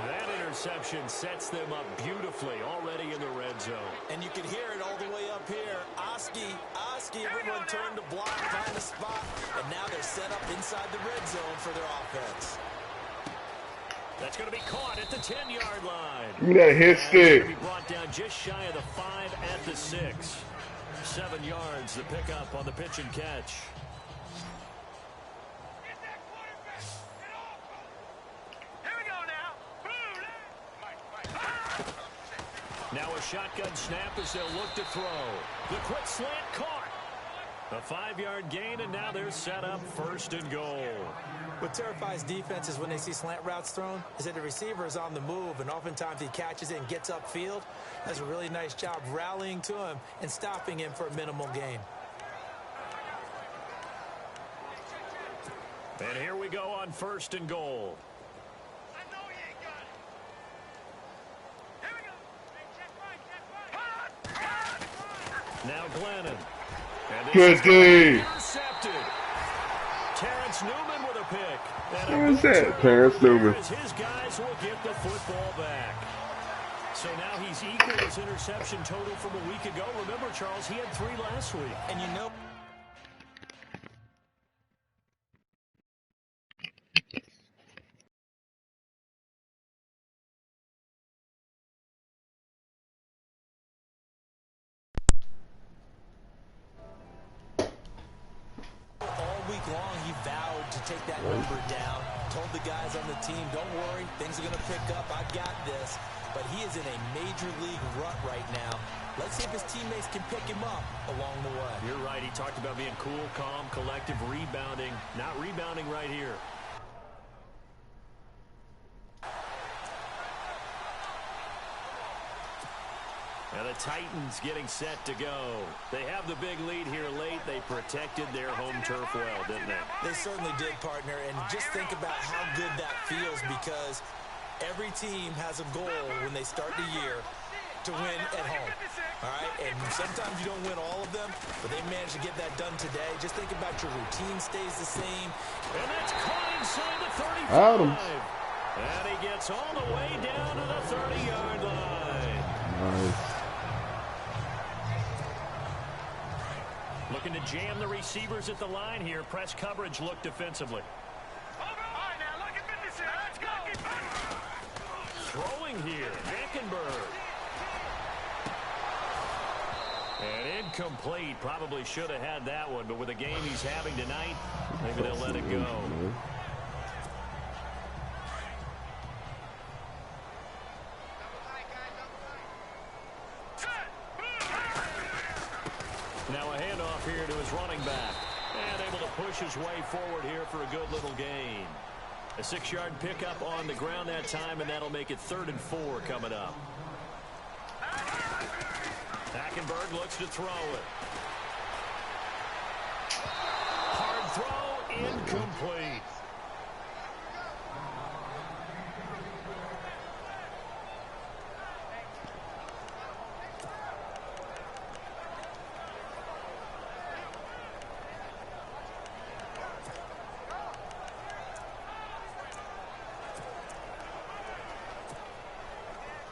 That interception sets them up beautifully already in the red zone. And you can hear it all the way up here. Oski, everyone turned to block, find a spot, and now they're set up inside the red zone for their offense. That's going to be caught at the 10-yard line. Give me that hit And it's going stick. to be brought down just shy of the 5 at the 6. 7 yards to pick up on the pitch and catch. Now a shotgun snap as they'll look to throw. The quick slant caught. A 5-yard gain, and now they're set up 1st and goal. What terrifies defenses when they see slant routes thrown is that the receiver is on the move, and oftentimes he catches it and gets upfield. Does a really nice job rallying to him and stopping him for a minimal gain. And here we go on 1st and goal. Now Glennon. And Good D. intercepted. Terrence Newman with a pick. And a Who was good that? turn Terrence Newman. as his guys will get the football back. So now he's equal his interception total from a week ago. Remember, Charles, he had 3 last week. And you know, all week long he vowed to take that number down. Told the guys on the team, don't worry, things are going to pick up. I've got this. But he is in a major league rut right now. Let's see if his teammates can pick him up along the way. You're right. He talked about being cool, calm, collective, rebounding. Not rebounding right here. Now the Titans getting set to go. They have the big lead here late. They protected their home turf well, didn't they? They certainly did, partner. And just think about how good that feels, because every team has a goal when they start the year to win at home. All right? And sometimes you don't win all of them, but they managed to get that done today. Just think about your routine stays the same. And that's caught inside the 35. Adams. And he gets all the way down to the 30-yard line. Nice. Looking to jam the receivers at the line here. Press coverage look defensively. Throwing here, Hackenberg. And incomplete. Probably should have had that one, but with the game he's having tonight, maybe they'll let it go. Now a handoff here to his running back. And able to push his way forward here for a good little gain. A 6-yard pickup on the ground that time, and that'll make it 3rd and 4 coming up. Hackenberg looks to throw it. Hard throw, incomplete.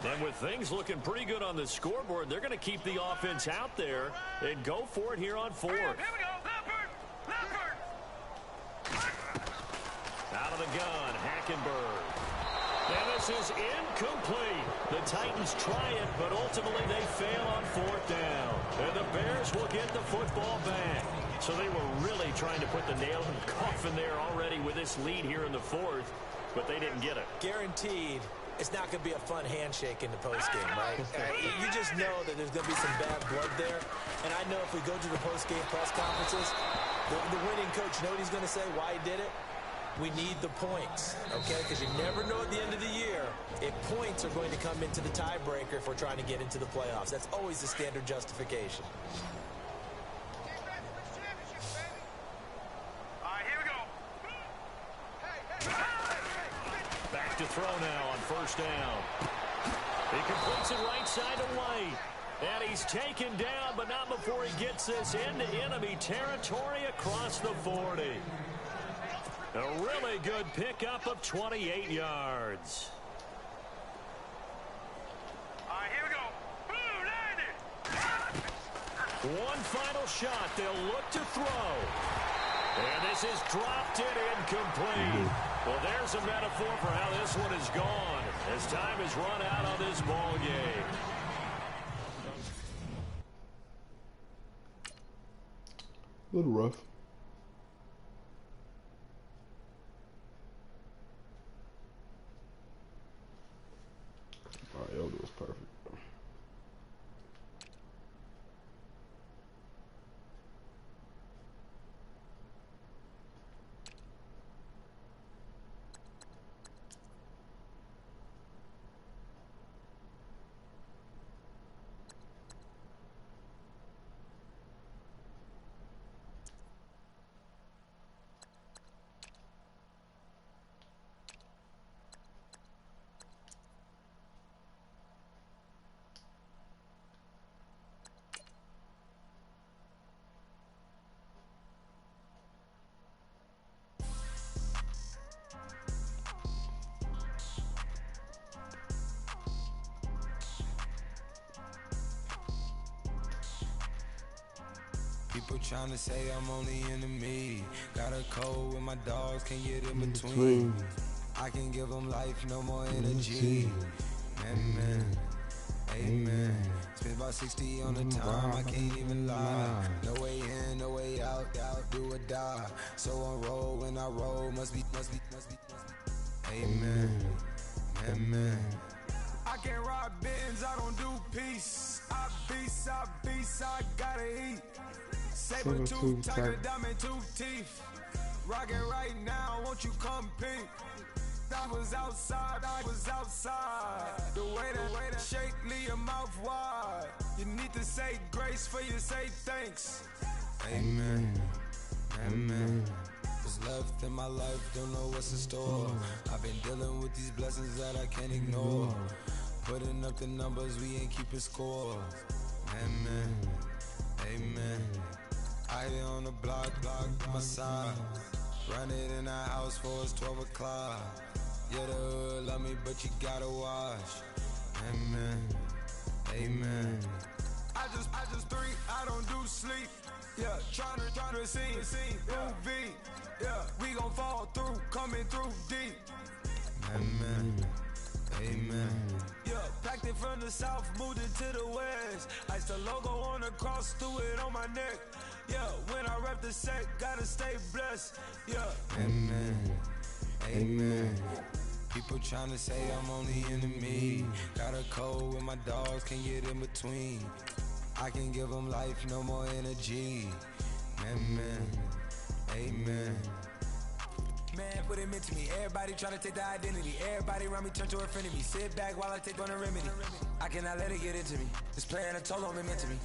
And with things looking pretty good on the scoreboard, they're going to keep the offense out there and go for it here on 4th. Out of the gun, Hackenberg. And this is incomplete. The Titans try it, but ultimately they fail on 4th down. And the Bears will get the football back. So they were really trying to put the nail in the coffin there already with this lead here in the 4th, but they didn't get it. Guaranteed it's not going to be a fun handshake in the postgame, right? You just know that there's going to be some bad blood there. And I know if we go to the postgame press conferences, the winning coach, know what he's going to say, why he did it? We need the points, okay? Because you never know at the end of the year if points are going to come into the tiebreaker if we're trying to get into the playoffs. That's always the standard justification. Back to throw now on first down. He completes it right side to White. And he's taken down, but not before he gets this into enemy territory across the 40. A really good pickup of 28 yards. All right, here we go. Boom, landed. One final shot. They'll look to throw. And this is dropped it incomplete. Well, there's a metaphor for how this one is gone as time is run out on this ball game. A little rough. Elder was perfect. People trying to say I'm only enemy. Got a code with my dogs, can't get in between. I can give them life, no more energy. Amen, amen. Spent about 60 on the time, I can't even lie. No way in, no way out, do or die. So on roll, when I roll, must be. Amen, amen. I can't ride Benz, I don't do peace. I beast, I gotta eat. Saber tooth, tiger, diamond tooth teeth. Rockin' right now, won't you come peep? I was outside. The way that shake, leave your mouth wide. You need to say grace for you say thanks. Amen, amen. What's left in my life, don't know what's in store. I've been dealing with these blessings that I can't ignore. Putting up the numbers, we ain't keeping score. Amen, amen. I here on the block by my side. Run it in the house for it's 12 o'clock. Yeah, the hood love me, but you gotta watch. Amen, amen. I just drink, I don't do sleep. Yeah, tryna see movie. Yeah, we gon' fall through, coming through deep. Amen, amen. Yeah, packed it from the south, moved it to the west. Iced the logo on the cross, threw it on my neck. Yeah, when I rep the set, gotta stay blessed. Yeah, amen, amen. People tryna say I'm only enemy. Got a code with my dogs, can't get in between. I can give them life, no more energy. Amen, amen. Man, what it meant to me. Everybody tryna take the identity. Everybody around me turn to a friend of me. Sit back while I take on a remedy. I cannot let it get into me. This playing a toll on me, meant to me.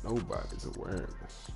Nobody's awareness.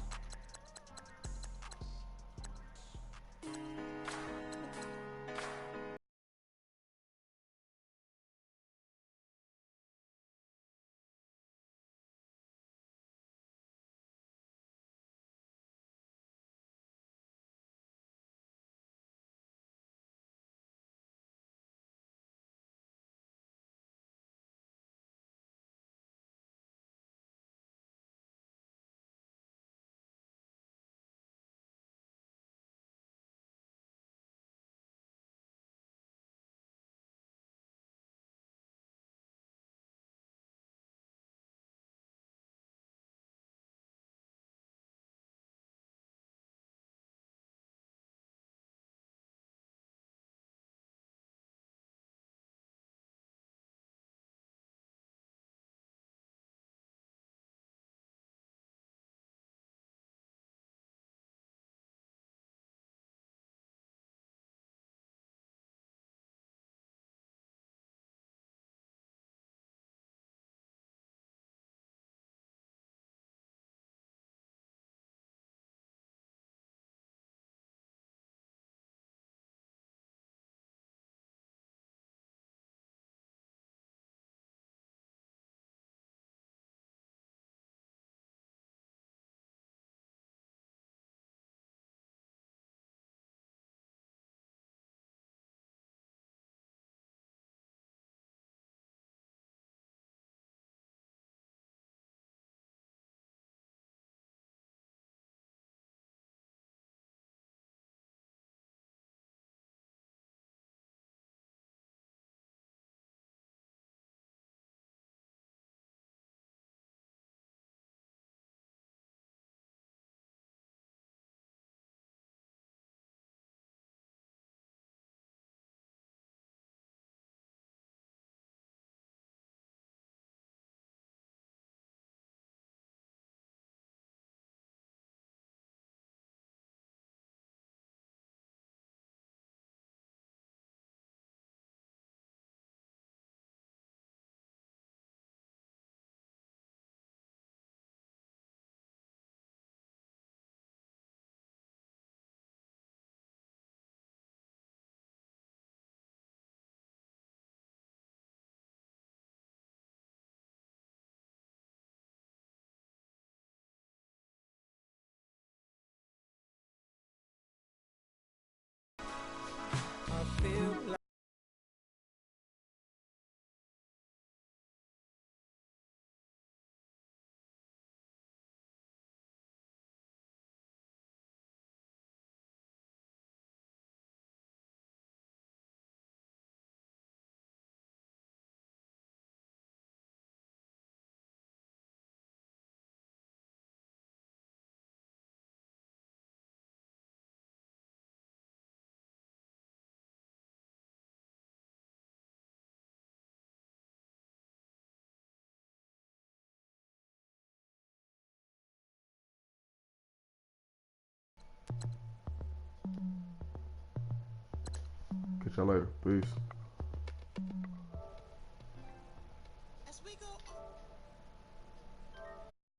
Catch y'all later. Peace.